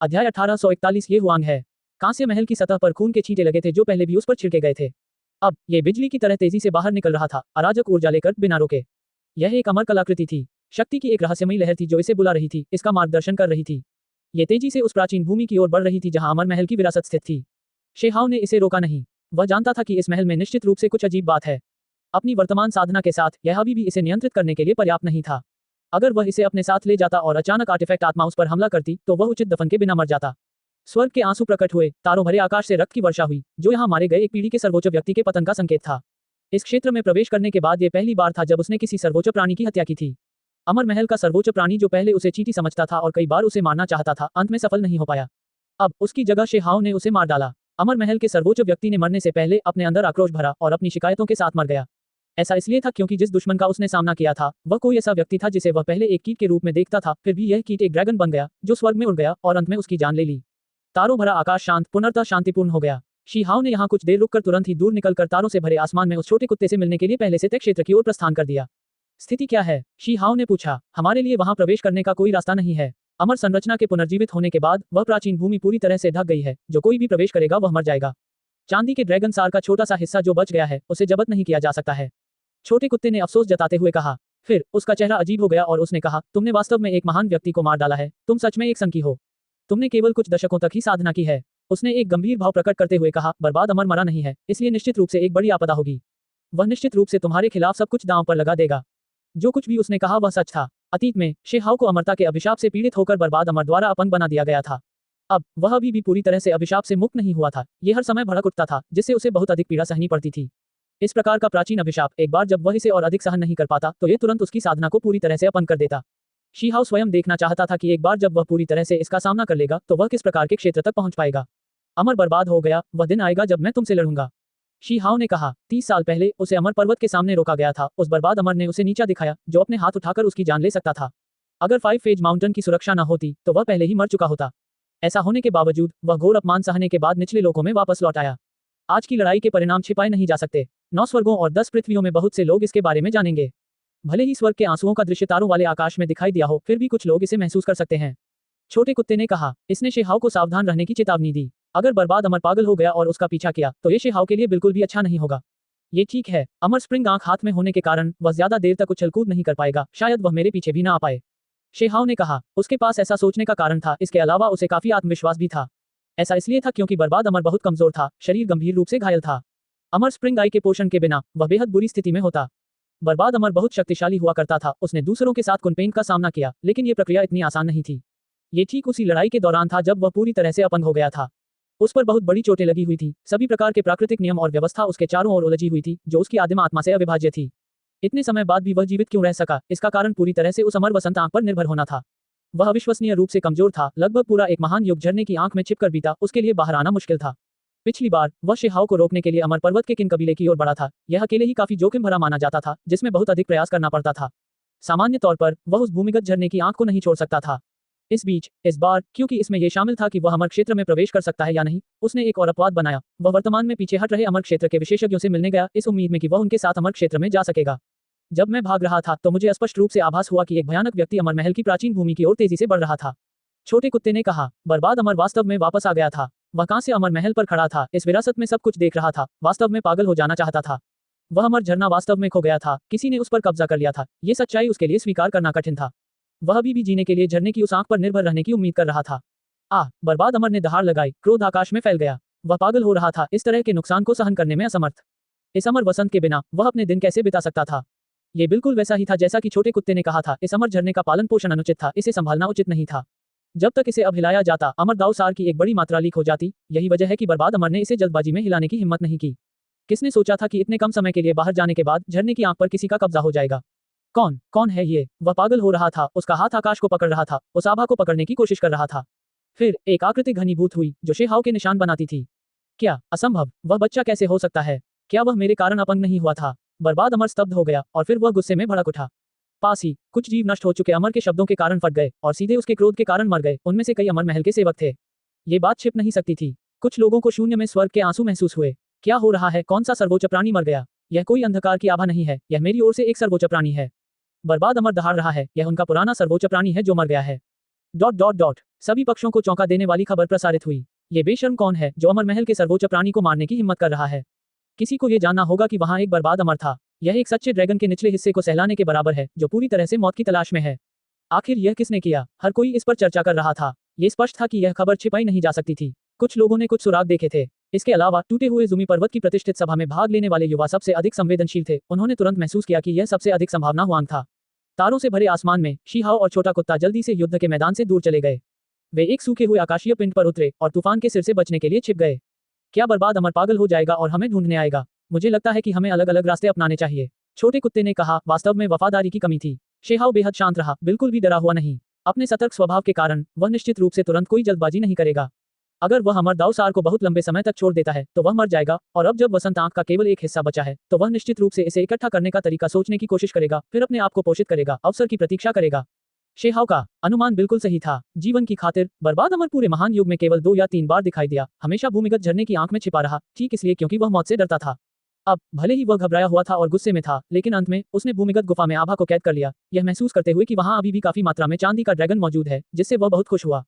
अध्याय 1841 ये हुआंग है। कांस्य महल की सतह पर खून के छींटे लगे थे जो पहले भी उस पर छिड़के गए थे। अब ये बिजली की तरह तेजी से बाहर निकल रहा था, अराजक ऊर्जा लेकर बिना रोके। यह एक अमर कलाकृति थी। शक्ति की एक रहस्यमयी लहर थी जो इसे बुला रही थी, इसका मार्गदर्शन कर रही थी। ये तेजी से उस प्राचीन भूमि की ओर बढ़ रही थी जहां अमर महल की विरासत स्थित थी। शेहाव ने इसे रोका नहीं। वह जानता था कि इस महल में निश्चित रूप से कुछ अजीब बात है। अपनी वर्तमान साधना के साथ यह अभी भी इसे नियंत्रित करने के लिए पर्याप्त नहीं था। अगर वह इसे अपने साथ ले जाता और अचानक आर्टिफैक्ट आत्मा उस पर हमला करती तो वह उचित दफन के बिना मर जाता। स्वर्ग के आंसू प्रकट हुए, तारों भरे आकाश से रक्त की वर्षा हुई, जो यहाँ मारे गए एक पीढ़ी के सर्वोच्च व्यक्ति के पतन का संकेत था। इस क्षेत्र में प्रवेश करने के बाद ये पहली बार था जब उसने किसी सर्वोच्च प्राणी की हत्या की थी। अमर महल का सर्वोच्च प्राणी जो पहले उसे चींटी समझता था और कई बार उसे मारना चाहता था, अंत में सफल नहीं हो पाया। अब उसकी जगह शेहाव ने उसे मार डाला। अमर महल के सर्वोच्च व्यक्ति ने मरने से पहले अपने अंदर आक्रोश भरा और अपनी शिकायतों के साथ मर गया। ऐसा इसलिए था क्योंकि जिस दुश्मन का उसने सामना किया था वह कोई ऐसा व्यक्ति था जिसे वह पहले एक कीट के रूप में देखता था, फिर भी यह कीट एक ड्रैगन बन गया जो स्वर्ग में उड़ गया और अंत में उसकी जान ले ली। तारों भरा आकाश शांत, पुनर्तः शांतिपूर्ण हो गया। शीहाव ने यहाँ कुछ देर रुककर तुरंत ही दूर निकलकर तारों से भरे आसमान में उस छोटे कुत्ते से मिलने के लिए पहले से तय क्षेत्र की ओर प्रस्थान कर दिया। स्थिति क्या है? शीहाव ने पूछा। हमारे लिए वहां प्रवेश करने का कोई रास्ता नहीं है। अमर संरचना के पुनर्जीवित होने के बाद वह प्राचीन भूमि पूरी तरह से ढक गई है, जो कोई भी प्रवेश करेगा वह मर जाएगा। चांदी के ड्रैगन सार का छोटा सा हिस्सा जो बच गया है उसे जब्त नहीं किया जा सकता है। छोटे कुत्ते ने अफसोस जताते हुए कहा। फिर उसका चेहरा अजीब हो गया और उसने कहा, तुमने वास्तव में एक महान व्यक्ति को मार डाला है। तुम सच में एक संकी हो। तुमने केवल कुछ दशकों तक ही साधना की है। उसने एक गंभीर भाव प्रकट करते हुए कहा, बर्बाद अमर मरा नहीं है, इसलिए निश्चित रूप से एक बड़ी आपदा होगी। वह निश्चित रूप से तुम्हारे खिलाफ सब कुछ दांव पर लगा देगा। जो कुछ भी उसने कहा वह सच था। अतीत में शेहाव को अमरता के अभिशाप से पीड़ित होकर बर्बाद अमर द्वारा अपंग बना दिया गया था। अब वह अभी भी पूरी तरह से अभिशाप से मुक्त नहीं हुआ था। यह हर समय भड़क उठता था, जिससे उसे बहुत अधिक पीड़ा सहनी पड़ती थी। इस प्रकार का प्राचीन अभिशाप एक बार जब वह इसे और अधिक सहन नहीं कर पाता तो यह तुरंत उसकी साधना को पूरी तरह से अपंग कर देता। शीहाव स्वयं देखना चाहता था कि एक बार जब वह पूरी तरह से इसका सामना कर लेगा तो वह किस प्रकार के क्षेत्र तक पहुंच पाएगा। अमर बर्बाद हो गया, वह दिन आएगा जब मैं तुमसे लड़ूंगा। शीहाव ने कहा। 30 साल पहले उसे अमर पर्वत के सामने रोका गया था। उस बर्बाद अमर ने उसे नीचा दिखाया जो अपने हाथ उठाकर उसकी जान ले सकता था। अगर 5 फेज माउंटेन की सुरक्षा न होती तो वह पहले ही मर चुका होता। ऐसा होने के बावजूद वह घोर अपमान सहने के बाद निचले लोकों में वापस लौट आया। आज की लड़ाई के परिणाम छिपाए नहीं जा सकते। 9 स्वर्गों और 10 पृथ्वियों में बहुत से लोग इसके बारे में जानेंगे। भले ही स्वर्ग के आंसुओं का दृश्य तारों वाले आकाश में दिखाई दिया हो, फिर भी कुछ लोग इसे महसूस कर सकते हैं। छोटे कुत्ते ने कहा। इसने शेहाव को सावधान रहने की चेतावनी दी। अगर बर्बाद अमर पागल हो गया और उसका पीछा किया तो ये शेहाव के लिए बिल्कुल भी अच्छा नहीं होगा। ये ठीक है, अमर स्प्रिंग आंख हाथ में होने के कारण वह ज्यादा देर तक उछल कूद नहीं कर पाएगा, शायद वह मेरे पीछे भी ना आ पाए। शेहाव ने कहा। उसके पास ऐसा सोचने का कारण था, इसके अलावा उसे काफी आत्मविश्वास भी था। ऐसा इसलिए था क्योंकि बर्बाद अमर बहुत कमजोर था, शरीर गंभीर रूप से घायल था। अमर स्प्रिंग आई के पोषण के बिना वह बेहद बुरी स्थिति में होता। बर्बाद अमर बहुत शक्तिशाली हुआ करता था। उसने दूसरों के साथ कुनपेन का सामना किया, लेकिन ये प्रक्रिया इतनी आसान नहीं थी। ये ठीक उसी लड़ाई के दौरान था जब वह पूरी तरह से अपंग हो गया था। उस पर बहुत बड़ी चोटें लगी हुई थी। सभी प्रकार के प्राकृतिक नियम और व्यवस्था उसके चारों ओर उलझी हुई थी, जो उसकी आदिम आत्मा से अविभाज्य थी। इतने समय बाद भी वह जीवित क्यों रह सका, इसका कारण पूरी तरह से उस अमर वसंत आंख पर निर्भर होना था। वह अविश्वसनीय रूप से कमजोर था। लगभग पूरा एक महान युग झरने की आंख में छिपकर बीता, उसके लिए बाहर आना मुश्किल था। पिछली बार वह शेहाव को रोकने के लिए अमर पर्वत के किन कबीले की ओर बढ़ा था। यह अकेले ही काफी जोखिम भरा माना जाता था, जिसमें बहुत अधिक प्रयास करना पड़ता था। सामान्य तौर पर वह उस भूमिगत झरने की आंख को नहीं छोड़ सकता था। इस बीच इस बार क्योंकि इसमें यह शामिल था कि वह अमर क्षेत्र में प्रवेश कर सकता है या नहीं, उसने एक और अपवाद बनाया। वह वर्तमान में पीछे हट रहे अमर क्षेत्र के विशेषज्ञों से मिलने गया, इस उम्मीद में कि वह उनके साथ अमर क्षेत्र में जा सकेगा। जब मैं भाग रहा था तो मुझे स्पष्ट रूप से आभास हुआ कि एक भयानक व्यक्ति अमर महल की प्राचीन भूमि की ओर तेजी से बढ़ रहा था। छोटे कुत्ते ने कहा। बर्बाद अमर वास्तव में वापस आ गया था। वह कांस्य अमर महल पर खड़ा था, इस विरासत में सब कुछ देख रहा था, वास्तव में पागल हो जाना चाहता था। वह अमर झरना वास्तव में खो गया था, किसी ने उस पर कब्जा कर लिया था। ये सच्चाई उसके लिए स्वीकार करना कठिन था। वह अभी भी जीने के लिए झरने की उस आंख पर निर्भर रहने की उम्मीद कर रहा था। बर्बाद अमर ने दहाड़ लगाई, क्रोध आकाश में फैल गया। वह पागल हो रहा था, इस तरह के नुकसान को सहन करने में असमर्थ। इस अमर वसंत के बिना वह अपने दिन कैसे बिता सकता था? ये बिल्कुल वैसा ही था जैसा कि छोटे कुत्ते ने कहा था। इस अमर झरने का पालन पोषण अनुचित था, इसे संभालना उचित नहीं था। जब तक इसे अब हिलाया जाता, अमर दाव सार की एक बड़ी मात्रा लीक हो जाती। यही वजह है कि बर्बाद अमर ने इसे जल्दबाजी में हिलाने की हिम्मत नहीं की। किसने सोचा था कि इतने कम समय के लिए बाहर जाने के बाद झरने की आंख पर किसी का कब्जा हो जाएगा? कौन है ये? वह पागल हो रहा था, उसका हाथ आकाश को पकड़ रहा था, उस आभा को पकड़ने की कोशिश कर रहा था। फिर एक आकृति घनीभूत हुई जो शेहाव के निशान बनाती थी। क्या असंभव? वह बच्चा कैसे हो सकता है? क्या वह मेरे कारण अपंग नहीं हुआ था? बर्बाद अमर स्तब्ध हो गया और फिर वह गुस्से में भड़क उठा। पास ही कुछ जीव नष्ट हो चुके अमर के शब्दों के कारण फट गए और सीधे उसके क्रोध के कारण मर गए। उनमें से कई अमर महल के सेवक थे। ये बात छिप नहीं सकती थी। कुछ लोगों को शून्य में स्वर्ग के आंसू महसूस हुए। क्या हो रहा है? कौन सा सर्वोच्च प्राणी मर गया? यह कोई अंधकार की आभा नहीं है, यह मेरी ओर से एक सर्वोच्च प्राणी है। बर्बाद अमर दहाड़ रहा है, यह उनका पुराना सर्वोच्च प्राणी है जो मर गया है। सभी पक्षों को चौंका देने वाली खबर प्रसारित हुई। ये बेशर्म कौन है जो अमर महल के सर्वोच्च प्राणी को मारने की हिम्मत कर रहा है? किसी को ये जानना होगा कि वहां एक बर्बाद अमर था। यह एक सच्चे ड्रैगन के निचले हिस्से को सहलाने के बराबर है जो पूरी तरह से मौत की तलाश में है। आखिर यह किसने किया? हर कोई इस पर चर्चा कर रहा था। ये स्पष्ट था कि यह खबर छिपाई नहीं जा सकती थी। कुछ लोगों ने कुछ सुराग देखे थे। इसके अलावा टूटे हुए ज़ूमी पर्वत की प्रतिष्ठित सभा में भाग लेने वाले युवा सबसे अधिक संवेदनशील थे। उन्होंने तुरंत महसूस किया कि यह सबसे अधिक संभावना हुआंग था। तारों से भरे आसमान में शीहाओ और छोटा कुत्ता जल्दी से युद्ध के मैदान से दूर चले गए। वे एक सूखे हुए आकाशीय पिंड पर उतरे और तूफान के सिर से बचने के लिए छिप गए। क्या बर्बाद अमर पागल हो जाएगा और हमें ढूंढने आएगा? मुझे लगता है कि हमें अलग अलग रास्ते अपनाने चाहिए। छोटे कुत्ते ने कहा। वास्तव में वफादारी की कमी थी। शेहाओ बेहद शांत रहा, बिल्कुल भी डरा हुआ नहीं। अपने सतर्क स्वभाव के कारण वह निश्चित रूप से तुरंत कोई जल्दबाजी नहीं करेगा। अगर वह अमर दावसार को बहुत लंबे समय तक छोड़ देता है तो वह मर जाएगा, और अब जब वसंत आंख का केवल एक हिस्सा बचा है तो वह निश्चित रूप से इसे इकट्ठा करने का तरीका सोचने की कोशिश करेगा, फिर अपने आप को पोषित करेगा, अवसर की प्रतीक्षा करेगा। शेहाओ का अनुमान बिल्कुल सही था। जीवन की खातिर बर्बाद अमर पूरे महान युग में केवल 2 या 3 बार दिखाई दिया। हमेशा भूमिगत झरने की आंख में छिपा रहा, ठीक इसलिए क्योंकि वह मौत से डरता था। अब भले ही वह घबराया हुआ था और गुस्से में था, लेकिन अंत में उसने भूमिगत गुफा में आभा को कैद कर लिया, यह महसूस करते हुए कि वहां अभी भी काफी मात्रा में चांदी का ड्रैगन मौजूद है, जिससे वह बहुत खुश हुआ।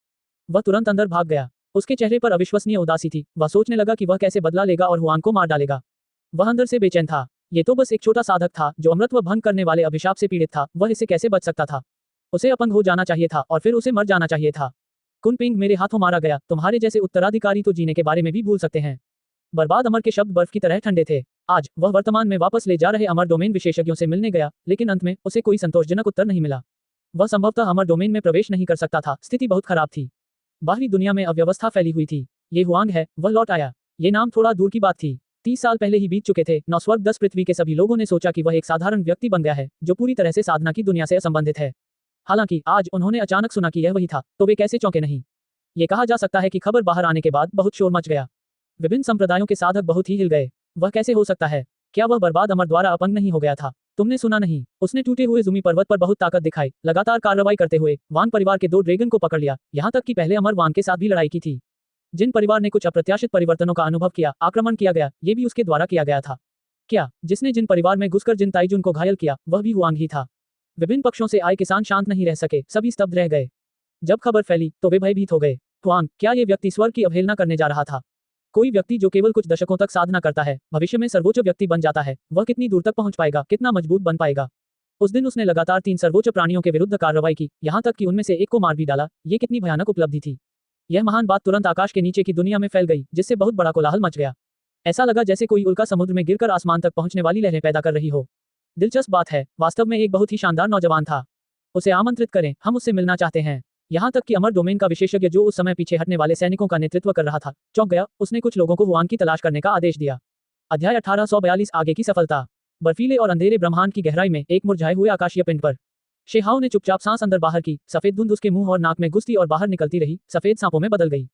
वह तुरंत अंदर भाग गया। उसके चेहरे पर अविश्वसनीय उदासी थी। वह सोचने लगा कि वह कैसे बदला लेगा और हुआंग को मार डालेगा। वह अंदर से बेचैन था। ये तो बस एक छोटा साधक था जो अमृतत्व भंग करने वाले अभिशाप से पीड़ित था। वह इससे कैसे बच सकता था? उसे अपंग हो जाना चाहिए था और फिर उसे मर जाना चाहिए था। कुनपिंग, मेरे हाथों मारा गया। तुम्हारे जैसे उत्तराधिकारी तो जीने के बारे में भी भूल सकते हैं। बर्बाद अमर के शब्द बर्फ की तरह ठंडे थे। आज वह वर्तमान में वापस ले जा रहे अमर डोमेन विशेषज्ञों से मिलने गया, लेकिन अंत में उसे कोई संतोषजनक उत्तर नहीं मिला। वह संभवतः अमर डोमेन में प्रवेश नहीं कर सकता था। स्थिति बहुत खराब थी। बाहरी दुनिया में अव्यवस्था फैली हुई थी। ये हुआंग है, वह लौट आया। ये नाम थोड़ा दूर की बात थी। 30 साल पहले ही बीत चुके थे। 9 स्वर्ग 10 पृथ्वी के सभी लोगों ने सोचा कि वह एक साधारण व्यक्ति बन गया है जो पूरी तरह से साधना की दुनिया से असंबंधित है। हालांकि आज उन्होंने अचानक सुना कि यह वही था, तो वे कैसे चौंके नहीं। ये कहा जा सकता है कि खबर बाहर आने के बाद बहुत शोर मच गया। विभिन्न संप्रदायों के साधक बहुत ही हिल गए। वह कैसे हो सकता है? क्या वह बर्बाद अमर द्वारा अपंग नहीं हो गया था? तुमने सुना नहीं? उसने टूटे हुए ज़ूमी पर्वत पर बहुत ताकत दिखाई, लगातार कार्रवाई करते हुए वान परिवार के 2 ड्रैगन को पकड़ लिया, यहाँ तक कि पहले अमर वान के साथ भी लड़ाई की थी। जिन परिवार ने कुछ अप्रत्याशित परिवर्तनों का अनुभव किया, आक्रमण किया गया, ये भी उसके द्वारा किया गया था। क्या जिसने जिन परिवार में घुसकर जिन ताइजुन को घायल किया, वह भी हुआंग ही था? विभिन्न पक्षों से आए किसान शांत नहीं रह सके, सभी स्तब्ध रह गए। जब खबर फैली तो वे भयभीत हो गए। हुआंग, क्या ये व्यक्ति स्वर्ग की अवहेलना करने जा रहा था? कोई व्यक्ति जो केवल कुछ दशकों तक साधना करता है, भविष्य में सर्वोच्च व्यक्ति बन जाता है, वह कितनी दूर तक पहुंच पाएगा, कितना मजबूत बन पाएगा? उस दिन उसने लगातार 3 सर्वोच्च प्राणियों के विरुद्ध कार्रवाई की, यहाँ तक कि उनमें से एक को मार भी डाला। ये कितनी भयानक उपलब्धि थी। यह महान बात तुरंत आकाश के नीचे की दुनिया में फैल गई, जिससे बहुत बड़ा कोलाहल मच गया। ऐसा लगा जैसे कोई उल्का समुद्र में गिरकर आसमान तक पहुंचने वाली लहरें पैदा कर रही हो। दिलचस्प बात है, वास्तव में एक बहुत ही शानदार नौजवान था। उसे आमंत्रित करें, हम उससे मिलना चाहते हैं। यहाँ तक कि अमर डोमेन का विशेषज्ञ जो उस समय पीछे हटने वाले सैनिकों का नेतृत्व कर रहा था, चौंक गया। उसने कुछ लोगों को हुआंग की तलाश करने का आदेश दिया। अध्याय 1842 आगे की सफलता। बर्फीले और अंधेरे ब्रह्मांड की गहराई में एक मुरझाए हुए आकाशीय पिंड पर शेहाओ ने चुपचाप सांस अंदर बाहर की। सफेद धुंध उसके मुंह और नाक में घुसती और बाहर निकलती रही, सफेद सांपों में बदल गई।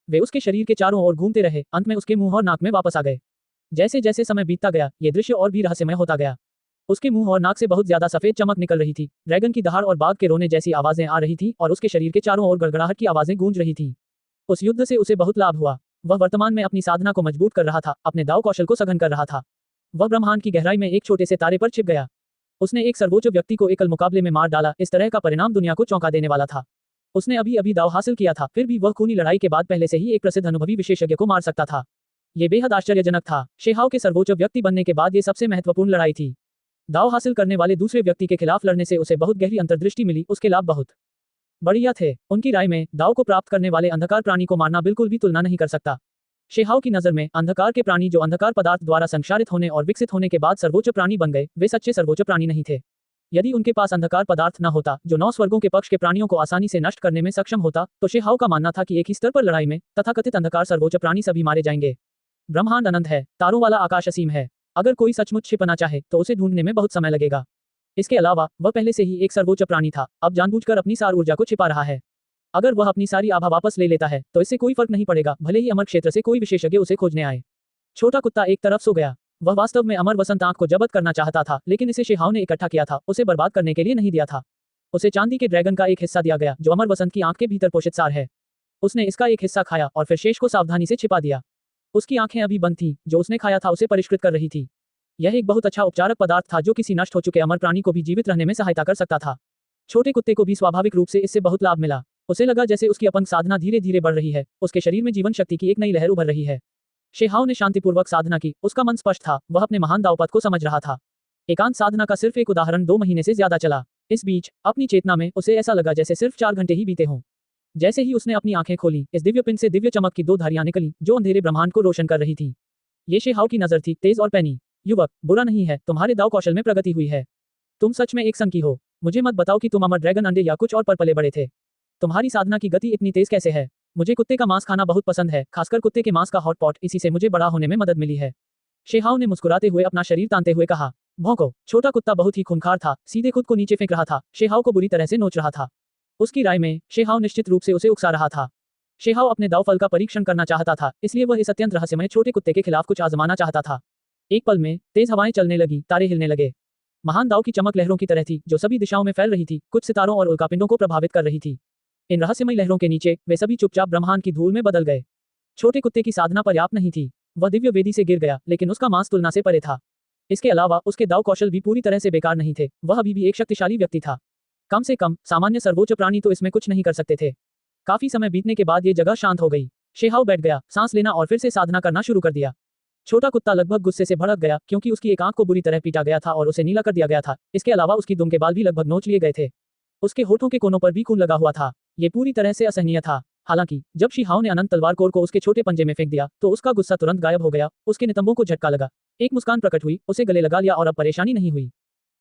वे उसके शरीर के चारों ओर घूमते रहे, अंत में उसके मुंह और नाक में वापस आ गए। जैसे जैसे समय बीतता गया, ये दृश्य और भी रहस्यमय होता गया। उसके मुंह और नाक से बहुत ज्यादा सफेद चमक निकल रही थी। ड्रैगन की दहाड़ और बाघ के रोने जैसी आवाजें आ रही थीं और उसके शरीर के चारों ओर गड़गड़ाहट की आवाजें गूंज रही थीं। उस युद्ध से उसे बहुत लाभ हुआ। वह वर्तमान में अपनी साधना को मजबूत कर रहा था, अपने दाव कौशल को सघन कर रहा था। वह ब्रह्मांड की गहराई में एक छोटे से तारे पर छिप गया। उसने एक सर्वोच्च व्यक्ति को एकल मुकाबले में मार डाला। इस तरह का परिणाम दुनिया को चौंका देने वाला था। उसने अभी अभी दाव हासिल किया था, फिर भी वह खूनी लड़ाई के बाद पहले से ही एक प्रसिद्ध अनुभवी विशेषज्ञ को मार सकता था। ये बेहद आश्चर्यजनक था। शेहाओ के सर्वोच्च व्यक्ति बनने के बाद ये सबसे महत्वपूर्ण लड़ाई थी। दाव हासिल करने वाले दूसरे व्यक्ति के खिलाफ लड़ने से उसे बहुत गहरी अंतर्दृष्टि मिली। उसके लाभ बहुत बढ़िया थे। उनकी राय में दाव को प्राप्त करने वाले अंधकार प्राणी को मारना बिल्कुल भी तुलना नहीं कर सकता। शेहाओ की नजर में अंधकार के प्राणी जो अंधकार पदार्थ द्वारा संक्षारित होने और विकसित होने के बाद सर्वोच्च प्राणी बन गए, वे सच्चे सर्वोच्च प्राणी नहीं थे। यदि उनके पास अंधकार पदार्थ न होता जो 9 स्वर्गों के पक्ष के प्राणियों को आसानी से नष्ट करने में सक्षम होता, तो शेहाओ का मानना था कि एक ही स्तर पर लड़ाई में तथाकथित अंधकार सर्वोच्च प्राणी सभी मारे जाएंगे। ब्रह्मांड अनंत है, तारों वाला आकाश असीम है। अगर कोई सचमुच छिपना चाहे तो उसे ढूंढने में बहुत समय लगेगा। इसके अलावा वह पहले से ही एक सर्वोच्च प्राणी था, अब जानबूझकर अपनी सार ऊर्जा को छिपा रहा है। अगर वह अपनी सारी आभा वापस ले लेता है तो इससे कोई फर्क नहीं पड़ेगा, भले ही अमर क्षेत्र से कोई विशेषज्ञ उसे खोजने आए। छोटा कुत्ता एक तरफ सो गया। वह वास्तव में अमर वसंत आंख को जब्त करना चाहता था, लेकिन इसे शेहाओ ने इकट्ठा किया था, उसे बर्बाद करने के लिए नहीं दिया था। उसे चांदी के ड्रैगन का एक हिस्सा दिया गया जो अमर वसंत की आंख के भीतर पोषित सार है। उसने इसका एक हिस्सा खाया और फिर शेष को सावधानी से छिपा दिया। उसकी आंखें अभी बंद थीं, जो उसने खाया था उसे परिष्कृत कर रही थी। यह एक बहुत अच्छा उपचारक पदार्थ था जो किसी नष्ट हो चुके अमर प्राणी को भी जीवित रहने में सहायता कर सकता था। छोटे कुत्ते को भी स्वाभाविक रूप से इससे बहुत लाभ मिला। उसे लगा जैसे उसकी अपंग साधना धीरे धीरे बढ़ रही है, उसके शरीर में जीवन शक्ति की एक नई लहर उभर रही है। शेहाओ ने शांतिपूर्वक साधना की, उसका मन स्पष्ट था, वह अपने महान दावपथ को समझ रहा था। एकांत साधना का सिर्फ एक उदाहरण 2 महीने से ज्यादा चला। इस बीच अपनी चेतना में उसे ऐसा लगा जैसे सिर्फ 4 घंटे ही बीते हों। जैसे ही उसने अपनी आंखें खोली, इस दिव्य पिंड से दिव्य चमक की 2 धारियां निकली, जो अंधेरे ब्रह्मांड को रोशन कर रही थी। ये शेहाओ की नजर थी, तेज और पैनी। युवक, बुरा नहीं है, तुम्हारे दाव कौशल में प्रगति हुई है। तुम सच में एक संग की हो। मुझे मत बताओ कि तुम अमर ड्रैगन अंडे या कुछ और पर पले बड़े थे। तुम्हारी साधना की गति इतनी तेज कैसे है? मुझे कुत्ते का मांस खाना बहुत पसंद है, खासकर कुत्ते के मांस का हॉट पॉट, इसी से मुझे बड़ा होने में मदद मिली है। शेहाओ ने मुस्कुराते हुए अपना शरीर तानते हुए कहा। भौंको। छोटा कुत्ता बहुत ही खूंखार था, सीधे खुद को नीचे फेंक रहा था, शेहाओ को बुरी तरह से नोच रहा था। उसकी राय में शेहाओ निश्चित रूप से उसे उकसा रहा था। शेहाओ अपने दाव फल का परीक्षण करना चाहता था, इसलिए वह इस अत्यंत रहस्यमय छोटे कुत्ते के खिलाफ कुछ आजमाना चाहता था। एक पल में तेज हवाएं चलने लगी, तारे हिलने लगे। महान दाव की चमक लहरों की तरह थी, जो सभी दिशाओं में फैल रही थी, कुछ सितारों और उल्कापिंडों को प्रभावित कर रही थी। इन रहस्यमय लहरों के नीचे वे सभी चुपचाप ब्रह्मांड की धूल में बदल गए। छोटे कुत्ते की साधना पर्याप्त नहीं थी, वह दिव्य वेदी से गिर गया, लेकिन उसका मांस तुलना से परे था। इसके अलावा उसके दाव कौशल भी पूरी तरह से बेकार नहीं थे, वह अभी भी एक शक्तिशाली व्यक्ति था। कम से कम सामान्य सर्वोच्च प्राणी तो इसमें कुछ नहीं कर सकते थे। काफी समय बीतने के बाद ये जगह शांत हो गई। शेहाओ बैठ गया, सांस लेना और फिर से साधना करना शुरू कर दिया। छोटा कुत्ता लगभग गुस्से से भड़क गया, क्योंकि उसकी एक आंख को बुरी तरह पीटा गया था और उसे नीला कर दिया गया था। इसके अलावा उसकी दुम के बाल भी लगभग नोच लिए गए थे। उसके होठों के कोनों पर भी खून लगा हुआ था। ये पूरी तरह से असहनीय था। हालांकि जब शेहाओ ने अनंत तलवार कोर को उसके छोटे पंजे में फेंक दिया, तो उसका गुस्सा तुरंत गायब हो गया। उसके नितंबों को झटका लगा, एक मुस्कान प्रकट हुई, उसे गले लगा लिया और अब परेशानी नहीं हुई।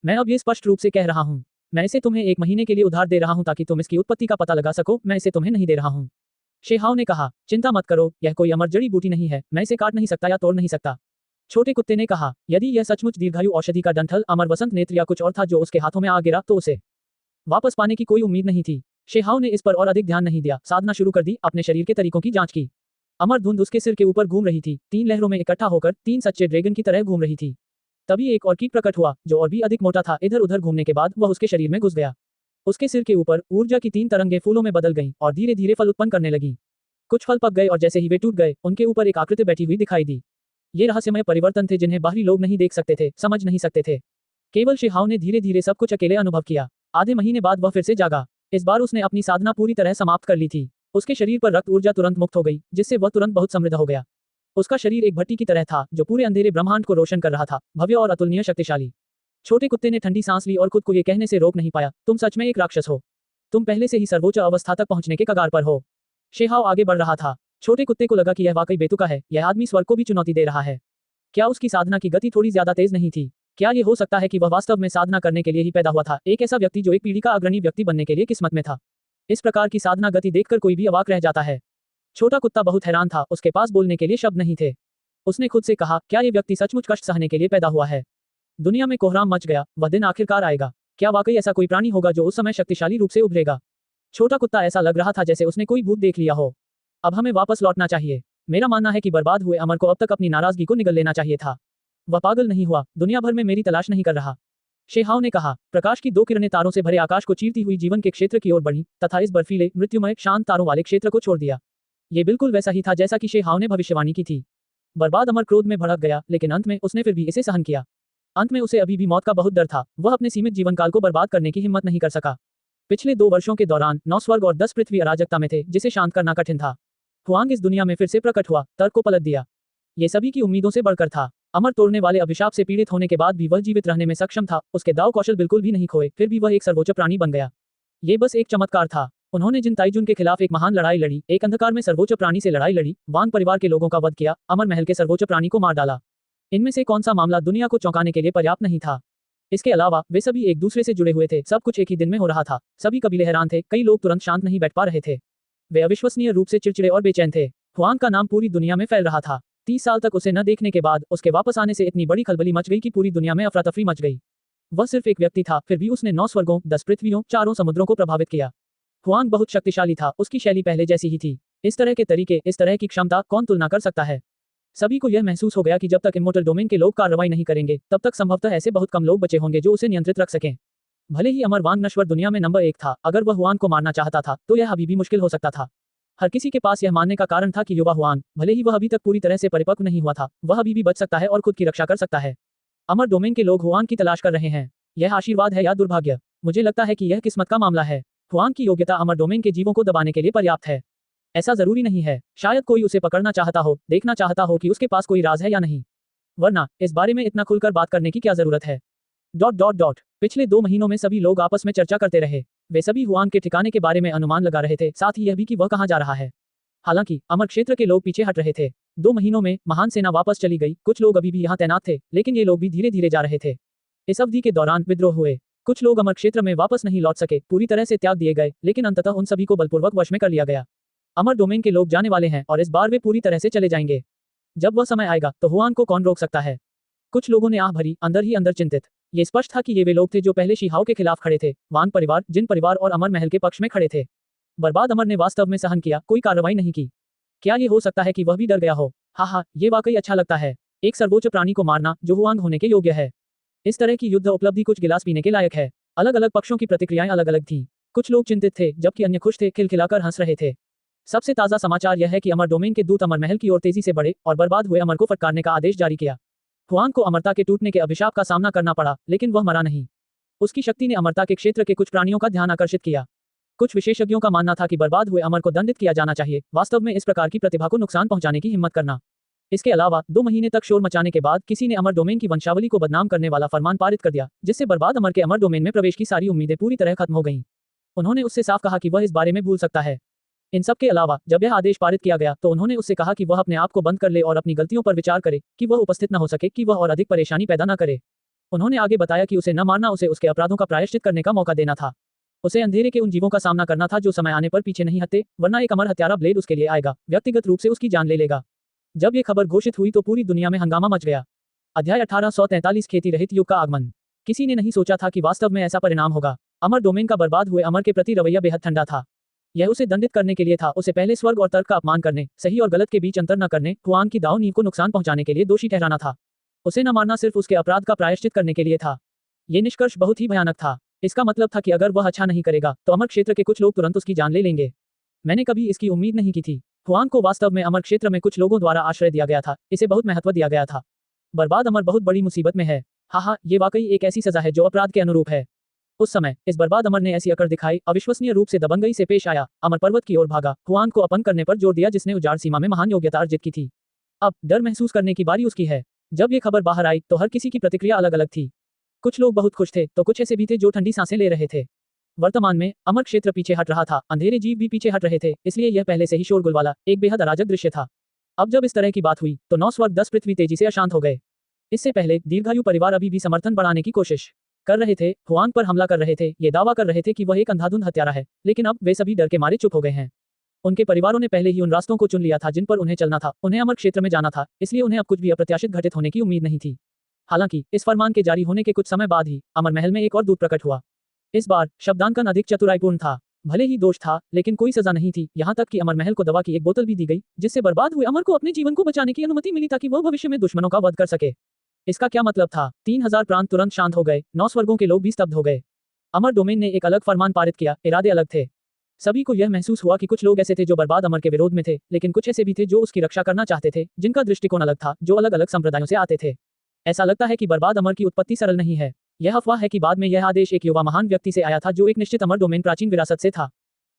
मैं अब ये स्पष्ट रूप से कह रहा हूँ, मैं इसे तुम्हें 1 महीने के लिए उधार दे रहा हूँ ताकि तुम इसकी उत्पत्ति का पता लगा सको, मैं इसे तुम्हें नहीं दे रहा हूँ। शेहाओ ने कहा, चिंता मत करो, यह कोई अमर जड़ी बूटी नहीं है, मैं इसे काट नहीं सकता या तोड़ नहीं सकता। छोटे कुत्ते ने कहा, यदि यह सचमुच दीर्घायु औषधि का डंठल, अमर वसंत नेत्र या कुछ और था जो उसके हाथों में आ गिरा, तो उसे वापस पाने की कोई उम्मीद नहीं थी। शेहाओ ने इस पर और अधिक ध्यान नहीं दिया, साधना शुरू कर दी, अपने शरीर के तरीकों की जांच की। अमर धुंध उसके सिर के ऊपर घूम रही थी, 3 लहरों में इकट्ठा होकर 3 सच्चे ड्रैगन की तरह घूम रही थी। तभी एक और कीट प्रकट हुआ, जो और भी अधिक मोटा था। इधर उधर घूमने के बाद वह उसके शरीर में घुस गया। उसके सिर के ऊपर ऊर्जा की 3 तरंगें फूलों में बदल गईं और धीरे धीरे फल उत्पन्न करने लगी। कुछ फल पक गए और जैसे ही वे टूट गए, उनके ऊपर एक आकृति बैठी हुई दिखाई दी। ये रहस्यमय परिवर्तन थे जिन्हें बाहरी लोग नहीं देख सकते थे, समझ नहीं सकते थे। केवल शेहाओ ने धीरे धीरे सब कुछ अकेले अनुभव किया। आधे महीने बाद वह फिर से जागा। इस बार उसने अपनी साधना पूरी तरह समाप्त कर ली थी। उसके शरीर पर रक्त ऊर्जा तुरंत मुक्त हो गई, जिससे वह तुरंत बहुत समृद्ध हो गया। उसका शरीर एक भट्टी की तरह था, जो पूरे अंधेरे ब्रह्मांड को रोशन कर रहा था, भव्य और अतुलनीय शक्तिशाली। छोटे कुत्ते ने ठंडी सांस ली और खुद को ये कहने से रोक नहीं पाया, तुम सच में एक राक्षस हो। तुम पहले से ही सर्वोच्च अवस्था तक पहुंचने के कगार पर हो। शेहाओ आगे बढ़ रहा था। छोटे कुत्ते को लगा कि यह वाकई बेतुका है, यह आदमी स्वर्ग को भी चुनौती दे रहा है। क्या उसकी साधना की गति थोड़ी ज्यादा तेज नहीं थी? क्या ये हो सकता है कि वह वास्तव में साधना करने के लिए ही पैदा हुआ था, एक ऐसा व्यक्ति जो एक पीढ़ी का अग्रणी व्यक्ति बनने के लिए किस्मत में था? इस प्रकार की साधना गति देखकर कोई भी अवाक रह जाता है। छोटा कुत्ता बहुत हैरान था, उसके पास बोलने के लिए शब्द नहीं थे। उसने खुद से कहा, क्या ये व्यक्ति सचमुच कष्ट सहने के लिए पैदा हुआ है? दुनिया में कोहराम मच गया, वह दिन आखिरकार आएगा। क्या वाकई ऐसा कोई प्राणी होगा जो उस समय शक्तिशाली रूप से उभरेगा? छोटा कुत्ता ऐसा लग रहा था जैसे उसने कोई भूत देख लिया हो। अब हमें वापस लौटना चाहिए। मेरा मानना है कि बर्बाद हुए अमर को अब तक अपनी नाराजगी को निगल लेना चाहिए था। वह पागल नहीं हुआ, दुनिया भर में मेरी तलाश नहीं कर रहा। शेहाओ ने कहा। प्रकाश की 2 किरणें तारों से भरे आकाश को चीरती हुई जीवन के क्षेत्र की ओर बढ़ी, तथा इस बर्फीले, मृत्युमय, शांत तारों वाले क्षेत्र को छोड़ दिया। ये बिल्कुल वैसा ही था जैसा कि शेहाओ ने भविष्यवाणी की थी। बर्बाद अमर क्रोध में भड़क गया, लेकिन अंत में उसने फिर भी इसे सहन किया। अंत में उसे अभी भी मौत का बहुत डर था, वह अपने सीमित जीवन काल को बर्बाद करने की हिम्मत नहीं कर सका। पिछले 2 वर्षों के दौरान 9 स्वर्ग और 10 पृथ्वी अराजकता में थे, जिसे शांत करना कठिन था। हुआंग इस दुनिया में फिर से प्रकट हुआ, तर्क को पलट दिया। ये सभी की उम्मीदों से बढ़कर था। अमर तोड़ने वाले अभिशाप से पीड़ित होने के बाद भी वह जीवित रहने में सक्षम था, उसके दाव कौशल बिल्कुल भी नहीं खोए, फिर भी वह एक सर्वोच्च प्राणी बन गया। ये बस एक चमत्कार था। उन्होंने जिन ताइजुन के खिलाफ एक महान लड़ाई लड़ी, एक अंधकार में सर्वोच्च प्राणी से लड़ाई लड़ी, वांग परिवार के लोगों का वध किया, अमर महल के सर्वोच्च प्राणी को मार डाला। इनमें से कौन सा मामला दुनिया को चौंकाने के लिए पर्याप्त नहीं था? इसके अलावा वे सभी एक दूसरे से जुड़े हुए थे, सब कुछ एक ही दिन में हो रहा था। सभी कबीले हैरान थे, कई लोग तुरंत शांत नहीं बैठ पा रहे थे। वे अविश्वसनीय रूप से चिड़चिड़े और बेचैन थे। हुआंग का नाम पूरी दुनिया में फैल रहा था। 30 साल तक उसे न देखने के बाद उसके वापस आने से इतनी बड़ी खलबली मच गई कि पूरी दुनिया में अफरा तफरी मच गई। वह सिर्फ एक व्यक्ति था, फिर भी उसने 9 स्वर्गों, 10 पृथ्वियों, 4 समुद्रों को प्रभावित किया। हुआंग बहुत शक्तिशाली था, उसकी शैली पहले जैसी ही थी। इस तरह के तरीके, इस तरह की क्षमता कौन तुलना कर सकता है? सभी को यह महसूस हो गया कि जब तक इमोर्टल डोमेन के लोग कार्रवाई नहीं करेंगे, तब तक संभवतः ऐसे बहुत कम लोग बचे होंगे जो उसे नियंत्रित रख सकें। भले ही अमर वांग नश्वर दुनिया में नंबर 1 था, अगर वह हुआंग को मारना चाहता था तो यह अभी भी मुश्किल हो सकता था। हर किसी के पास यह मानने का कारण था कि युवा हुआंग, भले ही वह अभी तक पूरी तरह से परिपक्व नहीं हुआ था, वह अभी भी बच सकता है और खुद की रक्षा कर सकता है। अमर डोमेन के लोग हुआंग की तलाश कर रहे हैं। यह आशीर्वाद है या दुर्भाग्य? मुझे लगता है कि यह किस्मत का मामला है। हुआंग की योग्यता अमर डोमेन के जीवों को दबाने के लिए पर्याप्त है। ऐसा जरूरी नहीं है, शायद कोई उसे पकड़ना चाहता हो, देखना चाहता हो कि उसके पास कोई राज है या नहीं। वरना इस बारे में इतना खुलकर बात करने की क्या जरूरत है। पिछले 2 महीनों में सभी लोग आपस में चर्चा करते रहे। वे सभी हुआंग के ठिकाने के बारे में अनुमान लगा रहे थे, साथ ही यह भी कि वह कहाँ जा रहा है। हालांकि अमर क्षेत्र के लोग पीछे हट रहे थे। 2 महीनों में महान सेना वापस चली गई, कुछ लोग अभी भी यहाँ तैनात थे, लेकिन ये लोग भी धीरे धीरे जा रहे थे। इस अवधि के दौरान विद्रोह हुए, कुछ लोग अमर क्षेत्र में वापस नहीं लौट सके, पूरी तरह से त्याग दिए गए, लेकिन अंततः उन सभी को बलपूर्वक वश में कर लिया गया। अमर डोमेन के लोग जाने वाले हैं और इस बार वे पूरी तरह से चले जाएंगे। जब वह समय आएगा तो हुआंग को कौन रोक सकता है। कुछ लोगों ने आह भरी, अंदर ही अंदर चिंतित। ये स्पष्ट था कि ये वे लोग थे जो पहले शिहाओ के खिलाफ खड़े थे, वांग परिवार, जिन परिवार और अमर महल के पक्ष में खड़े थे। बर्बाद अमर ने वास्तव में सहन किया, कोई कार्रवाई नहीं की। क्या ये हो सकता है कि वह भी डर गया हो। हाँ, ये वाकई अच्छा लगता है, एक सर्वोच्च प्राणी को मारना जो हुआंग होने के योग्य है। इस तरह की युद्ध उपलब्धि कुछ गिलास पीने के लायक है। अलग अलग पक्षों की प्रतिक्रियाएं अलग अलग थीं। कुछ लोग चिंतित थे, जबकि अन्य खुश थे, खिलखिलाकर हंस रहे थे। सबसे ताजा समाचार यह है कि अमर डोमेन के दूत अमर महल की ओर तेजी से बढ़े और बर्बाद हुए अमर को फटकारने का आदेश जारी किया। हुआंग को अमरता के टूटने के अभिशाप का सामना करना पड़ा, लेकिन वह मरा नहीं। उसकी शक्ति ने अमरता के क्षेत्र के कुछ प्राणियों का ध्यान आकर्षित किया। कुछ विशेषज्ञों का मानना था कि बर्बाद हुए अमर को दंडित किया जाना चाहिए, वास्तव में इस प्रकार की प्रतिभा को नुकसान पहुंचाने की हिम्मत करना। इसके अलावा 2 महीने तक शोर मचाने के बाद किसी ने अमर डोमेन की वंशावली को बदनाम करने वाला फरमान पारित कर दिया, जिससे बर्बाद अमर के अमर डोमेन में प्रवेश की सारी उम्मीदें पूरी तरह खत्म हो गईं। उन्होंने उससे साफ कहा कि वह इस बारे में भूल सकता है। इन सब के अलावा जब यह आदेश पारित किया गया तो उन्होंने उससे कहा कि वह अपने आप को बंद कर ले और अपनी गलतियों पर विचार करे, कि वह उपस्थित न हो सके, कि वह और अधिक परेशानी पैदा न करे। उन्होंने आगे बताया कि उसे न मारना उसे उसके अपराधों का प्रायश्चित करने का मौका देना था। उसे अंधेरे के उन जीवों का सामना करना था जो समय आने पर पीछे नहीं हटते, वरना एक अमर हत्यारा ब्लेड उसके लिए आएगा, व्यक्तिगत रूप से उसकी जान ले लेगा। जब ये खबर घोषित हुई तो पूरी दुनिया में हंगामा मच गया। अध्याय 1843 खेती रहित युग का आगमन। किसी ने नहीं सोचा था कि वास्तव में ऐसा परिणाम होगा। अमर डोमेन का बर्बाद हुए अमर के प्रति रवैया बेहद ठंडा था। यह उसे दंडित करने के लिए था, उसे पहले स्वर्ग और तर्क का अपमान करने, सही और गलत के बीच अंतर न करने, हुआंग की दाव नींव को नुकसान पहुंचाने के लिए दोषी ठहराना था। उसे न मारना सिर्फ उसके अपराध का प्रायश्चित करने के लिए था। ये निष्कर्ष बहुत ही भयानक था। इसका मतलब था कि अगर वह अच्छा नहीं करेगा तो अमर क्षेत्र के कुछ लोग तुरंत उसकी जान ले लेंगे। मैंने कभी इसकी उम्मीद नहीं की थी। हुआंग को वास्तव में अमर क्षेत्र में कुछ लोगों द्वारा आश्रय दिया गया था, इसे बहुत महत्व दिया गया था। बर्बाद अमर बहुत बड़ी मुसीबत में है। हाँ, ये वाकई एक ऐसी सजा है जो अपराध के अनुरूप है। उस समय इस बर्बाद अमर ने ऐसी अकड़ दिखाई, अविश्वसनीय रूप से दबंगई से पेश आया, अमर पर्वत की ओर भागा, हुआंग को अपंग करने पर जोर दिया जिसने उजाड़ सीमा में महान योग्यता अर्जित की थी। अब डर महसूस करने की बारी उसकी है। जब ये खबर बाहर आई तो हर किसी की प्रतिक्रिया अलग अलग थी। कुछ लोग बहुत खुश थे तो कुछ ऐसे भी थे जो ठंडी सांसें ले रहे थे। वर्तमान में अमर क्षेत्र पीछे हट रहा था, अंधेरे जीव भी पीछे हट रहे थे, इसलिए यह पहले से ही शोरगुल वाला एक बेहद अराजक दृश्य था। अब जब इस तरह की बात हुई तो 9 स्वर्ग 10 पृथ्वी तेजी से अशांत हो गए। इससे पहले दीर्घायु परिवार अभी भी समर्थन बढ़ाने की कोशिश कर रहे थे, हुआंग पर हमला कर रहे थे, ये दावा कर रहे थे कि वह एक अंधाधुंध हत्यारा है, लेकिन अब वे सभी डर के मारे चुप हो गए हैं। उनके परिवारों ने पहले ही उन रास्तों को चुन लिया था जिन पर उन्हें चलना था, उन्हें अमर क्षेत्र में जाना था, इसलिए उन्हें अब कुछ भी अप्रत्याशित घटित होने की उम्मीद नहीं थी। हालांकि इस फरमान के जारी होने के कुछ समय बाद ही अमर महल में एक और दूत प्रकट हुआ। इस बार शब्दांकन अधिक चतुराईपूर्ण था। भले ही दोष था, लेकिन कोई सजा नहीं थी, यहाँ तक कि अमर महल को दवा की एक बोतल भी दी गई, जिससे बर्बाद हुए अमर को अपने जीवन को बचाने की अनुमति मिली ताकि वह भविष्य में दुश्मनों का वध कर सके। इसका क्या मतलब था? 3000 प्रांत तुरंत शांत हो गए, 9 स्वर्गों के लोग भी स्तब्ध हो गए। अमर डोमेन ने एक अलग फरमान पारित किया, इरादे अलग थे। सभी को यह महसूस हुआ कि कुछ लोग ऐसे थे जो बर्बाद अमर के विरोध में थे, लेकिन कुछ ऐसे भी थे जो उसकी रक्षा करना चाहते थे, जिनका दृष्टिकोण अलग था, जो अलग अलग संप्रदायों से आते थे। ऐसा लगता है कि बर्बाद अमर की उत्पत्ति सरल नहीं है। यह अफवाह है कि बाद में यह आदेश एक युवा महान व्यक्ति से आया था जो एक निश्चित अमर डोमेन प्राचीन विरासत से था।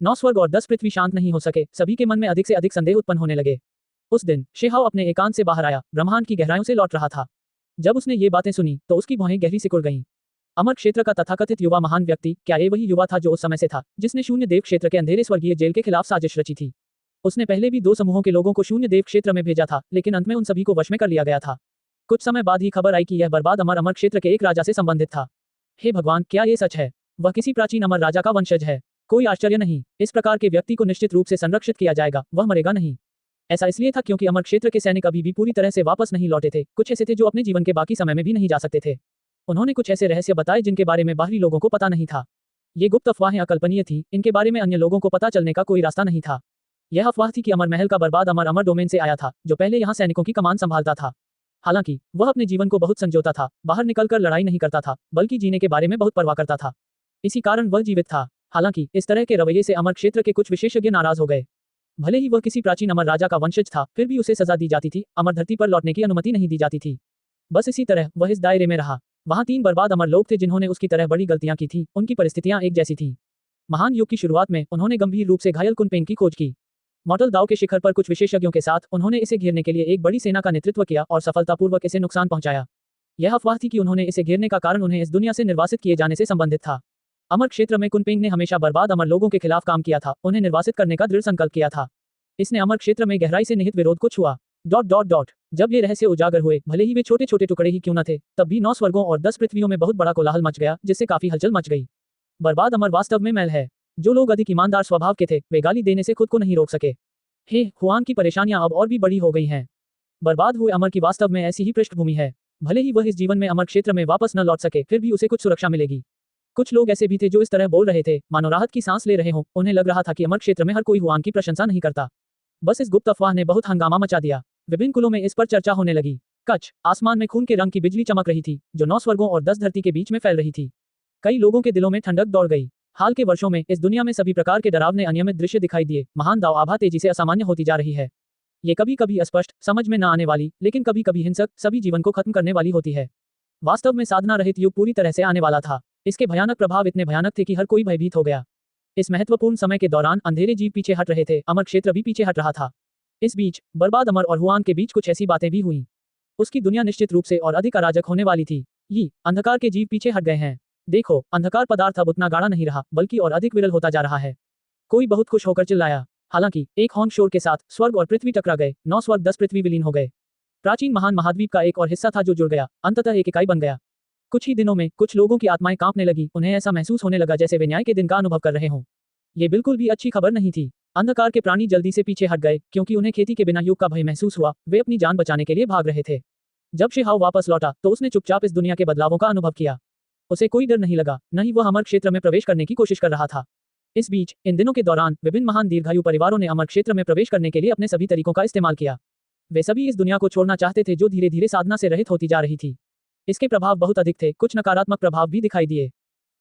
9 स्वर्ग और 10 पृथ्वी शांत नहीं हो सके, सभी के मन में अधिक से अधिक संदेह उत्पन्न होने लगे। उस दिन शिहाओ अपने एकांत से बाहर आया, ब्रह्मांड की गहराइयों से लौट रहा था। जब उसने ये बातें सुनी तो उसकी भौहें गहरी सिकुड़ गईं। अमर क्षेत्र का तथाकथित युवा महान व्यक्ति, क्या ये वही युवा था जो उस समय से था जिसने शून्य देव क्षेत्र के अंधेरे स्वर्गीय जेल के खिलाफ साजिश रची थी? उसने पहले भी 2 समूहों के लोगों को शून्य देव क्षेत्र में भेजा था, लेकिन अंत में उन सभी को वश में कर लिया गया था। कुछ समय बाद ही खबर आई कि यह बर्बाद अमर क्षेत्र के एक राजा से संबंधित था। हे भगवान, क्या ये सच है? वह किसी प्राचीन अमर राजा का वंशज है। कोई आश्चर्य नहीं, इस प्रकार के व्यक्ति को निश्चित रूप से संरक्षित किया जाएगा, वह मरेगा नहीं। ऐसा इसलिए था क्योंकि अमर क्षेत्र के सैनिक अभी भी पूरी तरह से वापस नहीं लौटे थे। कुछ ऐसे थे जो अपने जीवन के बाकी समय में भी नहीं जा सकते थे। उन्होंने कुछ ऐसे रहस्य बताए जिनके बारे में बाहरी लोगों को पता नहीं था। ये गुप्त अफवाहें अकल्पनीय थी, इनके बारे में अन्य लोगों को पता चलने का कोई रास्ता नहीं था। यह अफवाह थी कि अमर महल का बर्बाद अमर डोमेन से आया था, जो पहले यहाँ सैनिकों की कमान संभालता था। हालांकि वह अपने जीवन को बहुत संजोता था, बाहर निकलकर लड़ाई नहीं करता था, बल्कि जीने के बारे में बहुत परवाह करता था। इसी कारण वह जीवित था। हालांकि इस तरह के रवैये से अमर क्षेत्र के कुछ विशेषज्ञ नाराज हो गए। भले ही वह किसी प्राचीन अमर राजा का वंशज था, फिर भी उसे सजा दी जाती थी, अमर धरती पर लौटने की अनुमति नहीं दी जाती थी। बस इसी तरह वह इस दायरे में रहा। वहाँ 3 बर्बाद अमर लोग थे जिन्होंने उसकी तरह बड़ी गलतियां की थी, उनकी परिस्थितियां एक जैसी थीं। महान युग की शुरुआत में उन्होंने गंभीर रूप से घायल कुनपेंग की खोज की। मॉर्टल दाव के शिखर पर कुछ विशेषज्ञों के साथ उन्होंने इसे घेरने के लिए एक बड़ी सेना का नेतृत्व किया और सफलतापूर्वक इसे नुकसान पहुंचाया। यह अफवाह थी कि उन्होंने इसे घेरने का कारण उन्हें इस दुनिया से निर्वासित किए जाने से संबंधित था। अमर क्षेत्र में कुनपेंग ने हमेशा बर्बाद अमर लोगों के खिलाफ काम किया था, उन्हें निर्वासित करने का दृढ़ संकल्प किया था। इसने अमर क्षेत्र में गहराई से निहित विरोध को छुआ। जब ये रहस्य उजागर हुए, भले ही वे छोटे छोटे टुकड़े ही क्यों न थे, तब भी 9 स्वर्गों और 10 पृथ्वियों में बहुत बड़ा कोलाहल मच गया, जिससे काफी हलचल मच गई। बर्बाद अमर वास्तव में मैल है। जो लोग अधिक ईमानदार स्वभाव के थे, वे गाली देने से खुद को नहीं रोक सके। हे हुआन की परेशानियां अब और भी बड़ी हो गई हैं। बर्बाद हुए अमर की वास्तव में ऐसी ही पृष्ठभूमि है। भले ही वह इस जीवन में अमर क्षेत्र में वापस न लौट सके, फिर भी उसे कुछ सुरक्षा मिलेगी। कुछ लोग ऐसे भी थे जो इस तरह बोल रहे थे मानो राहत की सांस ले रहे हों। उन्हें लग रहा था कि अमर क्षेत्र में हर कोई हुआन की प्रशंसा नहीं करता। बस इस गुप्त अफवाह ने बहुत हंगामा मचा दिया। विभिन्न कुलों में इस पर चर्चा होने लगी। कच्छ आसमान में खून के रंग की बिजली चमक रही थी, जो 9 स्वर्गों और 10 धरती के बीच में फैल रही थी। कई लोगों के दिलों में ठंडक दौड़ गई। हाल के वर्षों में इस दुनिया में सभी प्रकार के डरावने अनियमित दृश्य दिखाई दिए। महान दाव आभा तेजी से असामान्य होती जा रही है। ये कभी कभी अस्पष्ट, समझ में न आने वाली, लेकिन कभी कभी हिंसक, सभी जीवन को खत्म करने वाली होती है। वास्तव में साधना रहित युग पूरी तरह से आने वाला था। इसके भयानक प्रभाव इतने भयानक थे कि हर कोई भयभीत हो गया। इस महत्वपूर्ण समय के दौरान अंधेरे जीव पीछे हट रहे थे, अमर क्षेत्र भी पीछे हट रहा था। इस बीच बर्बाद अमर और हुआन के बीच कुछ ऐसी बातें भी हुई। उसकी दुनिया निश्चित रूप से और अधिक अराजक होने वाली थी। ये अंधकार के जीव पीछे हट गए हैं। देखो, अंधकार पदार्थ अब उतना गाढ़ा नहीं रहा, बल्कि और अधिक विरल होता जा रहा है। कोई बहुत खुश होकर चिल्लाया। हालांकि एक हॉर्न शोर के साथ स्वर्ग और पृथ्वी टकरा गए। 9 स्वर्ग 10 पृथ्वी विलीन हो गए। प्राचीन महान महाद्वीप का एक और हिस्सा था जो जुड़ गया, अंततः एक इकाई बन गया। कुछ ही दिनों में कुछ लोगों की आत्माएं कांपने लगी। उन्हें ऐसा महसूस होने लगा जैसे वे न्याय के दिन का अनुभव कर रहे हों। ये बिल्कुल भी अच्छी खबर नहीं थी। अंधकार के प्राणी जल्दी से पीछे हट गए, क्योंकि उन्हें खेती के बिना युग का भय महसूस हुआ। वे अपनी जान बचाने के लिए भाग रहे थे। जब शिहाओ वापस लौटा तो उसने चुपचाप इस दुनिया के बदलावों का अनुभव किया। उसे कोई डर नहीं लगा, न ही वह अमर क्षेत्र में प्रवेश करने की कोशिश कर रहा था। इस बीच इन दिनों के दौरान विभिन्न महान दीर्घायु परिवारों ने अमर क्षेत्र में प्रवेश करने के लिए अपने सभी तरीकों का इस्तेमाल किया। वे सभी इस दुनिया को छोड़ना चाहते थे जो धीरे धीरे साधना से रहित होती जा रही थी। इसके प्रभाव बहुत अधिक थे। कुछ नकारात्मक प्रभाव भी दिखाई दिए।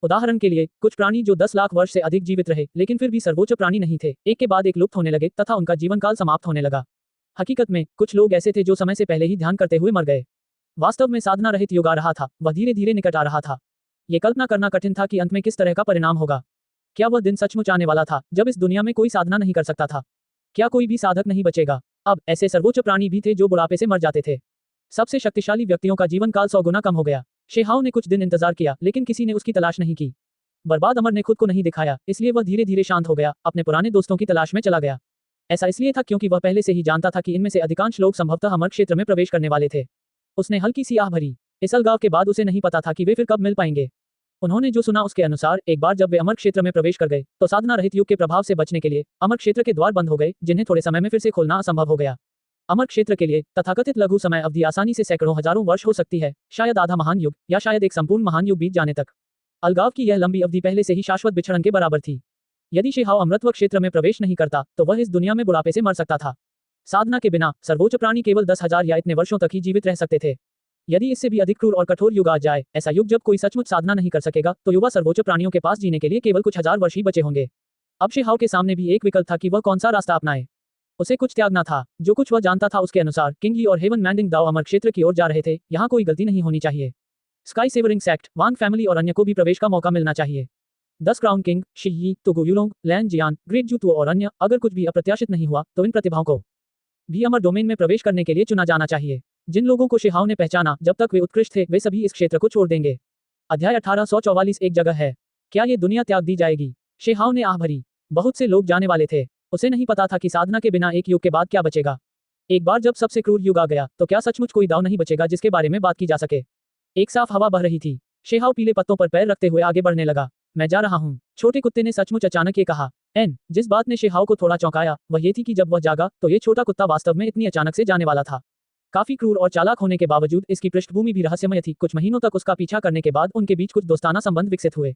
उदाहरण के लिए, कुछ प्राणी जो 10 लाख वर्ष से अधिक जीवित रहे, लेकिन फिर भी सर्वोच्च प्राणी नहीं थे, एक के बाद एक लुप्त होने लगे तथा उनका जीवन काल समाप्त होने लगा। हकीकत में कुछ लोग ऐसे थे जो समय से पहले ही ध्यान करते हुए मर गए। वास्तव में साधना रहित युग आ रहा था, वह धीरे धीरे निकट आ रहा था। ये कल्पना करना कठिन था कि अंत में किस तरह का परिणाम होगा। क्या वह दिन सचमुच आने वाला था जब इस दुनिया में कोई साधना नहीं कर सकता था? क्या कोई भी साधक नहीं बचेगा? अब ऐसे सर्वोच्च प्राणी भी थे जो बुढ़ापे से मर जाते थे। सबसे शक्तिशाली व्यक्तियों का जीवन काल 100 गुना कम हो गया। शेहाओ ने कुछ दिन इंतजार किया, लेकिन किसी ने उसकी तलाश नहीं की। बर्बाद अमर ने खुद को नहीं दिखाया, इसलिए वह धीरे धीरे शांत हो गया, अपने पुराने दोस्तों की तलाश में चला गया। ऐसा इसलिए था क्योंकि वह पहले से ही जानता था कि इनमें से अधिकांश लोग संभवतः अमर क्षेत्र में प्रवेश करने वाले थे। उसने हल्की सी आह भरी। इस अलगाव के बाद उसे नहीं पता था कि वे फिर कब मिल पाएंगे। उन्होंने जो सुना उसके अनुसार, एक बार जब वे अमर क्षेत्र में प्रवेश कर गए, तो साधना रहित युग के प्रभाव से बचने के लिए अमर क्षेत्र के द्वार बंद हो गए, जिन्हें थोड़े समय में फिर से खोलना असंभव हो गया। अमर क्षेत्र के लिए तथाकथित लघु समय अवधि आसानी से सैकड़ों हजारों वर्ष हो सकती है, शायद आधा महान युग, या शायद एक संपूर्ण महान युग बीत जाने तक। अलगाव की यह लंबी अवधि पहले से ही शाश्वत बिछड़न के बराबर थी। यदि शेहाओ अमृतत्व क्षेत्र में प्रवेश नहीं करता, तो वह इस दुनिया में बुढ़ापे से मर सकता था। साधना के बिना सर्वोच्च प्राणी केवल 10,000 या इतने वर्षों तक ही जीवित रह सकते थे। यदि इससे भी अधिक क्रूर और कठोर युग आ जाए, ऐसा युग जब कोई सचमुच साधना नहीं कर सकेगा, तो युवा सर्वोच्च प्राणियों के पास जीने के लिए केवल कुछ हजार वर्ष ही बचे होंगे। अब शेहाओ के सामने भी एक विकल्प था कि वह कौन सा रास्ता अपनाए। उसे कुछ त्यागना था। जो कुछ वह जानता था उसके अनुसार किंगली और हेवन मैंडिंग दाओ अमर क्षेत्र की ओर जा रहे थे। यहाँ कोई गलती नहीं होनी चाहिए। स्काई सेवरिंग सेक्ट, वांग फैमिली और अन्य को भी प्रवेश का मौका मिलना चाहिए। 10 क्राउन किंग, शी, तुगु युलोंग, लैन जियान, ग्रेट जूतुओ और अन्य, अगर कुछ भी अप्रत्याशित नहीं हुआ, तो इन प्रतिभाओं को भी अमर डोमेन में प्रवेश करने के लिए चुना जाना चाहिए। जिन लोगों को शेहाओ ने पहचाना जब तक वे उत्कृष्ट थे, वे सभी इस क्षेत्र को छोड़ देंगे। अध्याय 1844 एक जगह है। क्या ये दुनिया त्याग दी जाएगी? शेहाओ ने आह भरी। बहुत से लोग जाने वाले थे। उसे नहीं पता था कि साधना के बिना एक युग के बाद क्या बचेगा। एक बार जब सबसे क्रूर युग आ गया, तो क्या सचमुच कोई दाव नहीं बचेगा जिसके बारे में बात की जा सके? एक साफ हवा बह रही थी। शेहाओ पीले पत्तों पर पैर रखते हुए आगे बढ़ने लगा। मैं जा रहा हूँ, छोटे कुत्ते ने सचमुच अचानक ये कहा। जिस बात ने शेहाओ को थोड़ा चौंकाया, वह ये थी कि जब वह जागा, तो ये छोटा कुत्ता वास्तव में इतनी अचानक से जाने वाला था। काफी क्रूर और चालाक होने के बावजूद इसकी पृष्ठभूमि भी रहस्यमय थी। कुछ महीनों तक उसका पीछा करने के बाद उनके बीच कुछ दोस्ताना संबंध विकसित हुए।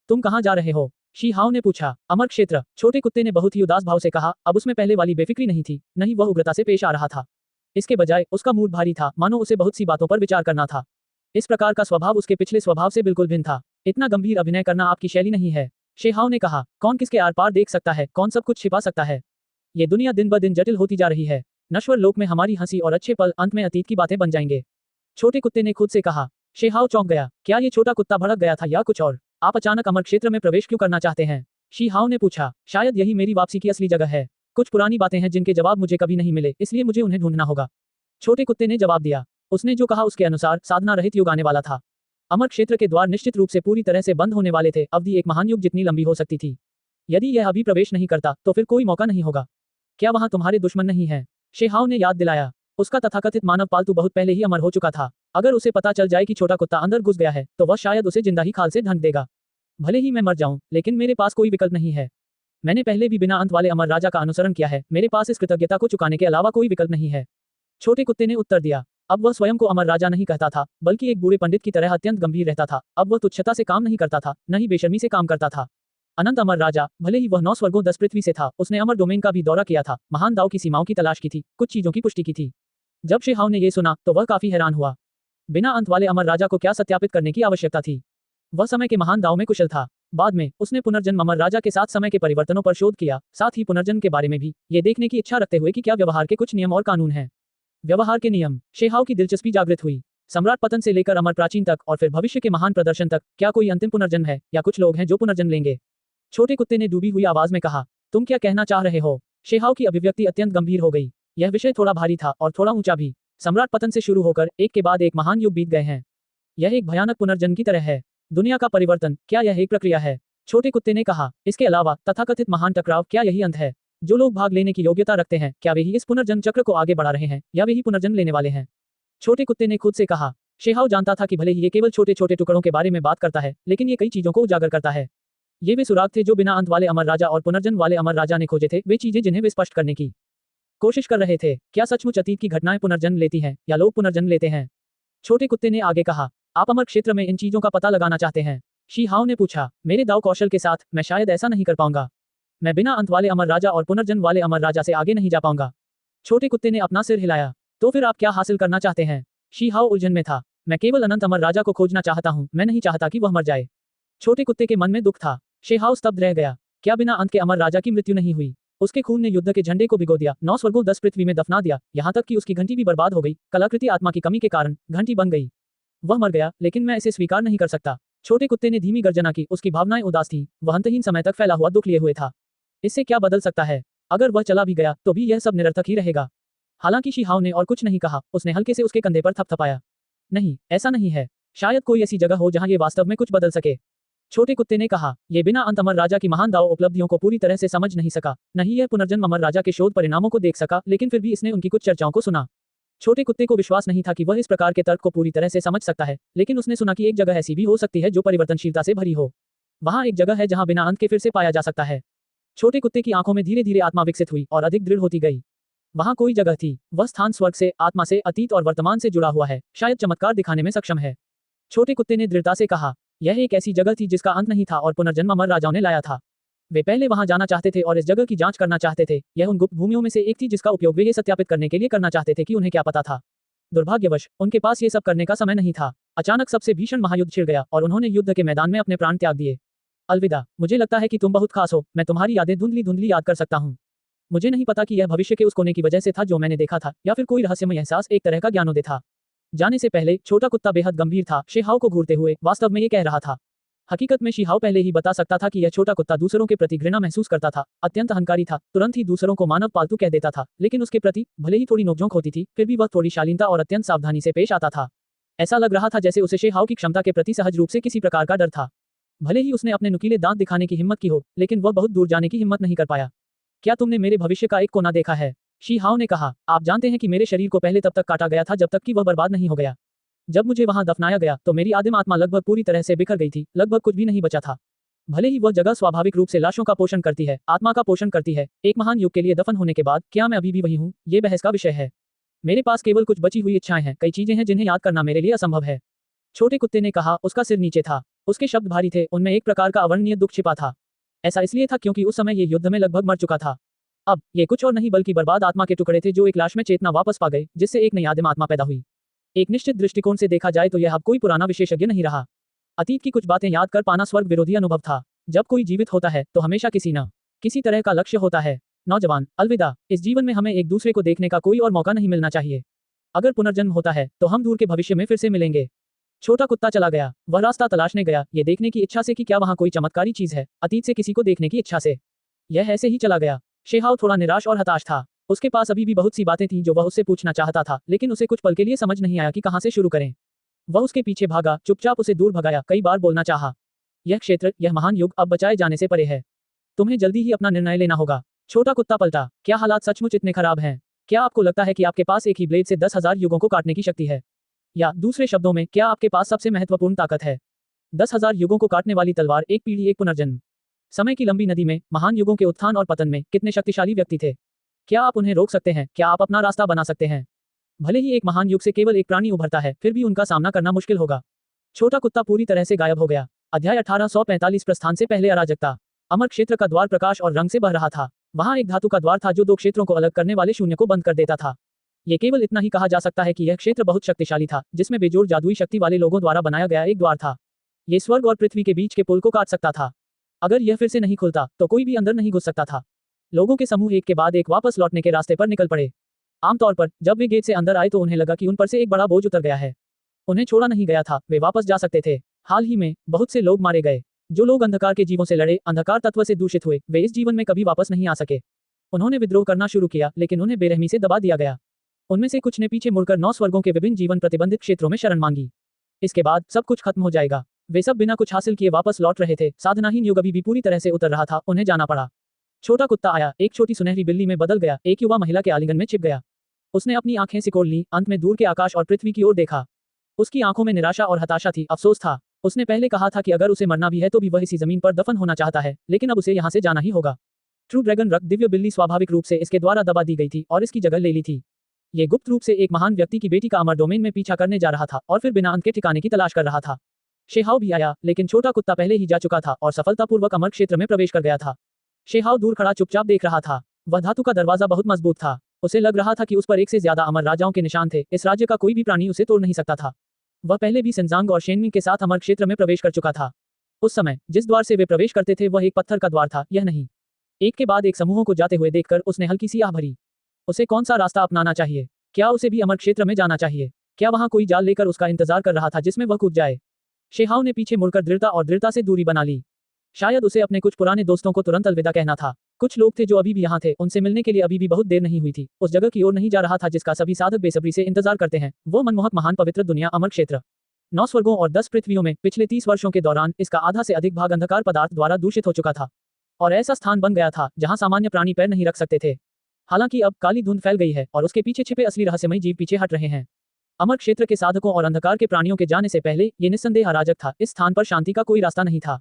तुम कहाँ जा रहे हो? शीहाओ ने पूछा। अमर क्षेत्र, छोटे कुत्ते ने बहुत ही उदास भाव से कहा। अब उसमें पहले वाली बेफिक्री नहीं थी, नहीं वह उग्रता से पेश आ रहा था। इसके बजाय उसका मूड भारी था, मानो उसे बहुत सी बातों पर विचार करना था। इस प्रकार का स्वभाव उसके पिछले स्वभाव से बिल्कुल भिन्न था। इतना गंभीर अभिनय करना आपकी शैली नहीं है, शेहाओ ने कहा। कौन किसके आर पार देख सकता है, कौन सब कुछ छिपा सकता है? ये दुनिया दिन ब दिन जटिल होती जा रही है। नश्वर लोक में हमारी हंसी और अच्छे पल अंत में अतीत की बातें बन जाएंगे, छोटे कुत्ते ने खुद से कहा। शेहाओ चौंक गया। क्या ये छोटा कुत्ता भड़क गया था या कुछ और? आप अचानक अमर क्षेत्र में प्रवेश क्यों करना चाहते हैं? शी हाओ ने पूछा। शायद यही मेरी वापसी की असली जगह है। कुछ पुरानी बातें हैं जिनके जवाब मुझे कभी नहीं मिले, इसलिए मुझे उन्हें ढूंढना होगा। छोटे कुत्ते ने जवाब दिया। उसने जो कहा उसके अनुसार साधना रहित युग आने वाला था। अमर क्षेत्र के द्वार निश्चित रूप से पूरी तरह से बंद होने वाले थे। अवधि एक महान युग जितनी लंबी हो सकती थी। यदि यह अभी प्रवेश नहीं करता तो फिर कोई मौका नहीं होगा। क्या वहां तुम्हारे दुश्मन नहीं हैं? शेहाओ ने याद दिलाया। उसका तथाकथित मानव पालतू बहुत पहले ही अमर हो चुका था। अगर उसे पता चल जाए कि छोटा कुत्ता अंदर घुस गया है तो वह शायद उसे जिंदा ही खाल से ढंक देगा। भले ही मैं मर जाऊं, लेकिन मेरे पास कोई विकल्प नहीं है। मैंने पहले भी बिना अंत वाले अमर राजा का अनुसरण किया है। मेरे पास इस कृतज्ञता को चुकाने के अलावा कोई विकल्प नहीं है। छोटे कुत्ते ने उत्तर दिया। अब वह स्वयं को अमर राजा नहीं कहता था, बल्कि एक बूढ़े पंडित की तरह अत्यंत गंभीर रहता था। अब वह तुच्छता से काम नहीं करता था, न ही बेशर्मी से काम करता था। अनंत अमर राजा, भले ही वह 9 स्वर्गों 10 पृथ्वी से था, उसने अमर डोमेन का भी दौरा किया था, महान दाव की सीमाओं की तलाश की थी, कुछ चीजों की पुष्टि की थी। जब शेहाओ ने ये सुना तो वह काफी हैरान हुआ। बिना अंत वाले अमर राजा को क्या सत्यापित करने की आवश्यकता थी? वह समय के महान दाव में कुशल था। बाद में उसने पुनर्जन्म अमर राजा के साथ समय के परिवर्तनों पर शोध किया, साथ ही पुनर्जन्म के बारे में भी, ये देखने की इच्छा रखते हुए कि क्या व्यवहार के कुछ नियम और कानून हैं। व्यवहार के नियम। शेहाओ की दिलचस्पी जागृत हुई। सम्राट पतन से लेकर अमर प्राचीन तक और फिर भविष्य के महान प्रदर्शन तक, क्या कोई अंतिम पुनर्जन्म है या कुछ लोग हैं जो पुनर्जन्म लेंगे? छोटे कुत्ते ने डूबी हुई आवाज में कहा। तुम क्या कहना चाह रहे हो? शेहाओ की अभिव्यक्ति अत्यंत गंभीर हो गई। यह विषय थोड़ा भारी था और थोड़ा ऊंचा भी। सम्राट पतन से शुरू होकर एक के बाद एक महान युग बीत गए हैं। यह एक भयानक पुनर्जन्म की तरह है। दुनिया का परिवर्तन, क्या यह एक प्रक्रिया है? छोटे कुत्ते ने कहा। इसके अलावा तथाकथित महान टकराव, क्या यही अंत है? जो लोग भाग लेने की योग्यता रखते हैं, क्या वे ही इस पुनर्जन्म चक्र को आगे बढ़ा रहे हैं या वे ही पुनर्जन्म लेने वाले हैं? छोटे कुत्ते ने खुद से कहा। शेहाओ जानता था कि भले ही ये केवल छोटे छोटे टुकड़ों के बारे में बात करता है, लेकिन ये कई चीजों को उजागर करता है। ये वे सुराग थे जो बिना अंत वाले अमर राजा और पुनर्जन्म वाले अमर राजा ने खोजे थे, वे चीजें जिन्हें वे स्पष्ट करने की कोशिश कर रहे थे। क्या सचमुच अतीत की घटनाएं पुनर्जन्म लेती हैं या लोग पुनर्जन्म लेते हैं? छोटे कुत्ते ने आगे कहा। आप अमर क्षेत्र में इन चीजों का पता लगाना चाहते हैं? शी हाओ ने पूछा। मेरे दाव कौशल के साथ मैं शायद ऐसा नहीं कर पाऊंगा। मैं बिना अंत वाले अमर राजा और पुनर्जन्म वाले अमर राजा से आगे नहीं जा पाऊंगा। छोटे कुत्ते ने अपना सिर हिलाया। तो फिर आप क्या हासिल करना चाहते हैं? शी हाओ उलझन में था। मैं केवल अनंत अमर राजा को खोजना चाहता हूं, मैं नहीं चाहता कि वह मर जाए। छोटे कुत्ते के मन में दुख था। शेहाओ स्तब्ध रह गया। क्या बिना अंत के अमर राजा की मृत्यु नहीं हुई? उसके खून ने युद्ध के झंडे को भिगो दिया, 9 स्वर्गों 10 पृथ्वी में दफना दिया, यहाँ तक कि उसकी घंटी भी बर्बाद हो गई। कलाकृति आत्मा की कमी के कारण घंटी बन गई। वह मर गया, लेकिन मैं इसे स्वीकार नहीं कर सकता। छोटे कुत्ते ने धीमी गर्जना की। उसकी भावनाएं उदास थीं। वह अंतहीन समय तक फैला हुआ दुख लिए हुए था। इससे क्या बदल सकता है? अगर वह चला भी गया तो भी यह सब निरर्थक ही रहेगा। हालांकि शी हाओ ने और कुछ नहीं कहा। उसने हल्के से उसके कंधे पर थपथपाया। नहीं, ऐसा नहीं है। शायद कोई ऐसी जगह हो जहां ये वास्तव में कुछ बदल सके। छोटे कुत्ते ने कहा। ये बिना अंत अमर राजा की महान दाव उपलब्धियों को पूरी तरह से समझ नहीं सका, नहीं यह पुनर्जन्म अमर राजा के शोध परिणामों को देख सका, लेकिन फिर भी इसने उनकी कुछ चर्चाओं को सुना। छोटे कुत्ते को विश्वास नहीं था कि वह इस प्रकार के तर्क को पूरी तरह से समझ सकता है, लेकिन उसने सुना कि एक जगह ऐसी भी हो सकती है जो परिवर्तनशीलता से भरी हो। वहां एक जगह है जहां बिना अंत के फिर से पाया जा सकता है। छोटे कुत्ते की आंखों में धीरे धीरे आत्मा विकसित हुई और अधिक दृढ़ होती गई। वहां कोई जगह थी। वह स्थान स्वर्ग से, आत्मा से, अतीत और वर्तमान से जुड़ा हुआ है, शायद चमत्कार दिखाने में सक्षम है। छोटे कुत्ते ने दृढ़ता से कहा। यह एक ऐसी जगह थी जिसका अंत नहीं था और पुनर्जन्म अमर राजाओं ने लाया था। वे पहले वहां जाना चाहते थे और इस जगह की जांच करना चाहते थे। यह उन गुप्त भूमियों में से एक थी जिसका उपयोग वे ये सत्यापित करने के लिए करना चाहते थे कि उन्हें क्या पता था। दुर्भाग्यवश उनके पास ये सब करने का समय नहीं था। अचानक सबसे भीषण महायुद्ध छिड़ गया और उन्होंने युद्ध के मैदान में अपने प्राण त्याग दिए। अलविदा। मुझे लगता है कि तुम बहुत खास हो। मैं तुम्हारी यादें धुंधली धुंधली याद कर सकता हूँ। मुझे नहीं पता कि यह भविष्य के उस कोने की वजह से था जो मैंने देखा था, या फिर कोई रहस्यमय एहसास, एक तरह का ज्ञानोदय था। जाने से पहले छोटा कुत्ता बेहद गंभीर था। शेहाओ को घूरते हुए वास्तव में ये कह रहा था। हकीकत में शिहाओ पहले ही बता सकता था कि यह छोटा कुत्ता दूसरों के प्रति घृणा महसूस करता था, अत्यंत अहंकारी था, तुरंत ही दूसरों को मानव पालतू कह देता था, लेकिन उसके प्रति भले ही थोड़ी नोकझोंक होती थी, फिर भी वह थोड़ी शालीनता और अत्यंत सावधानी से पेश आता था। ऐसा लग रहा था जैसे उसे शिहाओ की क्षमता के प्रति सहज रूप से किसी प्रकार का डर था। भले ही उसने अपने नुकीले दांत दिखाने की हिम्मत की हो, लेकिन वह बहुत दूर जाने की हिम्मत नहीं कर पाया। क्या तुमने मेरे भविष्य का एक कोना देखा है? शिहाओ ने कहा। आप जानते हैं कि मेरे शरीर को पहले तब तक काटा गया था जब तक कि वह बर्बाद नहीं हो गया। जब मुझे वहां दफनाया गया तो मेरी आदिम आत्मा लगभग पूरी तरह से बिखर गई थी, लगभग कुछ भी नहीं बचा था। भले ही वह जगह स्वाभाविक रूप से लाशों का पोषण करती है, आत्मा का पोषण करती है, एक महान युग के लिए दफन होने के बाद क्या मैं अभी भी वही हूँ? ये बहस का विषय है। मेरे पास केवल कुछ बची हुई इच्छाएं हैं, कई चीजें हैं जिन्हें याद करना मेरे लिए असंभव है। छोटे कुत्ते ने कहा। उसका सिर नीचे था। उसके शब्द भारी थे, उनमें एक प्रकार का अवर्णनीय दुख छिपा था। ऐसा इसलिए था क्योंकि उस समय ये युद्ध में लगभग मर चुका था। अब ये कुछ और नहीं बल्कि बर्बाद आत्मा के टुकड़े थे जो एक लाश में चेतना वापस पा गए, जिससे एक नई आदिम आत्मा पैदा हुई। एक निश्चित दृष्टिकोण से देखा जाए तो यह अब कोई पुराना विशेषज्ञ नहीं रहा। अतीत की कुछ बातें याद कर पाना स्वर्ग विरोधी अनुभव था। जब कोई जीवित होता है तो हमेशा किसी न किसी तरह का लक्ष्य होता है। नौजवान, अलविदा। इस जीवन में हमें एक दूसरे को देखने का कोई और मौका नहीं मिलना चाहिए। अगर पुनर्जन्म होता है तो हम दूर के भविष्य में फिर से मिलेंगे। छोटा कुत्ता चला गया। वह रास्ता तलाशने गया, ये देखने की इच्छा से कि क्या वहां कोई चमत्कारी चीज है, अतीत से किसी को देखने की इच्छा से। यह ऐसे ही चला गया। शेहाव थोड़ा निराश और हताश था। उसके पास अभी भी बहुत सी बातें थीं जो वह उससे पूछना चाहता था, लेकिन उसे कुछ पल के लिए समझ नहीं आया कि कहां से शुरू करें। वह उसके पीछे भागा, चुपचाप उसे दूर भगाया, कई बार बोलना चाहा। यह क्षेत्र, यह महान युग अब बचाए जाने से परे है। तुम्हें जल्दी ही अपना निर्णय लेना होगा। छोटा कुत्ता पलटा। क्या हालात सचमुच इतने खराब हैं? क्या आपको लगता है कि आपके पास एक ही ब्लेड से 10,000 युगों को काटने की शक्ति है? या दूसरे शब्दों में, क्या आपके पास सबसे महत्वपूर्ण ताकत है? 10,000 युगों को काटने वाली तलवार, एक पीढ़ी, एक पुनर्जन्म। समय की लंबी नदी में, महान युगों के उत्थान और पतन में कितने शक्तिशाली व्यक्ति थे? क्या आप उन्हें रोक सकते हैं? क्या आप अपना रास्ता बना सकते हैं? भले ही एक महान युग से केवल एक प्राणी उभरता है, फिर भी उनका सामना करना मुश्किल होगा। छोटा कुत्ता पूरी तरह से गायब हो गया। अध्याय 1845 प्रस्थान से पहले अराजकता। अमर क्षेत्र का द्वार प्रकाश और रंग से बह रहा था। वहां एक धातु का द्वार था जो दो क्षेत्रों को अलग करने वाले शून्य को बंद कर देता था। ये केवल इतना ही कहा जा सकता है कि यह क्षेत्र बहुत शक्तिशाली था, जिसमें बेजोड़ जादुई शक्ति वाले लोगों द्वारा बनाया गया एक द्वार था। ये स्वर्ग और पृथ्वी के बीच के पुल को काट सकता था। अगर यह फिर से नहीं खुलता, तो कोई भी अंदर नहीं घुस सकता था। लोगों के समूह एक के बाद एक वापस लौटने के रास्ते पर निकल पड़े। आमतौर पर जब वे गेट से अंदर आए तो उन्हें लगा कि उन पर से एक बड़ा बोझ उतर गया है। उन्हें छोड़ा नहीं गया था, वे वापस जा सकते थे। हाल ही में बहुत से लोग मारे गए। जो लोग अंधकार के जीवों से लड़े, अंधकार तत्व से दूषित हुए, वे इस जीवन में कभी वापस नहीं आ सके। उन्होंने विद्रोह करना शुरू किया, लेकिन उन्हें बेरहमी से दबा दिया गया। उनमें से कुछ ने पीछे मुड़कर 9 स्वर्गों के विभिन्न जीवन प्रतिबंधित क्षेत्रों में शरण मांगी। इसके बाद सब कुछ खत्म हो जाएगा। वे सब बिना कुछ हासिल किए वापस लौट रहे थे। साधनाहीन युग अभी भी पूरी तरह से उतर रहा था। उन्हें जाना पड़ा। छोटा कुत्ता आया, एक छोटी सुनहरी बिल्ली में बदल गया, एक युवा महिला के आलिंगन में छिप गया। उसने अपनी आंखें सिकोड़ लीं, अंत में दूर के आकाश और पृथ्वी की ओर देखा। उसकी आंखों में निराशा और हताशा थी, अफसोस था। उसने पहले कहा था कि अगर उसे मरना भी है तो भी वह इसी जमीन पर दफन होना चाहता है, लेकिन अब उसे यहाँ से जाना ही होगा। ट्रू ड्रैगन रक्त दिव्य बिल्ली स्वाभाविक रूप से इसके द्वारा दबा दी गई थी और इसकी जगह ले ली थी। ये गुप्त रूप से एक महान व्यक्ति की बेटी का अमर डोमेन में पीछा करने जा रहा था और फिर बिना अंत के ठिकाने की तलाश कर रहा था। शेहाव भी आया, लेकिन छोटा कुत्ता पहले ही जा चुका था और सफलतापूर्वक अमर क्षेत्र में प्रवेश कर गया था। शेहाव दूर खड़ा चुपचाप देख रहा था। वह धातु का दरवाजा बहुत मजबूत था। उसे लग रहा था कि उस पर एक से ज्यादा अमर राजाओं के निशान थे। इस राज्य का कोई भी प्राणी उसे तोड़ नहीं सकता था। वह पहले भी सेंजांग और शेनमिंग के साथ अमर क्षेत्र में प्रवेश कर चुका था। उस समय जिस द्वार से वे प्रवेश करते थे वह एक पत्थर का द्वार था, यह नहीं। एक के बाद एक समूहों को जाते हुए देखकर उसने हल्की सी आह भरी। उसे कौन सा रास्ता अपनाना चाहिए? क्या उसे भी अमर क्षेत्र में जाना चाहिए? क्या वहां कोई जाल लेकर उसका इंतजार कर रहा था जिसमें वह कूद जाए? शेहाव ने पीछे मुड़कर दृढ़ता से दूरी बना ली। शायद उसे अपने कुछ पुराने दोस्तों को तुरंत अलविदा कहना था। कुछ लोग थे जो अभी भी यहाँ थे, उनसे मिलने के लिए अभी भी बहुत देर नहीं हुई थी। उस जगह की ओर नहीं जा रहा था जिसका सभी साधक बेसब्री से इंतजार करते हैं, वो मनमोहक महान पवित्र दुनिया, अमर क्षेत्र। 9 स्वर्गों और 10 पृथ्वियों में पिछले 30 वर्षों के दौरान इसका आधा से अधिक भाग अंधकार पदार्थ द्वारा दूषित हो चुका था और ऐसा स्थान बन गया था जहां सामान्य प्राणी पैर नहीं रख सकते थे। हालांकि अब काली धुंध फैल गई है और उसके पीछे छिपे असली रहस्यमयी जीव पीछे हट रहे हैं। अमर क्षेत्र के साधकों और अंधकार के प्राणियों के जाने से पहले ये निस्संदेह अराजक था। इस स्थान पर शांति का कोई रास्ता नहीं था।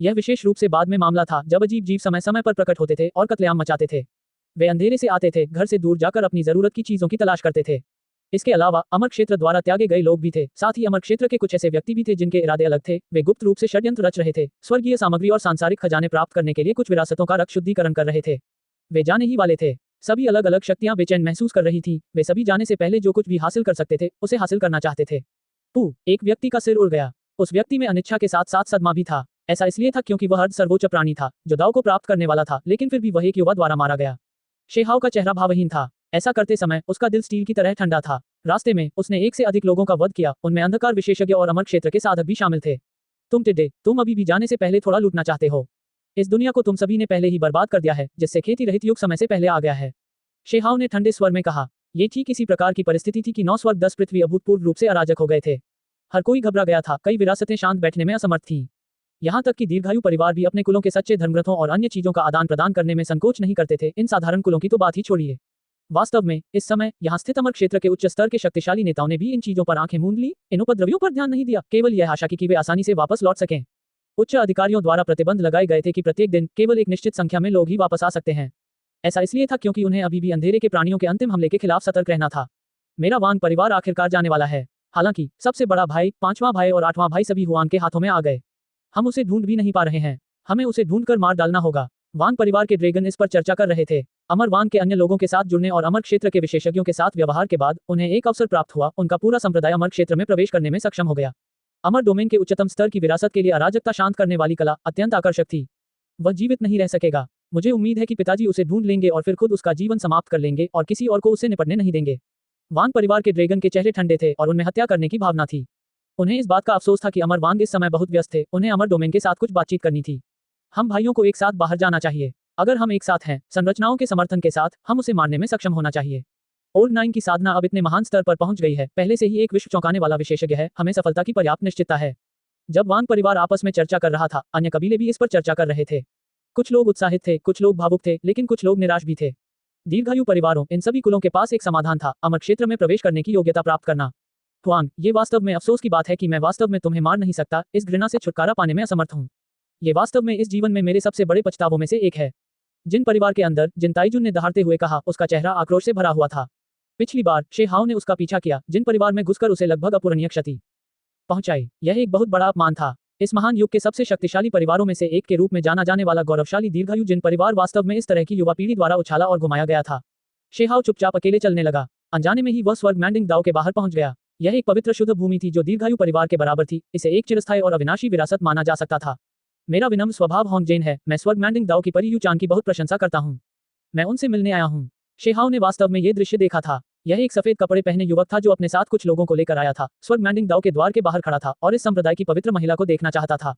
यह विशेष रूप से बाद में मामला था जब अजीब जीव समय समय पर प्रकट होते थे और कत्लेआम मचाते थे। वे अंधेरे से आते थे, घर से दूर जाकर अपनी जरूरत की चीजों की तलाश करते थे। इसके अलावा अमर क्षेत्र द्वारा त्यागे गए लोग भी थे। साथ ही अमर क्षेत्र के कुछ ऐसे व्यक्ति भी थे जिनके इरादे अलग थे। वे गुप्त रूप से षड्यंत्र रच रहे थे, स्वर्गीय सामग्री और सांसारिक खजाने प्राप्त करने के लिए कुछ विरासतों का रक्त शुद्धिकरण कर रहे थे। वे जाने ही वाले थे। सभी अलग अलग शक्तियां बेचैन महसूस कर रही थी। वे सभी जाने से पहले जो कुछ भी हासिल कर सकते थे उसे हासिल करना चाहते थे। एक व्यक्ति का सिर उड़ गया। उस व्यक्ति में अनिच्छा के साथ साथ सदमा भी था। ऐसा इसलिए था क्योंकि वह अर्ध सर्वोच्च प्राणी था जो दाव को प्राप्त करने वाला था, लेकिन फिर भी वह एक युवा द्वारा मारा गया। शेहाव का चेहरा भावहीन था। ऐसा करते समय उसका दिल स्टील की तरह ठंडा था। रास्ते में उसने एक से अधिक लोगों का वध किया, उनमें अंधकार विशेषज्ञ और अमर क्षेत्र के साधक भी शामिल थे। तुम टिड्डे, तुम अभी भी जाने से पहले थोड़ा लूटना चाहते हो। इस दुनिया को तुम सभी ने पहले ही बर्बाद कर दिया है, जिससे खेती रहित युग समय से पहले आ गया है। शेहाव ने ठंडे स्वर में कहा। ये ठीक इसी प्रकार की परिस्थिति थी कि 9 स्वर्ग 10 पृथ्वी अभूतपूर्व रूप से अराजक हो गए थे। हर कोई घबरा गया था। कई विरासतें शांत बैठने में असमर्थ थीं। यहाँ तक कि दीर्घायु परिवार भी अपने कुलों के सच्चे धर्मग्रंथों और अन्य चीजों का आदान प्रदान करने में संकोच नहीं करते थे। इन साधारण कुलों की तो बात ही छोड़िए। वास्तव में इस समय यहाँ स्थित अमर क्षेत्र के उच्च स्तर के शक्तिशाली नेताओं ने भी इन चीजों पर आंखें मूंद ली। इन उपद्रवियों पर ध्यान नहीं दिया, केवल यह आशा की कि वे आसानी से वापस लौट सकें। उच्च अधिकारियों द्वारा प्रतिबंध लगाए गए थे कि प्रत्येक दिन केवल एक निश्चित संख्या में लोग ही वापस आ सकते हैं। ऐसा इसलिए था क्योंकि उन्हें अभी भी अंधेरे के प्राणियों के अंतिम हमले के खिलाफ सतर्क रहना था। मेरा वांग परिवार आखिरकार जाने वाला है। हालांकि सबसे बड़ा भाई, 5वां भाई और 8वां भाई सभी हुआन के हाथों में आ गए। हम उसे ढूंढ भी नहीं पा रहे हैं। हमें उसे ढूंढकर मार डालना होगा। वांग परिवार के ड्रैगन इस पर चर्चा कर रहे थे। अमर वांग के अन्य लोगों के साथ जुड़ने और अमर क्षेत्र के विशेषज्ञों के साथ व्यवहार के बाद उन्हें एक अवसर प्राप्त हुआ। उनका पूरा संप्रदाय अमर क्षेत्र में प्रवेश करने में सक्षम हो गया। अमर डोमेन के उच्चतम स्तर की विरासत के लिए अराजकता शांत करने वाली कला अत्यंत आकर्षक थी। वह जीवित नहीं रह सकेगा। मुझे उम्मीद है कि पिताजी उसे ढूंढ लेंगे और फिर खुद उसका जीवन समाप्त कर लेंगे और किसी और को उससे निपटने नहीं देंगे। वांग परिवार के ड्रैगन के चेहरे ठंडे थे और उनमें हत्या करने की भावना थी। उन्हें इस बात का अफसोस था कि अमर वांग इस समय बहुत व्यस्त थे, उन्हें अमर डोमेन के साथ कुछ बातचीत करनी थी। हम भाइयों को एक साथ बाहर जाना चाहिए। अगर हम एक साथ हैं, संरचनाओं के समर्थन के साथ, हम उसे मारने में सक्षम होना चाहिए। ओल्ड नाइन की साधना अब इतने महान स्तर पर पहुंच गई है, पहले से ही एक विश्व चौंकाने वाला विशेषज्ञ है, हमें सफलता की पर्याप्त निश्चितता है। जब वांग परिवार आपस में चर्चा कर रहा था, अन्य कबीले भी इस पर चर्चा कर रहे थे। कुछ लोग उत्साहित थे, कुछ लोग भावुक थे, लेकिन कुछ लोग निराश भी थे। दीर्घायु परिवारों, इन सभी कुलों के पास एक समाधान था, अमर क्षेत्र में प्रवेश करने की योग्यता प्राप्त करना। हुआंग, ये वास्तव में अफसोस की बात है कि मैं वास्तव में तुम्हें मार नहीं सकता, इस घृणा से छुटकारा पाने में असमर्थ हूँ। ये वास्तव में इस जीवन में मेरे सबसे बड़े पछतावों में से एक है। जिन परिवार के अंदर, जिन ताइजुन ने दहाड़ते हुए कहा, उसका चेहरा आक्रोश से भरा हुआ था। पिछली बार शे हाओ ने उसका पीछा किया, जिन परिवार में घुसकर उसे लगभग अपूरणीय क्षति पहुंचाई। यह एक बहुत बड़ा अपमान था। इस महान युग के सबसे शक्तिशाली परिवारों में से एक के रूप में जाना जाने वाला गौरवशाली दीर्घायु जिन परिवार वास्तव में इस तरह की युवा पीढ़ी द्वारा उछाला और घुमाया गया था। शे हाओ चुपचाप अकेले चलने लगा। अनजाने में ही वह स्वर्ग मैंडिंग दाओ के बाहर पहुंच गया। यह एक पवित्र शुद्ध भूमि थी जो दीर्घायु परिवार के बराबर थी, इसे एक चिरस्थायी और अविनाशी विरासत माना जा सकता था। मेरा विनम्र स्वभाव होंग जेन है, मैं स्वर्ग मैंडिंग दाओ की परी यू चांग की बहुत प्रशंसा करता हूँ। मैं उनसे मिलने आया हूँ। शे हाओ ने वास्तव में ये दृश्य देखा था। यह एक सफेद कपड़े पहने युवक था जो अपने साथ कुछ लोगों को लेकर आया था, स्वर्ग मैंडिंग दाओ के द्वार के बाहर खड़ा था और इस संप्रदाय की पवित्र महिला को देखना चाहता था।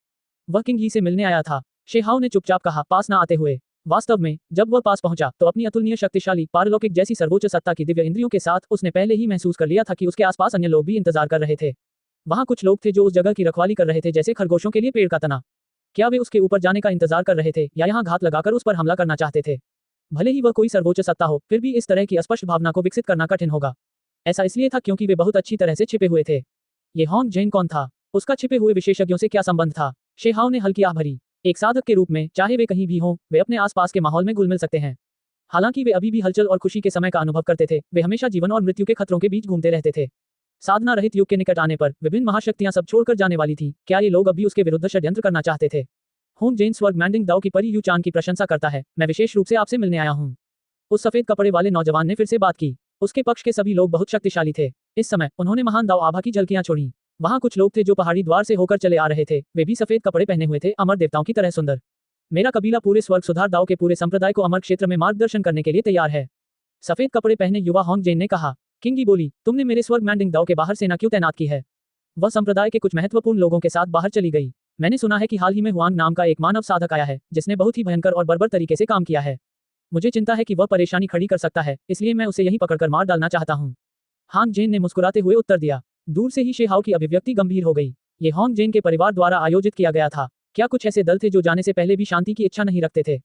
वह किंग ही से मिलने आया था। शे हाओ ने चुपचाप कहा, पास न आते हुए। वास्तव में जब वह पास पहुंचा तो अपनी अतुलनीय शक्तिशाली पारलौकिक जैसी सर्वोच्च सत्ता की दिव्य इंद्रियों के साथ उसने पहले ही महसूस कर लिया था कि उसके आसपास अन्य लोग भी इंतजार कर रहे थे। वहां कुछ लोग थे जो उस जगह की रखवाली कर रहे थे जैसे खरगोशों के लिए पेड़ का तना। क्या वे उसके ऊपर जाने का इंतजार कर रहे थे या यहाँ घात लगाकर उस पर हमला करना चाहते थे? भले ही वह कोई सर्वोच्च सत्ता हो, फिर भी इस तरह की स्पष्ट भावना को विकसित करना कठिन होगा। ऐसा इसलिए था क्योंकि वे बहुत अच्छी तरह से छिपे हुए थे। ये होंग जेन कौन था? उसका छिपे हुए विशेषज्ञों से क्या संबंध था? शे हाओ ने हल्की आह भरी। एक साधक के रूप में, चाहे वे कहीं भी हों, वे अपने आसपास के माहौल में घुल मिल सकते हैं। हालांकि वे अभी भी हलचल और खुशी के समय का अनुभव करते थे, वे हमेशा जीवन और मृत्यु के खतरों के बीच घूमते रहते थे। साधना रहित युग के निकट आने पर विभिन्न महाशक्तियां सब छोड़कर जाने वाली थी। क्या ये लोग अब भी उसके विरुद्ध षड्यंत्र करना चाहते थे? होंग जेन स्वर्ग मैंडिंग दाओ की परी यू चांग की प्रशंसा करता है, मैं विशेष रूप से आपसे मिलने आया हूँ। उस सफेद कपड़े वाले नौजवान ने फिर से बात की। उसके पक्ष के सभी लोग बहुत शक्तिशाली थे। इस समय उन्होंने महान दाओ आभा की झलकियां छोड़ी। वहां कुछ लोग थे जो पहाड़ी द्वार से होकर चले आ रहे थे, वे भी सफेद कपड़े पहने हुए थे, अमर देवताओं की तरह सुंदर। मेरा कबीला पूरे स्वर्ग सुधार दाओ के पूरे संप्रदाय को अमर क्षेत्र में मार्गदर्शन करने के लिए तैयार है। सफेद कपड़े पहने युवा होंग जेन ने कहा। किंगी बोली, तुमने मेरे स्वर्ग मैंडिंग दाओ के बाहर सेना क्यों तैनात की है? वह संप्रदाय के कुछ महत्वपूर्ण लोगों के साथ बाहर चली गई। मैंने सुना है कि हाल ही में हुआंग नाम का एक मानव साधक आया है, जिसने बहुत ही भयंकर और बर्बर तरीके से काम किया है। मुझे चिंता है कि वह परेशानी खड़ी कर सकता है, इसलिए मैं उसे यहीं पकड़कर मार डालना चाहता हूँ। हांग जेन ने मुस्कुराते हुए उत्तर दिया। दूर से ही शे हाओ की अभिव्यक्ति गंभीर हो गई। ये होंग जेन के परिवार द्वारा आयोजित किया गया था। क्या कुछ ऐसे दल थे जो जाने से पहले भी शांति की इच्छा नहीं रखते थे?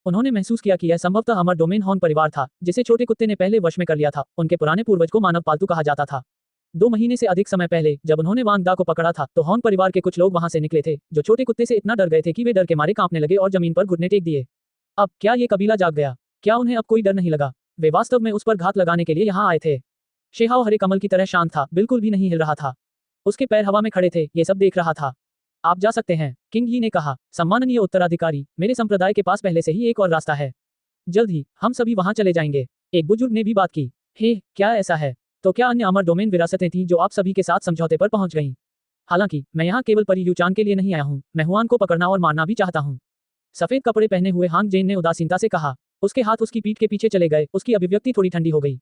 उन्होंने महसूस किया कि यह संभवतः अमर डोमेन होंग परिवार था, जिसे छोटे कुत्ते ने पहले वश में कर लिया था। उनके पुराने पूर्वज को मानव पालतू कहा जाता था। 2 महीने से अधिक समय पहले जब उन्होंने वांग दा को पकड़ा था तो होंग परिवार के कुछ लोग वहां से निकले थे, जो छोटे कुत्ते से इतना डर गए थे कि वे डर के मारे कांपने लगे और जमीन पर घुटने टेक दिए। अब क्या ये कबीला जाग गया? क्या उन्हें अब कोई डर नहीं लगा? वे वास्तव में उस पर घात लगाने के लिए यहाँ आए थे। शे हाओ हरे कमल की तरह शांत था, बिल्कुल भी नहीं हिल रहा था। उसके पैर हवा में खड़े थे, ये सब देख रहा था। आप जा सकते हैं, किंग ही ने कहा। सम्माननीय उत्तराधिकारी, मेरे संप्रदाय के पास पहले से ही एक और रास्ता है। जल्द ही हम सभी वहां चले जाएंगे। एक बुजुर्ग ने भी बात की। हे, क्या ऐसा है? तो क्या अन्य अमर डोमेन विरासतें थीं जो आप सभी के साथ समझौते पर पहुंच गईं? हालांकि मैं यहाँ केवल परी यू चांग के लिए नहीं आया हूँ, मैं हुआंग को पकड़ना और मारना भी चाहता हूँ। सफेद कपड़े पहने हुए हांग जेन ने उदासीनता से कहा। उसके हाथ उसकी पीठ के पीछे चले गए, उसकी अभिव्यक्ति थोड़ी ठंडी हो गई।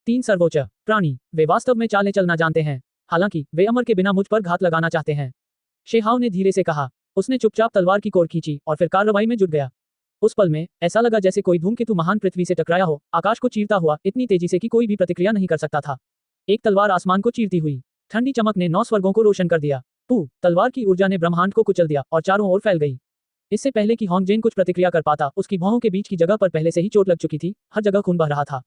3 सर्वोच्च प्राणी, वे वास्तव में चालें चलना जानते हैं। हालांकि वे अमर के बिना मुझ पर घात लगाना चाहते हैं। शे हाओ ने धीरे से कहा। उसने चुपचाप तलवार की कोर खींची और फिर कार्रवाई में जुट गया। उस पल में ऐसा लगा जैसे कोई धूमकेतु महान पृथ्वी से टकराया हो, आकाश को चीरता हुआ इतनी तेजी से कि कोई भी प्रतिक्रिया नहीं कर सकता था। एक तलवार आसमान को चीरती हुई ठंडी चमक ने 9 स्वर्गों को रोशन कर दिया। तलवार की ऊर्जा ने ब्रह्मांड को कुचल दिया और चारों ओर फैल गई। इससे पहले कि होंग जेन कुछ प्रतिक्रिया कर पाता, उसकी भौहों के बीच की जगह पर पहले से ही चोट लग चुकी थी, हर जगह खून बह रहा था।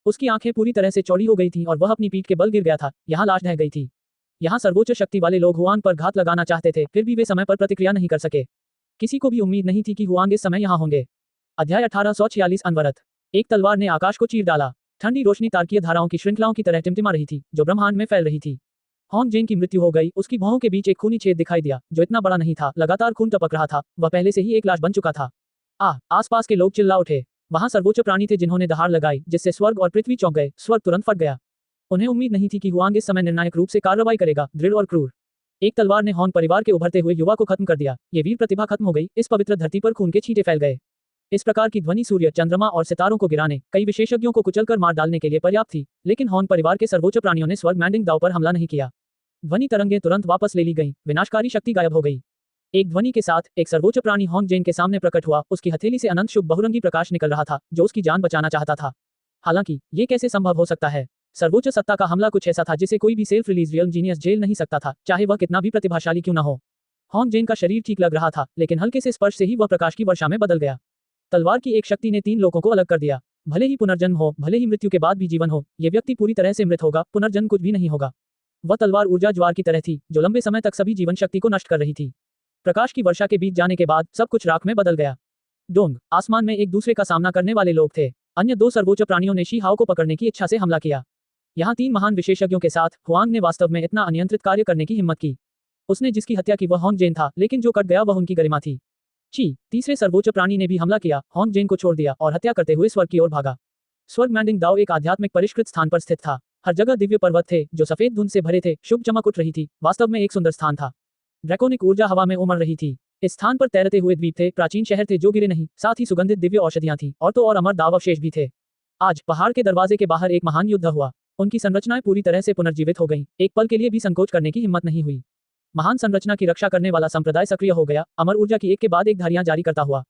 उसकी आंखें पूरी तरह से चौड़ी हो गई थीं और वह अपनी पीठ के बल गिर गया था। यहाँ लाश ढह गई थी। यहाँ सर्वोच्च शक्ति वाले लोग हुआंग पर घात लगाना चाहते थे, फिर भी वे समय पर प्रतिक्रिया नहीं कर सके। किसी को भी उम्मीद नहीं थी कि हुआंग इस समय यहाँ होंगे। अध्याय 1846 अनवरत। एक तलवार ने आकाश को चीर डाला। ठंडी रोशनी तारकीय धाराओं की श्रृंखलाओं की तरह टिमटिमा रही थी, जो ब्रह्मांड में फैल रही थी। होंग जेन की मृत्यु हो गई। उसकी भौहों के बीच एक खूनी छेद दिखाई दिया, जो इतना बड़ा नहीं था, लगातार खून टपक रहा था। वह पहले से ही एक लाश बन चुका था। आसपास के लोग चिल्ला उठे। वहां सर्वोच्च प्राणी थे जिन्होंने दहाड़ लगाई, जिससे स्वर्ग और पृथ्वी चौंक गए। स्वर्ग तुरंत फट गया। उन्हें उम्मीद नहीं थी कि हुआंग इस समय निर्णायक रूप से कार्रवाई करेगा, दृढ़ और क्रूर। एक तलवार ने होंग परिवार के उभरते हुए युवा को खत्म कर दिया। ये वीर प्रतिभा खत्म हो गई। इस पवित्र धरती पर खून के छींटे फैल गए। इस प्रकार की ध्वनि सूर्य, चंद्रमा और सितारों को गिराने, कई विशेषज्ञों को कुचलकर मार डालने के लिए पर्याप्त थी, लेकिन होंग परिवार के सर्वोच्च प्राणियों ने स्वर्ग मैंडिंग दाओ पर हमला नहीं किया। ध्वनि तरंगें तुरंत वापस ले ली गईं, विनाशकारी शक्ति गायब हो गई। एक ध्वनि के साथ एक सर्वोच्च प्राणी होंग जेन के सामने प्रकट हुआ। उसकी हथेली से अनंत शुभ बहुरंगी प्रकाश निकल रहा था, जो उसकी जान बचाना चाहता था। हालांकि ये कैसे संभव हो सकता है? सर्वोच्च सत्ता का हमला कुछ ऐसा था जिसे कोई भी सेल्फ रिलीज रियल जीनियस झेल नहीं सकता था, चाहे वह कितना भी प्रतिभाशाली क्यों न हो। होंग जेन का शरीर ठीक लग रहा था, लेकिन हल्के से स्पर्श से ही वह प्रकाश की वर्षा में बदल गया। तलवार की एक शक्ति ने 3 लोगों को अलग कर दिया। भले ही पुनर्जन्म हो, भले ही मृत्यु के बाद भी जीवन हो, यह व्यक्ति पूरी तरह से मृत होगा, पुनर्जन्म कुछ भी नहीं होगा। वह तलवार ऊर्जा ज्वार की तरह थी, जो लंबे समय तक सभी जीवन शक्ति को नष्ट कर रही थी। प्रकाश की वर्षा के बीच जाने के बाद सब कुछ राख में बदल गया। डोंग, आसमान में एक दूसरे का सामना करने वाले लोग थे। अन्य 2 सर्वोच्च प्राणियों ने शी हाओ को पकड़ने की इच्छा से हमला किया। यहाँ 3 महान विशेषज्ञों के साथ हुआंग ने वास्तव में इतना अनियंत्रित कार्य करने की हिम्मत की। उसने जिसकी हत्या की वह होंग जेन था, लेकिन जो कट गया वह उनकी गरिमा थी। तीसरे सर्वोच्च प्राणी ने भी हमला किया, होंग जेन को छोड़ दिया और हत्या करते हुए स्वर्ग की ओर भागा। स्वर्ग मैंडिंग दाओ एक आध्यात्मिक परिष्कृत स्थान पर स्थित था। हर जगह दिव्य पर्वत थे जो सफेद धुंध से भरे थे, शुभ चमक उठ रही थी। वास्तव में एक सुंदर स्थान था। ड्रैकोनिक ऊर्जा हवा में उमड़ रही थी। इस स्थान पर तैरते हुए द्वीप थे, प्राचीन शहर थे जो गिरे नहीं, साथ ही सुगंधित दिव्य औषधियां थी, और तो और अमर दाव अवशेष भी थे। आज पहाड़ के दरवाजे के बाहर एक महान युद्ध हुआ। उनकी संरचनाएं पूरी तरह से पुनर्जीवित हो गईं, एक पल के लिए भी संकोच करने की हिम्मत नहीं हुई। महान संरचना की रक्षा करने वाला संप्रदाय सक्रिय हो गया, अमर ऊर्जा की एक के बाद एक धारियां जारी करता हुआ।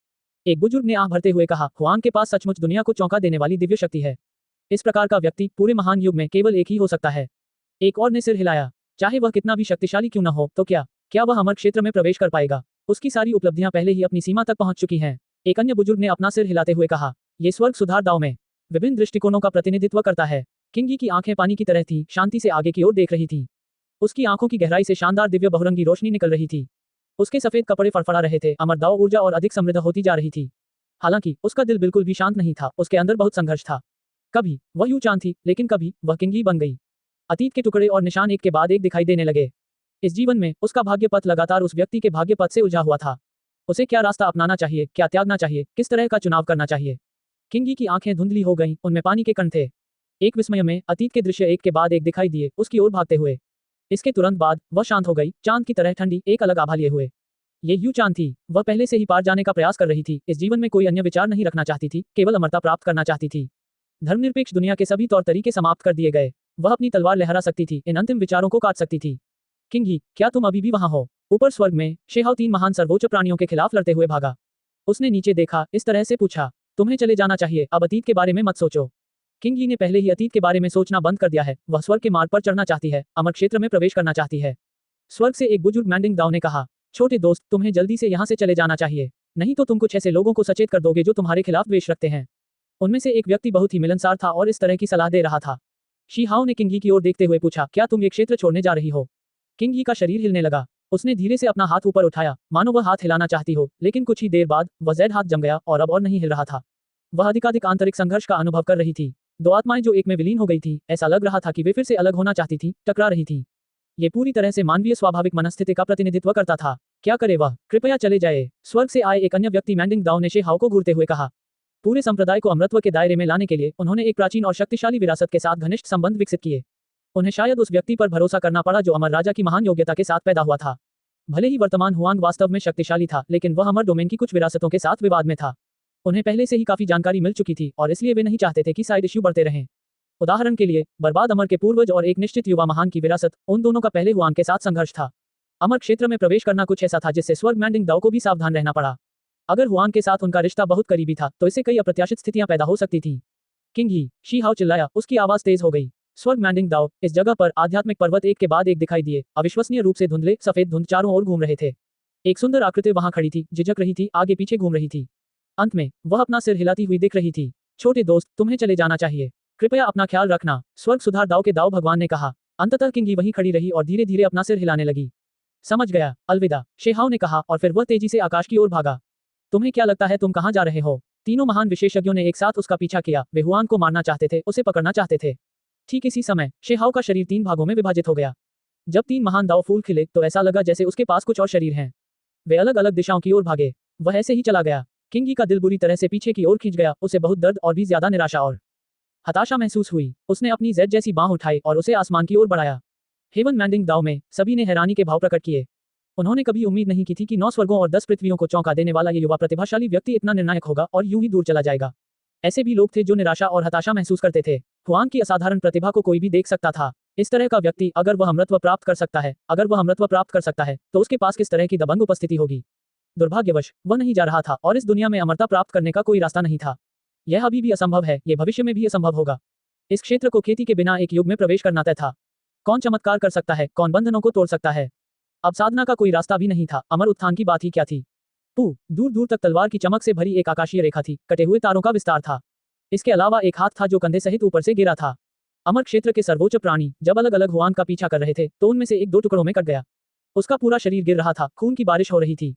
एक बुजुर्ग ने आह भरते हुए कहा, हुआंग के पास सचमुच दुनिया को चौंका देने वाली दिव्य शक्ति है। इस प्रकार का व्यक्ति पूरे महान युग में केवल एक ही हो सकता है। एक और ने सिर हिलाया। चाहे वह कितना भी शक्तिशाली क्यों न हो, तो क्या वह अमर क्षेत्र में प्रवेश कर पाएगा? उसकी सारी उपलब्धियां पहले ही अपनी सीमा तक पहुंच चुकी हैं। एक अन्य बुजुर्ग ने अपना सिर हिलाते हुए कहा, यह स्वर्ग सुधार दाव में विभिन्न दृष्टिकोणों का प्रतिनिधित्व करता है। किंगी की आंखें पानी की तरह थी, शांति से आगे की ओर देख रही थी। उसकी आंखों की गहराई से शानदार दिव्य बहुरंगी रोशनी निकल रही थी। उसके सफेद कपड़े फड़फड़ा रहे थे, अमर दाव ऊर्जा और अधिक समृद्ध होती जा रही थी। हालांकि उसका दिल बिल्कुल भी शांत नहीं था, उसके अंदर बहुत संघर्ष था। कभी वह यू चांद थी, लेकिन कभी वह किंगी बन गई। अतीत के टुकड़े और निशान एक के बाद एक दिखाई देने लगे। इस जीवन में उसका भाग्य पथ लगातार उस व्यक्ति के भाग्य पथ से उलझा हुआ था। उसे क्या रास्ता अपनाना चाहिए, क्या त्यागना चाहिए, किस तरह का चुनाव करना चाहिए? किंगी की आंखें धुंधली हो गईं, उनमें पानी के कण थे। एक विस्मय में अतीत के दृश्य एक के बाद एक दिखाई दिए, उसकी ओर भागते हुए। इसके तुरंत बाद वह शांत हो गई, चांद की तरह ठंडी, एक अलग आभा लिए हुए। ये यू चांद थी। वह पहले से ही पार जाने का प्रयास कर रही थी। इस जीवन में कोई अन्य विचार नहीं रखना चाहती थी, केवल अमरता प्राप्त करना चाहती थी। धर्मनिरपेक्ष दुनिया के सभी तौर तरीके समाप्त कर दिए गए। वह अपनी तलवार लहरा सकती थी, इन अंतिम विचारों को काट सकती थी। किंगी, क्या तुम अभी भी वहां हो? ऊपर स्वर्ग में शेहाओ 3 महान सर्वोच्च प्राणियों के खिलाफ लड़ते हुए भागा। उसने नीचे देखा, इस तरह से पूछा, तुम्हें चले जाना चाहिए, अब अतीत के बारे में मत सोचो। किंगी ने पहले ही अतीत के बारे में सोचना बंद कर दिया है। वह स्वर्ग के मार्ग पर चढ़ना चाहती है, अमर क्षेत्र में प्रवेश करना चाहती है। स्वर्ग से एक बुजुर्ग मैंडिंग दाओ ने कहा, छोटे दोस्त, तुम्हें जल्दी से यहाँ से चले जाना चाहिए, नहीं तो तुम कुछ ऐसे लोगों को सचेत कर दोगे जो तुम्हारे खिलाफ द्वेष रखते हैं। उनमें से एक व्यक्ति बहुत ही मिलनसार था और इस तरह की सलाह दे रहा था। शी हाओ ने किंगी की ओर देखते हुए पूछा, क्या तुम ये क्षेत्र छोड़ने जा रही हो? किंगी का शरीर हिलने लगा। उसने धीरे से अपना हाथ ऊपर उठाया, मानो वह हाथ हिलाना चाहती हो, लेकिन कुछ ही देर बाद वह जेड हाथ जम गया और अब और नहीं हिल रहा था। वह अधिकाधिक आंतरिक संघर्ष का अनुभव कर रही थी। 2 आत्माएं जो एक में विलीन हो गई थी, ऐसा लग रहा था कि वे फिर से अलग होना चाहती थी, टकरा रही थी। ये पूरी तरह से मानवीय स्वाभाविक मनस्थिति का प्रतिनिधित्व करता था। क्या करे वह? कृपया चले जाए। स्वर्ग से आए एक अन्य व्यक्ति मैंडिंग दाओ ने शेहाओ को घूरते हुए कहा। पूरे संप्रदाय को अमृतत्व के दायरे में लाने के लिए उन्होंने एक प्राचीन और शक्तिशाली विरासत के साथ घनिष्ठ संबंध विकसित किए। उन्हें शायद उस व्यक्ति पर भरोसा करना पड़ा जो अमर राजा की महान योग्यता के साथ पैदा हुआ था। भले ही वर्तमान हुआंग वास्तव में शक्तिशाली था, लेकिन वह अमर डोमेन की कुछ विरासतों के साथ विवाद में था। उन्हें पहले से ही काफी जानकारी मिल चुकी थी और इसलिए वे नहीं चाहते थे कि साइड इश्यू बढ़ते रहें। उदाहरण के लिए, बर्बाद अमर के पूर्वज और एक निश्चित युवा महान की विरासत, उन दोनों का पहले हुआंग के साथ संघर्ष था। अमर क्षेत्र में प्रवेश करना कुछ ऐसा था जिससे स्वर्ग मैंडिंग दाओ को भी सावधान रहना पड़ा। अगर हुआंग के साथ उनका रिश्ता बहुत करीबी था, तो इससे कई अप्रत्याशित स्थितियां पैदा हो सकती थीं। किंगी, शी हाओ चिल्लाया, उसकी आवाज तेज हो गई। स्वर्ग मैंडिंग दाओ, इस जगह पर आध्यात्मिक पर्वत एक के बाद एक दिखाई दिए, अविश्वसनीय रूप से धुंधले सफेद धुंध चारों ओर घूम रहे थे। एक सुंदर आकृति वहां खड़ी थी, झिझक रही थी, आगे पीछे घूम रही थी। अंत में वह अपना सिर हिलाती हुई दिख रही थी। छोटे दोस्त, तुम्हें चले जाना चाहिए, कृपया अपना ख्याल रखना, स्वर्ग सुधार दाओ के दाओ भगवान ने कहा। अंततः किंगी वहीं खड़ी रही और धीरे धीरे अपना सिर हिलाने लगी। समझ गया, अलविदा, शेहाओ ने कहा और फिर वह तेजी से आकाश की ओर भागा। तुम्हें क्या लगता है तुम कहां जा रहे हो? तीनों महान विशेषज्ञों ने एक साथ उसका पीछा किया। वे हुआंग को मारना चाहते थे, उसे पकड़ना चाहते थे। ठीक इसी समय शेहाओ का शरीर 3 भागों में विभाजित हो गया। जब 3 महान दाओ फूल खिले तो ऐसा लगा जैसे उसके पास कुछ और शरीर हैं। वे अलग अलग दिशाओं की ओर भागे। वह ऐसे ही चला गया। किंगी का दिल बुरी तरह से पीछे की ओर खींच गया। उसे बहुत दर्द और भी ज्यादा निराशा और हताशा महसूस हुई। उसने अपनी जेड जैसी बांह उठाई और उसे आसमान की ओर बढ़ाया। हेवन मैंडिंग दाओ में सभी ने हैरानी के भाव प्रकट किए। उन्होंने कभी उम्मीद नहीं की थी कि 9 स्वर्गों और 10 पृथ्वियों को चौंका देने वाला ये युवा प्रतिभाशाली व्यक्ति इतना निर्णायक होगा और यूं ही दूर चला जाएगा। ऐसे भी लोग थे जो निराशा और हताशा महसूस करते थे। हुआंग की असाधारण प्रतिभा को कोई भी देख सकता था। इस तरह का व्यक्ति अगर वह अमरत्व प्राप्त कर सकता है तो उसके पास किस तरह की दबंग उपस्थिति होगी। दुर्भाग्यवश वह नहीं जा रहा था और इस दुनिया में अमरता प्राप्त करने का कोई रास्ता नहीं था। यह अभी भी असंभव है, ये भविष्य में भी असंभव होगा। इस क्षेत्र को खेती के बिना एक युग में प्रवेश करना तय था। कौन चमत्कार कर सकता है, कौन बंधनों को तोड़ सकता है। अब साधना का कोई रास्ता भी नहीं था, अमर उत्थान की बात ही क्या थी। दूर दूर तक तलवार की चमक से भरी एक आकाशीय रेखा थी, कटे हुए तारों का विस्तार था। इसके अलावा एक हाथ था जो कंधे सहित ऊपर से गिरा था। अमर क्षेत्र के सर्वोच्च प्राणी जब अलग अलग हुआंग का पीछा कर रहे थे तो उनमें से एक 2 टुकड़ों में कट गया। उसका पूरा शरीर गिर रहा था, खून की बारिश हो रही थी।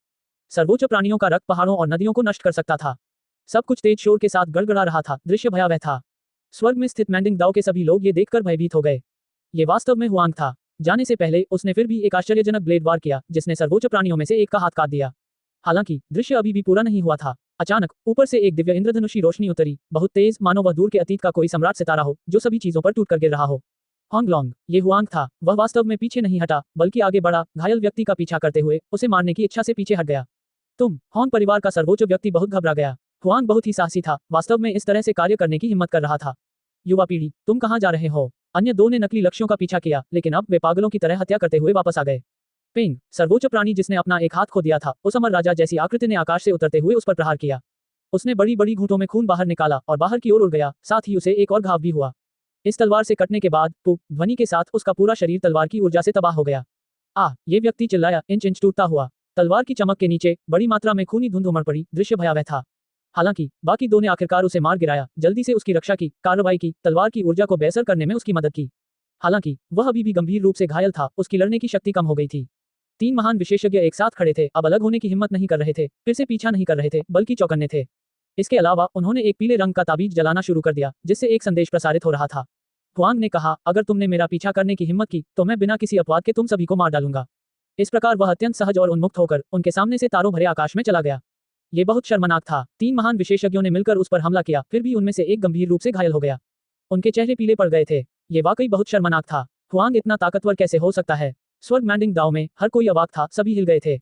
सर्वोच्च प्राणियों का रक्त पहाड़ों और नदियों को नष्ट कर सकता था। सब कुछ तेज शोर के साथ गड़गड़ा रहा था, दृश्य भयावह था। स्वर्ग में स्थित मैंडिंग दाओ के सभी लोग ये देखकर भयभीत हो गए। ये वास्तव में हुआंग था। जाने से पहले उसने फिर भी एक आश्चर्यजनक ब्लेड वार किया जिसने सर्वोच्च प्राणियों में से एक का हाथ काट दिया। हालांकि दृश्य अभी भी पूरा नहीं हुआ था। अचानक ऊपर से एक दिव्य इंद्रधनुषी रोशनी उतरी, बहुत तेज, मानो वह दूर के अतीत का कोई सम्राट सितारा हो जो सभी चीजों पर टूटकर गिर रहा हो। होंगलोंग, ये हुआंग था। वह वास्तव में पीछे नहीं हटा बल्कि आगे बढ़ा, घायल व्यक्ति का पीछा करते हुए उसे मारने की इच्छा से पीछे हट गया। होंग परिवार का सर्वोच्च व्यक्ति बहुत घबरा गया। हुआंग बहुत ही साहसी था, वास्तव में इस तरह से कार्य करने की हिम्मत कर रहा था। युवा पीढ़ी, तुम कहां जा रहे हो? अन्य 2 ने नकली लक्ष्यों का पीछा किया, लेकिन अब वे पागलों की तरह हत्या करते हुए वापस आ गए। पेंग, सर्वोच्च प्राणी जिसने अपना एक हाथ खो दिया था, उस अमर राजा जैसी आकृति ने आकाश से उतरते हुए उस पर प्रहार किया। उसने बड़ी बड़ी घूंटों में खून बाहर निकाला और बाहर की ओर उड़ गया, साथ ही उसे एक और घाव भी हुआ। इस तलवार से कटने के बाद पुप ध्वनि के साथ उसका पूरा शरीर तलवार की ऊर्जा से तबाह हो गया। ये व्यक्ति चिल्लाया, इंच इंच टूटता हुआ। तलवार की चमक के नीचे बड़ी मात्रा में खूनी धुंध उमड़ पड़ी, दृश्य भयावह था। हालांकि बाकी 2 ने आखिरकार उसे मार गिराया, जल्दी से उसकी रक्षा की, कार्रवाई की, तलवार की ऊर्जा को बेअसर करने में उसकी मदद की। हालांकि वह अभी भी गंभीर रूप से घायल था, उसकी लड़ने की शक्ति कम हो गई थी। 3 महान विशेषज्ञ एक साथ खड़े थे, अब अलग होने की हिम्मत नहीं कर रहे थे, फिर से पीछा नहीं कर रहे थे, बल्कि चौकन्ने थे। इसके अलावा उन्होंने एक पीले रंग का ताबीज जलाना शुरू कर दिया, जिससे एक संदेश प्रसारित हो रहा था। हुआंग ने कहा, अगर तुमने मेरा पीछा करने की हिम्मत की तो मैं बिना किसी अपवाद के तुम सभी को मार डालूंगा। इस प्रकार वह अत्यंत सहज और उन्मुक्त होकर उनके सामने से तारों भरे आकाश में चला गया। ये बहुत शर्मनाक था। 3 महान विशेषज्ञों ने मिलकर उस पर हमला किया, फिर भी उनमें से एक गंभीर रूप से घायल हो गया। उनके चेहरे पीले पड़ गए थे। ये वाकई बहुत शर्मनाक था। हुआंग इतना ताकतवर कैसे हो सकता है? स्वर्ग मैंडिंग दाओ में हर कोई अवाक था, सभी हिल गए थे।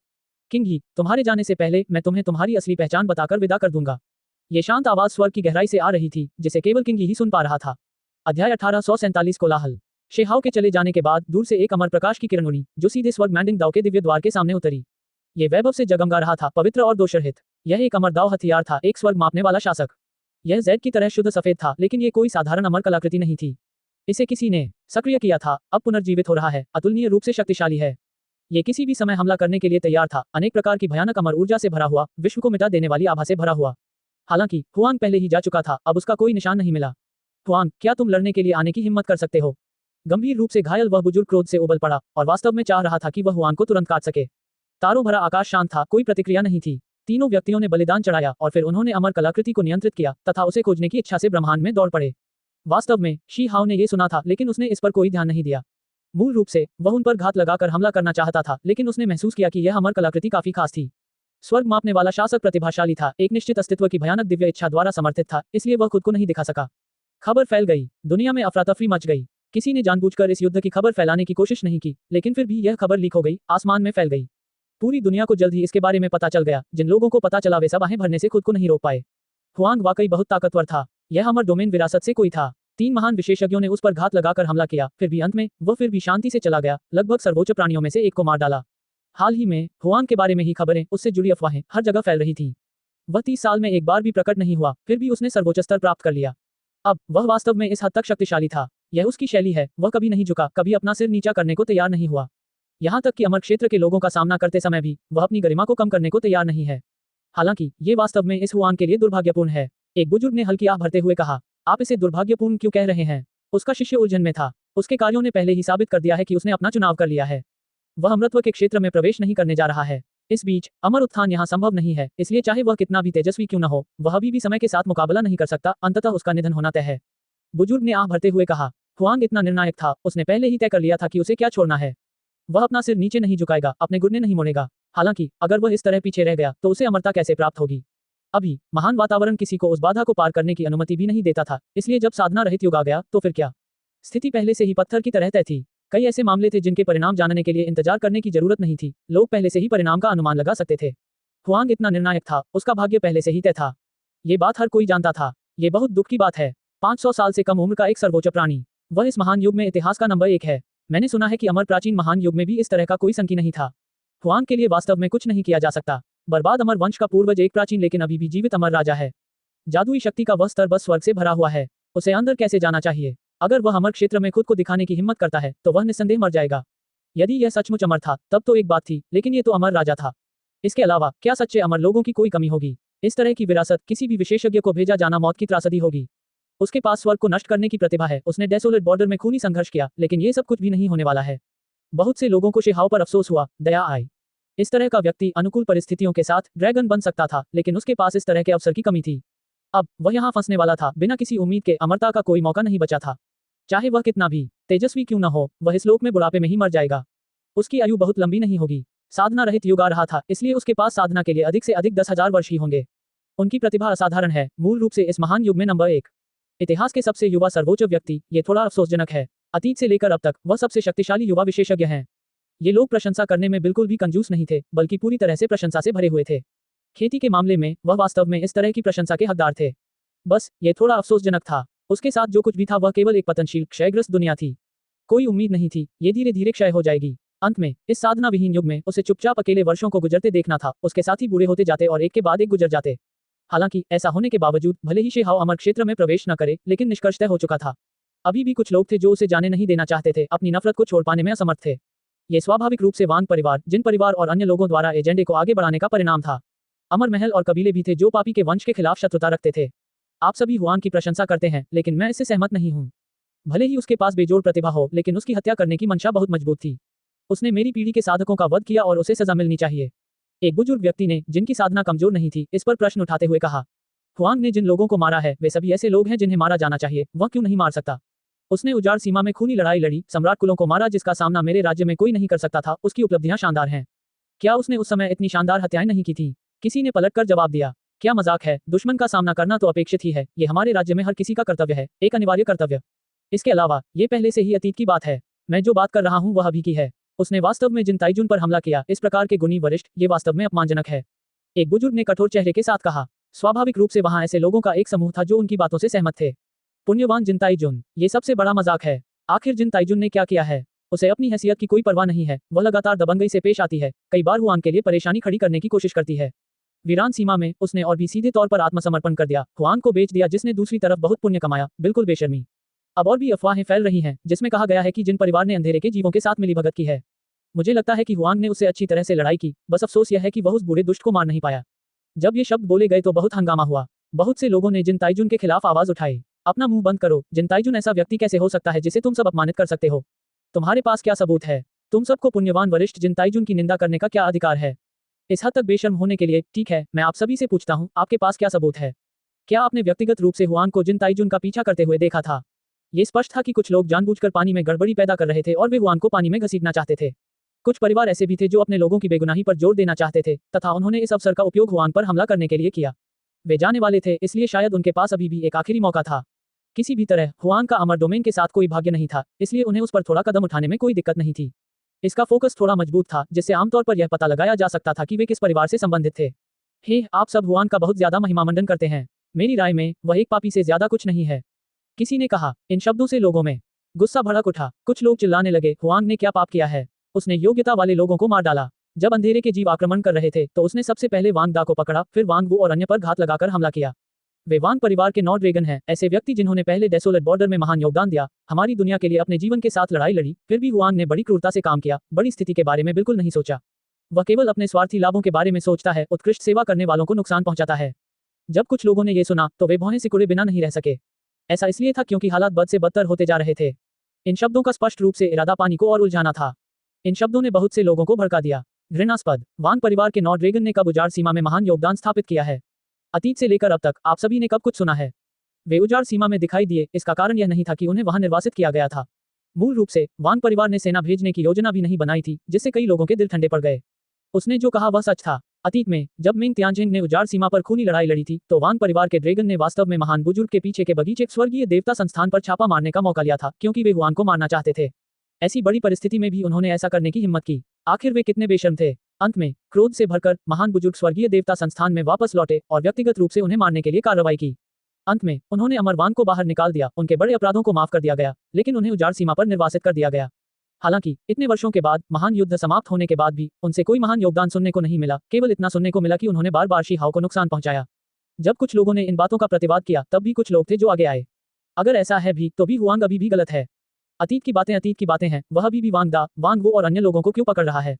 किंग ही, तुम्हारे जाने से पहले मैं तुम्हें तुम्हारी असली पहचान बताकर विदा कर दूंगा। ये शांत आवाज स्वर्ग की गहराई से आ रही थी, जिसे केवल किंग ही सुन पा रहा था। अध्याय 1847 कोलाहल। शेहाओ के चले जाने के बाद दूर से एक अमर प्रकाश की किरण उड़ी, जो सीधे स्वर्ग मैंडिंग दाओ के दिव्य द्वार के सामने उतरी। ये वैभव से जगमगा रहा था, पवित्र और दोषरहित। यह एक अमर दाव हथियार था, एक स्वर्ग मापने वाला शासक। यह जैद की तरह शुद्ध सफेद था, लेकिन ये कोई साधारण अमर कलाकृति नहीं थी। इसे किसी ने सक्रिय किया था, अब पुनर्जीवित हो रहा है, अतुलनीय रूप से शक्तिशाली है। ये किसी भी समय हमला करने के लिए तैयार था, अनेक प्रकार की भयानक अमर ऊर्जा से भरा हुआ, विश्व को मिटा देने वाली आभा से भरा हुआ। हालांकि हुआंग पहले ही जा चुका था, अब उसका कोई निशान नहीं मिला। हुआंग, क्या तुम लड़ने के लिए आने की हिम्मत कर सकते हो? गंभीर रूप से घायल वह बुजुर्ग क्रोध से उबल पड़ा और वास्तव में चाह रहा था कि वह हुआंग को तुरंत काट सके। तारों भरा आकाश शांत था, कोई प्रतिक्रिया नहीं थी। तीनों व्यक्तियों ने बलिदान चढ़ाया और फिर उन्होंने अमर कलाकृति को नियंत्रित किया तथा उसे खोजने की इच्छा से ब्रह्मांड में दौड़ पड़े। वास्तव में शी हाओ ने यह सुना था, लेकिन उसने इस पर कोई ध्यान नहीं दिया। मूल रूप से वह उन पर घात लगाकर हमला करना चाहता था, लेकिन उसने महसूस किया कि यह अमर कलाकृति काफी खास थी। स्वर्ग मापने वाला शासक प्रतिभाशाली था, एक निश्चित अस्तित्व की भयानक दिव्य इच्छा द्वारा समर्थित था, इसलिए वह खुद को नहीं दिखा सका। खबर फैल गई, दुनिया में अफरा-तफरी मच गई। किसी ने जानबूझकर इस युद्ध की खबर फैलाने की कोशिश नहीं की, लेकिन फिर भी यह खबर लीक हो गई, आसमान में फैल गई। पूरी दुनिया को जल्द ही इसके बारे में पता चल गया। जिन लोगों को पता चला वे सब आहें भरने से खुद को नहीं रोक पाए। हुआंग वाकई बहुत ताकतवर था। यह अमर डोमेन विरासत से कोई था। 3 महान विशेषज्ञों ने उस पर घात लगाकर हमला किया, फिर भी अंत में वह फिर भी शांति से चला गया, लगभग सर्वोच्च प्राणियों में से एक को मार डाला। हाल ही में हुआंग के बारे में ही खबरें, उससे जुड़ी अफवाहें हर जगह फैल रही थी। वह 30 साल में एक बार भी प्रकट नहीं हुआ, फिर भी उसने सर्वोच्च स्तर प्राप्त कर लिया। अब वह वास्तव में इस हद तक शक्तिशाली था। यह उसकी शैली है, वह कभी नहीं झुका, कभी अपना सिर नीचा करने को तैयार नहीं हुआ। यहाँ तक कि अमर क्षेत्र के लोगों का सामना करते समय भी वह अपनी गरिमा को कम करने को तैयार नहीं है। हालांकि ये वास्तव में इस हुआंग के लिए दुर्भाग्यपूर्ण है। एक बुजुर्ग ने हल्की आह भरते हुए कहा, आप इसे दुर्भाग्यपूर्ण क्यों कह रहे हैं? उसका शिष्य उलझन में था। उसके कार्यों ने पहले ही साबित कर दिया है कि उसने अपना चुनाव कर लिया है। वह अमरत्व के क्षेत्र में प्रवेश नहीं करने जा रहा है। इस बीच अमर उत्थान यहाँ संभव नहीं है, इसलिए चाहे वह कितना भी तेजस्वी क्यों न हो, वह अभी भी समय के साथ मुकाबला नहीं कर सकता, अंततः उसका निधन होना तय है। बुजुर्ग ने आह भरते हुए कहा, हुआंग इतना निर्णायक था, उसने पहले ही तय कर लिया था कि उसे क्या छोड़ना है। वह अपना सिर नीचे नहीं झुकाएगा, अपने घुटने नहीं मोड़ेगा। हालांकि अगर वह इस तरह पीछे रह गया तो उसे अमरता कैसे प्राप्त होगी? अभी महान वातावरण किसी को उस बाधा को पार करने की अनुमति भी नहीं देता था, इसलिए जब साधना रहित युग आ गया तो फिर क्या? स्थिति पहले से ही पत्थर की तरह तय थी। कई ऐसे मामले थे जिनके परिणाम जानने के लिए इंतजार करने की जरूरत नहीं थी, लोग पहले से ही परिणाम का अनुमान लगा सकते थे। हुआंग इतना निर्णायक था, उसका भाग्य पहले से ही तय था। ये बात हर कोई जानता था। ये बहुत दुख की बात है। 500 साल से कम उम्र का एक सर्वोच्च प्राणी, वह इस महान युग में इतिहास का नंबर 1 है। मैंने सुना है कि अमर प्राचीन महान युग में भी इस तरह का कोई संकी नहीं था। हुआंग के लिए वास्तव में कुछ नहीं किया जा सकता। बर्बाद अमर वंश का पूर्वज एक प्राचीन लेकिन अभी भी जीवित अमर राजा है। जादुई शक्ति का वह स्तर बस स्वर्ग से भरा हुआ है। उसे अंदर कैसे जाना चाहिए? अगर वह अमर क्षेत्र में खुद को दिखाने की हिम्मत करता है तो वह निस्संदेह मर जाएगा। यदि यह सचमुच अमर था तब तो एक बात थी, लेकिन ये तो अमर राजा था। इसके अलावा क्या सच्चे अमर लोगों की कोई कमी होगी? इस तरह की विरासत किसी भी विशेषज्ञ को भेजा जाना मौत की त्रासदी होगी। उसके पास स्वर्ग को नष्ट करने की प्रतिभा है। उसने डेसोलेट बॉर्डर में खूनी संघर्ष किया, लेकिन ये सब कुछ भी नहीं होने वाला है। बहुत से लोगों को शिहाओ पर अफसोस हुआ, दया आई। इस तरह का व्यक्ति अनुकूल परिस्थितियों के साथ ड्रैगन बन सकता था, लेकिन उसके पास इस तरह के अवसर की कमी थी। अब वह यहाँ फंसने वाला था। बिना किसी उम्मीद के अमरता का कोई मौका नहीं बचा था। चाहे वह कितना भी तेजस्वी क्यों न हो, वह इस लोक में बुढ़ापे में ही मर जाएगा। उसकी आयु बहुत लंबी नहीं होगी। साधना रहित युग आ रहा था, इसलिए उसके पास साधना के लिए अधिक से अधिक 10,000 वर्ष ही होंगे। उनकी प्रतिभा असाधारण है, मूल रूप से इस महान युग में नंबर 1। इतिहास के सबसे युवा सर्वोच्च व्यक्ति, ये थोड़ा अफसोसजनक है। अतीत से लेकर अब तक वह सबसे शक्तिशाली युवा विशेषज्ञ हैं। ये लोग प्रशंसा करने में बिल्कुल भी कंजूस नहीं थे, बल्कि पूरी तरह से प्रशंसा से भरे हुए थे। खेती के मामले में वह वास्तव में इस तरह की प्रशंसा के हकदार थे। बस ये थोड़ा अफसोसजनक था। उसके साथ जो कुछ भी था वह केवल एक पतनशील क्षयग्रस्त दुनिया थी। कोई उम्मीद नहीं थी, ये धीरे धीरे क्षय हो जाएगी। अंत में इस साधना विहीन युग में उसे चुपचाप अकेले वर्षों को गुजरते देखना था। उसके साथी बूढ़े होते जाते और एक के बाद एक गुजर जाते। हालांकि ऐसा होने के बावजूद भले ही शिहाओ अमर क्षेत्र में प्रवेश न करे, लेकिन निष्कर्ष तय हो चुका था। अभी भी कुछ लोग थे जो उसे जाने नहीं देना चाहते थे, अपनी नफरत को छोड़ पाने में असमर्थ थे। ये स्वाभाविक रूप से वांग परिवार, जिन परिवार और अन्य लोगों द्वारा एजेंडे को आगे बढ़ाने का परिणाम था। अमर महल और कबीले भी थे जो पापी के वंश के खिलाफ शत्रुता रखते थे। आप सभी हुआंग की प्रशंसा करते हैं, लेकिन मैं इससे सहमत नहीं हूँ। भले ही उसके पास बेजोड़ प्रतिभा हो, लेकिन उसकी हत्या करने की मंशा बहुत मजबूत थी। उसने मेरी पीढ़ी के साधकों का वध किया और उसे सजा मिलनी चाहिए। एक बुजुर्ग व्यक्ति ने, जिनकी साधना कमजोर नहीं थी, इस पर प्रश्न उठाते हुए कहा। हुआंग ने जिन लोगों को मारा है वे सभी ऐसे लोग हैं जिन्हें मारा जाना चाहिए, वह क्यों नहीं मार सकता? उसने उजाड़ सीमा में खूनी लड़ाई लड़ी, सम्राट कुलों को मारा जिसका सामना मेरे राज्य में कोई नहीं कर सकता था। उसकी उपलब्धियां शानदार हैं। क्या उसने उस समय इतनी शानदार हत्याएं नहीं की थी? किसी ने पलटकर जवाब दिया। क्या मजाक है? दुश्मन का सामना करना तो अपेक्षित ही है। ये हमारे राज्य में हर किसी का कर्तव्य है, एक अनिवार्य कर्तव्य। इसके अलावा ये पहले से ही अतीत की बात है। मैं जो बात कर रहा हूँ वह अभी की है। उसने वास्तव में जिन ताइजुन पर हमला किया, इस प्रकार के गुणी वरिष्ठ, ये वास्तव में अपमानजनक है। एक बुजुर्ग ने कठोर चेहरे के साथ कहा। स्वाभाविक रूप से वहां ऐसे लोगों का एक समूह था जो उनकी बातों से सहमत थे। पुण्यवान जिन ताइजुन, ये सबसे बड़ा मजाक है। आखिर जिन ताइजुन ने क्या किया है? उसे अपनी हैसियत की कोई परवाह नहीं है। वह लगातार दबंगई से पेश आती है, कई बार हुआंग के लिए परेशानी खड़ी करने की कोशिश करती है। वीरान सीमा में उसने और भी सीधे तौर पर आत्मसमर्पण कर दिया, हुआंग को बेच दिया जिसने दूसरी तरफ बहुत पुण्य कमाया, बिल्कुल बेशर्मी। अब और भी अफवाहें फैल रही हैं जिसमें कहा गया है कि जिन परिवार ने अंधेरे के जीवों के साथ मिलीभगत की है। मुझे लगता है कि हुआंग ने उससे अच्छी तरह से लड़ाई की, बस अफसोस यह है कि वह उस बूढ़े दुष्ट को मार नहीं पाया। जब ये शब्द बोले गए तो बहुत हंगामा हुआ। बहुत से लोगों ने जिन ताइजुन के खिलाफ आवाज उठाई। अपना मुंह बंद करो। जिन ताइजुन ऐसा व्यक्ति कैसे हो सकता है जिसे तुम सब अपमानित कर सकते हो? तुम्हारे पास क्या सबूत है? तुम सबको पुण्यवान वरिष्ठ जिन ताइजुन की निंदा करने का क्या अधिकार है? इस हद तक बेशर्म होने के लिए, ठीक है, मैं आप सभी से पूछता हूँ, आपके पास क्या सबूत है? क्या आपने व्यक्तिगत रूप से हुआंग को जिन ताइजुन का पीछा करते हुए देखा था? ये स्पष्ट था कि कुछ लोग जानबूझकर पानी में गड़बड़ी पैदा कर रहे थे और वे हुआंग को पानी में घसीटना चाहते थे। कुछ परिवार ऐसे भी थे जो अपने लोगों की बेगुनाही पर जोर देना चाहते थे, तथा उन्होंने इस अवसर का उपयोग हुआंग पर हमला करने के लिए किया। वे जाने वाले थे, इसलिए शायद उनके पास अभी भी एक आखिरी मौका था। किसी भी तरह हुआंग का अमर डोमेन के साथ कोई भाग्य नहीं था, इसलिए उन्हें उस पर थोड़ा कदम उठाने में कोई दिक्कत नहीं थी। इसका फोकस थोड़ा मजबूत था, जिससे आमतौर पर यह पता लगाया जा सकता था कि वे किस परिवार से संबंधित थे। हे, आप सब हुआंग का बहुत ज्यादा महिमामंडन करते हैं। मेरी राय में वह एक पापी से ज्यादा कुछ नहीं है। किसी ने कहा। इन शब्दों से लोगों में गुस्सा भड़क उठा। कुछ लोग चिल्लाने लगे, हुआंग ने क्या पाप किया है? उसने योग्यता वाले लोगों को मार डाला। जब अंधेरे के जीव आक्रमण कर रहे थे तो उसने सबसे पहले वांग दा को पकड़ा, फिर वांग वू और अन्य पर घात लगाकर हमला किया। वे वांग परिवार के 9 ड्रैगन हैं, ऐसे व्यक्ति जिन्होंने पहले डेसोलेट बॉर्डर में महान योगदान दिया, हमारी दुनिया के लिए अपने जीवन के साथ लड़ाई लड़ी, फिर भी हुआंग ने बड़ी क्रूरता से काम किया, बड़ी स्थिति के बारे में बिल्कुल नहीं सोचा। वह केवल अपने स्वार्थी लाभों के बारे में सोचता है, उत्कृष्ट सेवा करने वालों को नुकसान पहुंचाता है। जब कुछ लोगों ने ये सुना तो वे भौहें सिकुड़े बिना नहीं रह सके। ऐसा इसलिए था क्योंकि हालात बद से बदतर होते जा रहे थे। इन शब्दों का स्पष्ट रूप से इरादा पानी को और उलझाना था। इन शब्दों ने बहुत से लोगों को भड़का दिया। घृणास्पद। वांग परिवार के 9 ड्रैगन ने कब उजाड़ सीमा में महान योगदान स्थापित किया है? अतीत से लेकर अब तक आप सभी ने कब कुछ सुना है? वे उजाड़ सीमा में दिखाई दिए, इसका कारण यह नहीं था कि उन्हें वहां निर्वासित किया गया था। मूल रूप से वांग परिवार ने सेना भेजने की योजना भी नहीं बनाई थी, जिससे कई लोगों के दिल ठंडे पड़ गए। उसने जो कहा वह सच था। अतीत में जब मिंग तियानजिंग ने उजाड़ सीमा पर खूनी लड़ाई लड़ी थी तो वांग परिवार के ड्रैगन ने वास्तव में महान बुजुर्ग के पीछे के बगीचे स्वर्गीय देवता संस्थान पर छापा मारने का मौका लिया था, क्योंकि वे हुआंग को मारना चाहते थे। ऐसी बड़ी परिस्थिति में भी उन्होंने ऐसा करने की हिम्मत की। आखिर वे कितने बेशर्म थे। अंत में क्रोध से भरकर महान बुजुर्ग स्वर्गीय देवता संस्थान में वापस लौटे और व्यक्तिगत रूप से उन्हें मारने के लिए कार्रवाई की। अंत में उन्होंने अमर वांग को बाहर निकाल दिया, उनके बड़े अपराधों को माफ कर दिया गया, लेकिन उन्हें उजाड़ सीमा पर निर्वासित कर दिया गया। हालांकि इतने वर्षों के बाद, महान युद्ध समाप्त होने के बाद भी उनसे कोई महान योगदान सुनने को नहीं मिला, केवल इतना सुनने को मिला कि उन्होंने बार बार शी हाओ को नुकसान पहुंचाया। जब कुछ लोगों ने इन बातों का प्रतिवाद किया, तब भी कुछ लोग थे जो आगे आए। अगर ऐसा है भी, तो भी हुआंग अभी भी गलत है। अतीत की बातें हैं, वह अभी भी वांग दा, वांग वो और अन्य लोगों को क्यों पकड़ रहा है?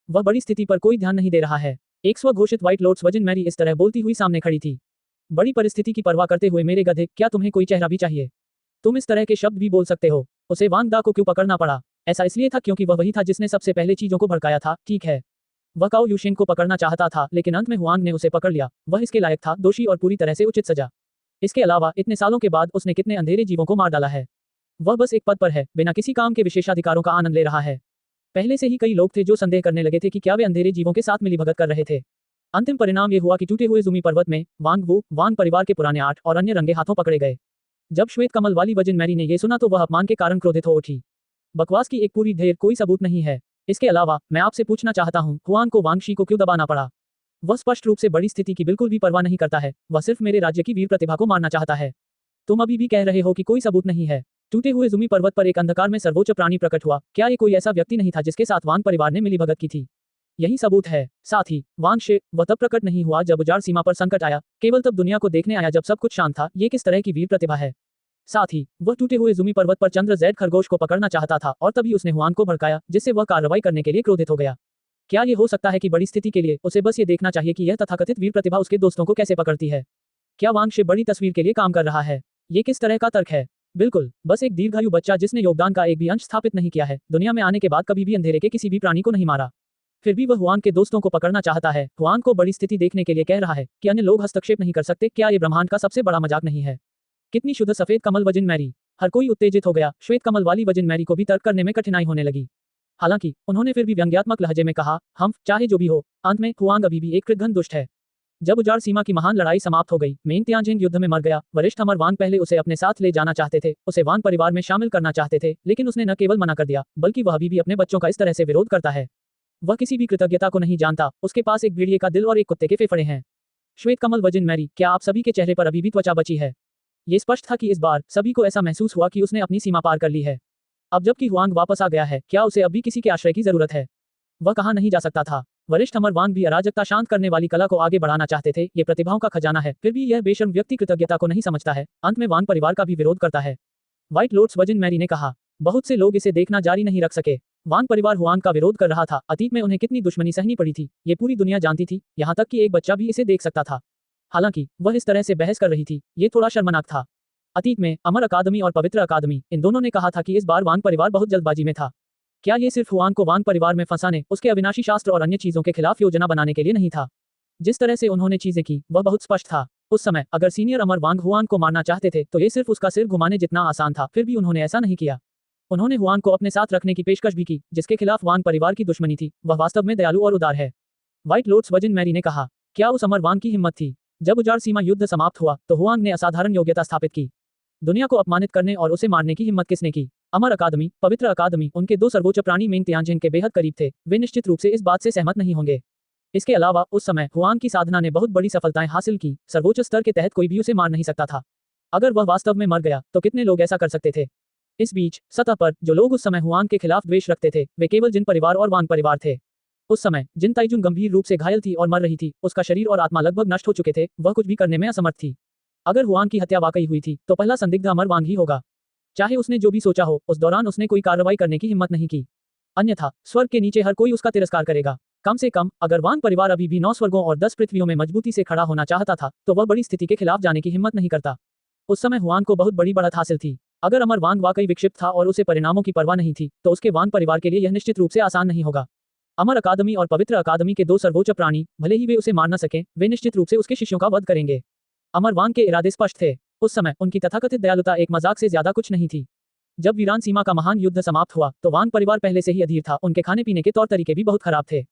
वह बड़ी स्थिति पर कोई ध्यान नहीं दे रहा है। एक स्वघोषित व्हाइट लॉर्ड्स वजिन मैरी इस तरह बोलती हुई सामने खड़ी थी। बड़ी परिस्थिति की परवाह करते हुए मेरे गधे, क्या तुम्हें कोई चेहरा भी चाहिए? तुम इस तरह के शब्द भी बोल सकते हो। उसे वांग दा को क्यों पकड़ना पड़ा? ऐसा इसलिए था क्योंकि वह वही था जिसने सबसे पहले चीजों को भड़काया था, ठीक है। वह काओ यूशेन को पकड़ना चाहता था, लेकिन अंत में हुआंग ने उसे पकड़ लिया। वह इसके लायक था, दोषी और पूरी तरह से उचित सजा। इसके अलावा इतने सालों के बाद उसने कितने अंधेरे जीवों को मार डाला है। वह बस एक पद पर है, बिना किसी काम के विशेषाधिकारों का आनंद ले रहा है। पहले से ही कई लोग थे जो संदेह करने लगे थे कि क्या वे अंधेरे जीवों के साथ मिलीभगत कर रहे थे। अंतिम परिणाम ये हुआ कि टूटे हुए जुमी पर्वत में वांग वू, वांग परिवार के पुराने 8 और अन्य रंगे हाथों पकड़े गए। जब श्वेत कमल वाली वजिन मैरी ने यह सुना तो वह अपमान के कारण क्रोधित हो उठी। बकवास की एक पूरी ढेर, कोई सबूत नहीं है। इसके अलावा मैं आपसे पूछना चाहता हूँ, हुआंग को वांगशी को क्यों दबाना पड़ा? वह स्पष्ट रूप से बड़ी स्थिति की बिल्कुल भी परवाह नहीं करता है, वह सिर्फ मेरे राज्य की वीर प्रतिभा को मारना चाहता है। तुम अभी भी कह रहे हो कि कोई सबूत नहीं है। टूटे हुए जुमी पर्वत पर एक अंधकार में सर्वोच्च प्राणी प्रकट हुआ, क्या ये कोई ऐसा व्यक्ति नहीं था जिसके साथ वांग परिवार ने मिलीभगत की थी? यही सबूत है। साथ ही वांगशे, वह तब प्रकट नहीं हुआ जब उजाड़ सीमा पर संकट आया, केवल तब दुनिया को देखने आया जब सब कुछ शांत था। ये किस तरह की वीर प्रतिभा है? साथ ही वह टूटे हुए जुमी पर्वत पर चंद्र जैड खरगोश को पकड़ना चाहता था और तभी उसने हुआंग को भड़काया, जिससे वह कार्रवाई करने के लिए क्रोधित हो गया। क्या ये हो सकता है कि बड़ी स्थिति के लिए उसे बस ये देखना चाहिए कि यह तथाकथित वीर प्रतिभा उसके दोस्तों को कैसे पकड़ती है? क्या वांगशे बड़ी तस्वीर के लिए काम कर रहा है? ये किस तरह का तर्क है? बिल्कुल, बस एक दीर्घायु बच्चा जिसने योगदान का एक भी अंश स्थापित नहीं किया है, दुनिया में आने के बाद कभी भी अंधेरे के किसी भी प्राणी को नहीं मारा। फिर भी वह हुआंग के दोस्तों को पकड़ना चाहता है। हुआंग को बड़ी स्थिति देखने के लिए कह रहा है कि अन्य लोग हस्तक्षेप नहीं कर सकते। क्या ये ब्रह्मांड का सबसे बड़ा मजाक नहीं है? कितनी शुद्ध सफेद कमल वजिन मैरी! हर कोई उत्तेजित हो गया। श्वेत कमल वाली वजिन मैरी को भी तर्क करने में कठिनाई होने लगी। हालांकि उन्होंने फिर भी व्यंग्यात्मक लहजे में कहा, हम चाहे जो भी हो, अंत में हुआंग अभी भी एक कृतघ्न दुष्ट है। जब उजाड़ सीमा की महान लड़ाई समाप्त हो गई, मेंग तियांजिन युद्ध में मर गया। वरिष्ठ अमर वांग पहले उसे अपने साथ ले जाना चाहते थे, उसे वांग परिवार में शामिल करना चाहते थे, लेकिन उसने न केवल मना कर दिया, बल्कि वह अभी भी अपने बच्चों का इस तरह से विरोध करता है। वह किसी भी कृतज्ञता को नहीं जानता। उसके पास एक भेड़िए का दिल और एक कुत्ते के फेफड़े हैं। श्वेत कमल वजिन मैरी, क्या आप सभी के चेहरे पर अभी भी त्वचा बची है? ये स्पष्ट था कि इस बार सभी को ऐसा महसूस हुआ कि उसने अपनी सीमा पार कर ली है। अब जबकि हुआंग वापस आ गया है, क्या उसे अब भी किसी के आश्रय की जरूरत है? वह कहाँ नहीं जा सकता था। वरिष्ठ अमर वांग भी अराजकता शांत करने वाली कला को आगे बढ़ाना चाहते थे। ये प्रतिभाओं का खजाना है, फिर भी यह बेशर्म व्यक्ति कृतज्ञता को नहीं समझता है। अंत में वांग परिवार का भी विरोध करता है। व्हाइट लॉर्ड्स वजिन मैरी ने कहा। बहुत से लोग इसे देखना जारी नहीं रख सके। वांग परिवार हुआंग का विरोध कर रहा था। अतीत में उन्हें कितनी दुश्मनी सहनी पड़ी थी, ये पूरी दुनिया जानती थी, यहाँ तक कि एक बच्चा भी इसे देख सकता था। हालांकि वह इस तरह से बहस कर रही थी, ये थोड़ा शर्मनाक था। अतीत में अमर अकादमी और पवित्र अकादमी, इन दोनों ने कहा था कि इस बार वांग परिवार बहुत जल्दबाजी में था। क्या ये सिर्फ हुआंग को वांग परिवार में फंसाने, उसके अविनाशी शास्त्र और अन्य चीजों के खिलाफ योजना बनाने के लिए नहीं था? जिस तरह से उन्होंने चीजें की, वह बहुत स्पष्ट था। उस समय अगर सीनियर अमर वांग हुआंग को मारना चाहते थे तो ये सिर्फ उसका सिर घुमाने जितना आसान था, फिर भी उन्होंने ऐसा नहीं किया। उन्होंने हुआंग को अपने साथ रखने की पेशकश भी की, जिसके खिलाफ वांग परिवार की दुश्मनी थी। वह वास्तव में दयालु और उदार है। व्हाइट लॉर्ड्स वजिन मैरी ने कहा। क्या उस अमर वांग की हिम्मत थी? जब उजाड़ सीमा युद्ध समाप्त हुआ तो हुआंग ने असाधारण योग्यता स्थापित की। दुनिया को अपमानित करने और उसे मारने की हिम्मत किसने की? अमर अकादमी, पवित्र अकादमी, उनके दो सर्वोच्च प्राणी मेंग तियांजिन के बेहद करीब थे। वे निश्चित रूप से इस बात से सहमत नहीं होंगे। इसके अलावा उस समय हुआंग की साधना ने बहुत बड़ी सफलताएं हासिल की। सर्वोच्च स्तर के तहत कोई भी उसे मार नहीं सकता था। अगर वह वास्तव में मर गया तो कितने लोग ऐसा कर सकते थे? इस बीच सतह पर जो लोग उस समय हुआंग के खिलाफ द्वेष रखते थे, वे केवल जिन परिवार और वांग परिवार थे। उस समय जिन ताइजुन गंभीर रूप से घायल थी और मर रही थी, उसका शरीर और आत्मा लगभग नष्ट हो चुके थे, वह कुछ भी करने में असमर्थ थी। अगर हुआंग की हत्या वाकई हुई थी तो पहला संदिग्ध अमर वांग ही होगा। चाहे उसने जो भी सोचा हो, उस दौरान उसने कोई कार्रवाई करने की हिम्मत नहीं की। अन्यथा स्वर्ग के नीचे हर कोई उसका तिरस्कार करेगा। कम से कम अगर वांग परिवार अभी भी 9 स्वर्गों और 10 पृथ्वियों में मजबूती से खड़ा होना चाहता था, तो वह बड़ी स्थिति के खिलाफ जाने की हिम्मत नहीं करता। उस समय हुआंग को बहुत बड़ी बढ़त हासिल थी। अगर अमर वांग वाकई विक्षिप्त था और उसे परिणामों की परवाह नहीं थी, तो उसके वांग परिवार के लिए यह निश्चित रूप से आसान नहीं होगा। अमर अकादमी और पवित्र अकादमी के दो सर्वोच्च प्राणी, भले ही वे उसे मार न सकें, वे निश्चित रूप से उसके शिष्यों का वध करेंगे। अमर वांग के इरादे स्पष्ट थे। उस समय उनकी तथाकथित दयालुता एक मजाक से ज्यादा कुछ नहीं थी। जब वीरान सीमा का महान युद्ध समाप्त हुआ तो वांग परिवार पहले से ही अधीर था। उनके खाने पीने के तौर तरीके भी बहुत खराब थे।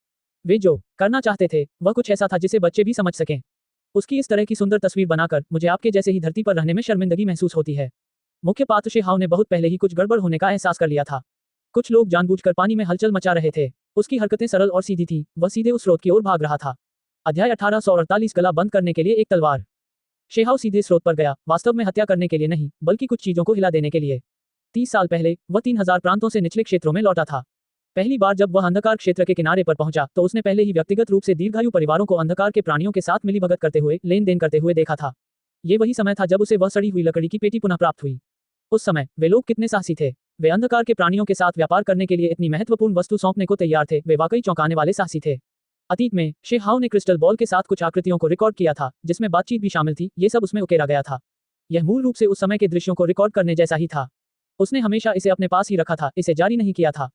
वे जो करना चाहते थे वह कुछ ऐसा था जिसे बच्चे भी समझ सकें। उसकी इस तरह की सुंदर तस्वीर बनाकर मुझे आपके जैसे ही धरती पर रहने में शर्मिंदगी महसूस होती है। मुख्य पात्र शे हाओ ने बहुत पहले ही कुछ गड़बड़ होने का एहसास कर लिया था। कुछ लोग जानबूझकर पानी में हलचल मचा रहे थे। उसकी हरकतें सरल और सीधी थी। वह सीधे उस स्रोत की ओर भाग रहा था। अध्याय 1848, गला बंद करने के लिए एक तलवार। शेहाव सीधे स्रोत पर गया, वास्तव में हत्या करने के लिए नहीं, बल्कि कुछ चीजों को हिला देने के लिए। 30 साल पहले वह 3000 प्रांतों से निचले क्षेत्रों में लौटा था। पहली बार जब वह अंधकार क्षेत्र के किनारे पर पहुंचा तो उसने पहले ही व्यक्तिगत रूप से दीर्घायु परिवारों को अंधकार के प्राणियों के साथ मिलीभगत करते हुए, लेन देन करते हुए देखा था। ये वही समय था जब उसे वह सड़ी हुई लकड़ी की पेटी पुनः प्राप्त हुई। उस समय वे लोग कितने साहसी थे। वे अंधकार के प्राणियों के साथ व्यापार करने के लिए इतनी महत्वपूर्ण वस्तु सौंपने को तैयार थे। वे वाकई चौंकाने वाले साहसी थे। अतीत में शेहाव ने क्रिस्टल बॉल के साथ कुछ आकृतियों को रिकॉर्ड किया था, जिसमें बातचीत भी शामिल थी। ये सब उसमें उकेरा गया था। यह मूल रूप से उस समय के दृश्यों को रिकॉर्ड करने जैसा ही था। उसने हमेशा इसे अपने पास ही रखा था, इसे जारी नहीं किया था।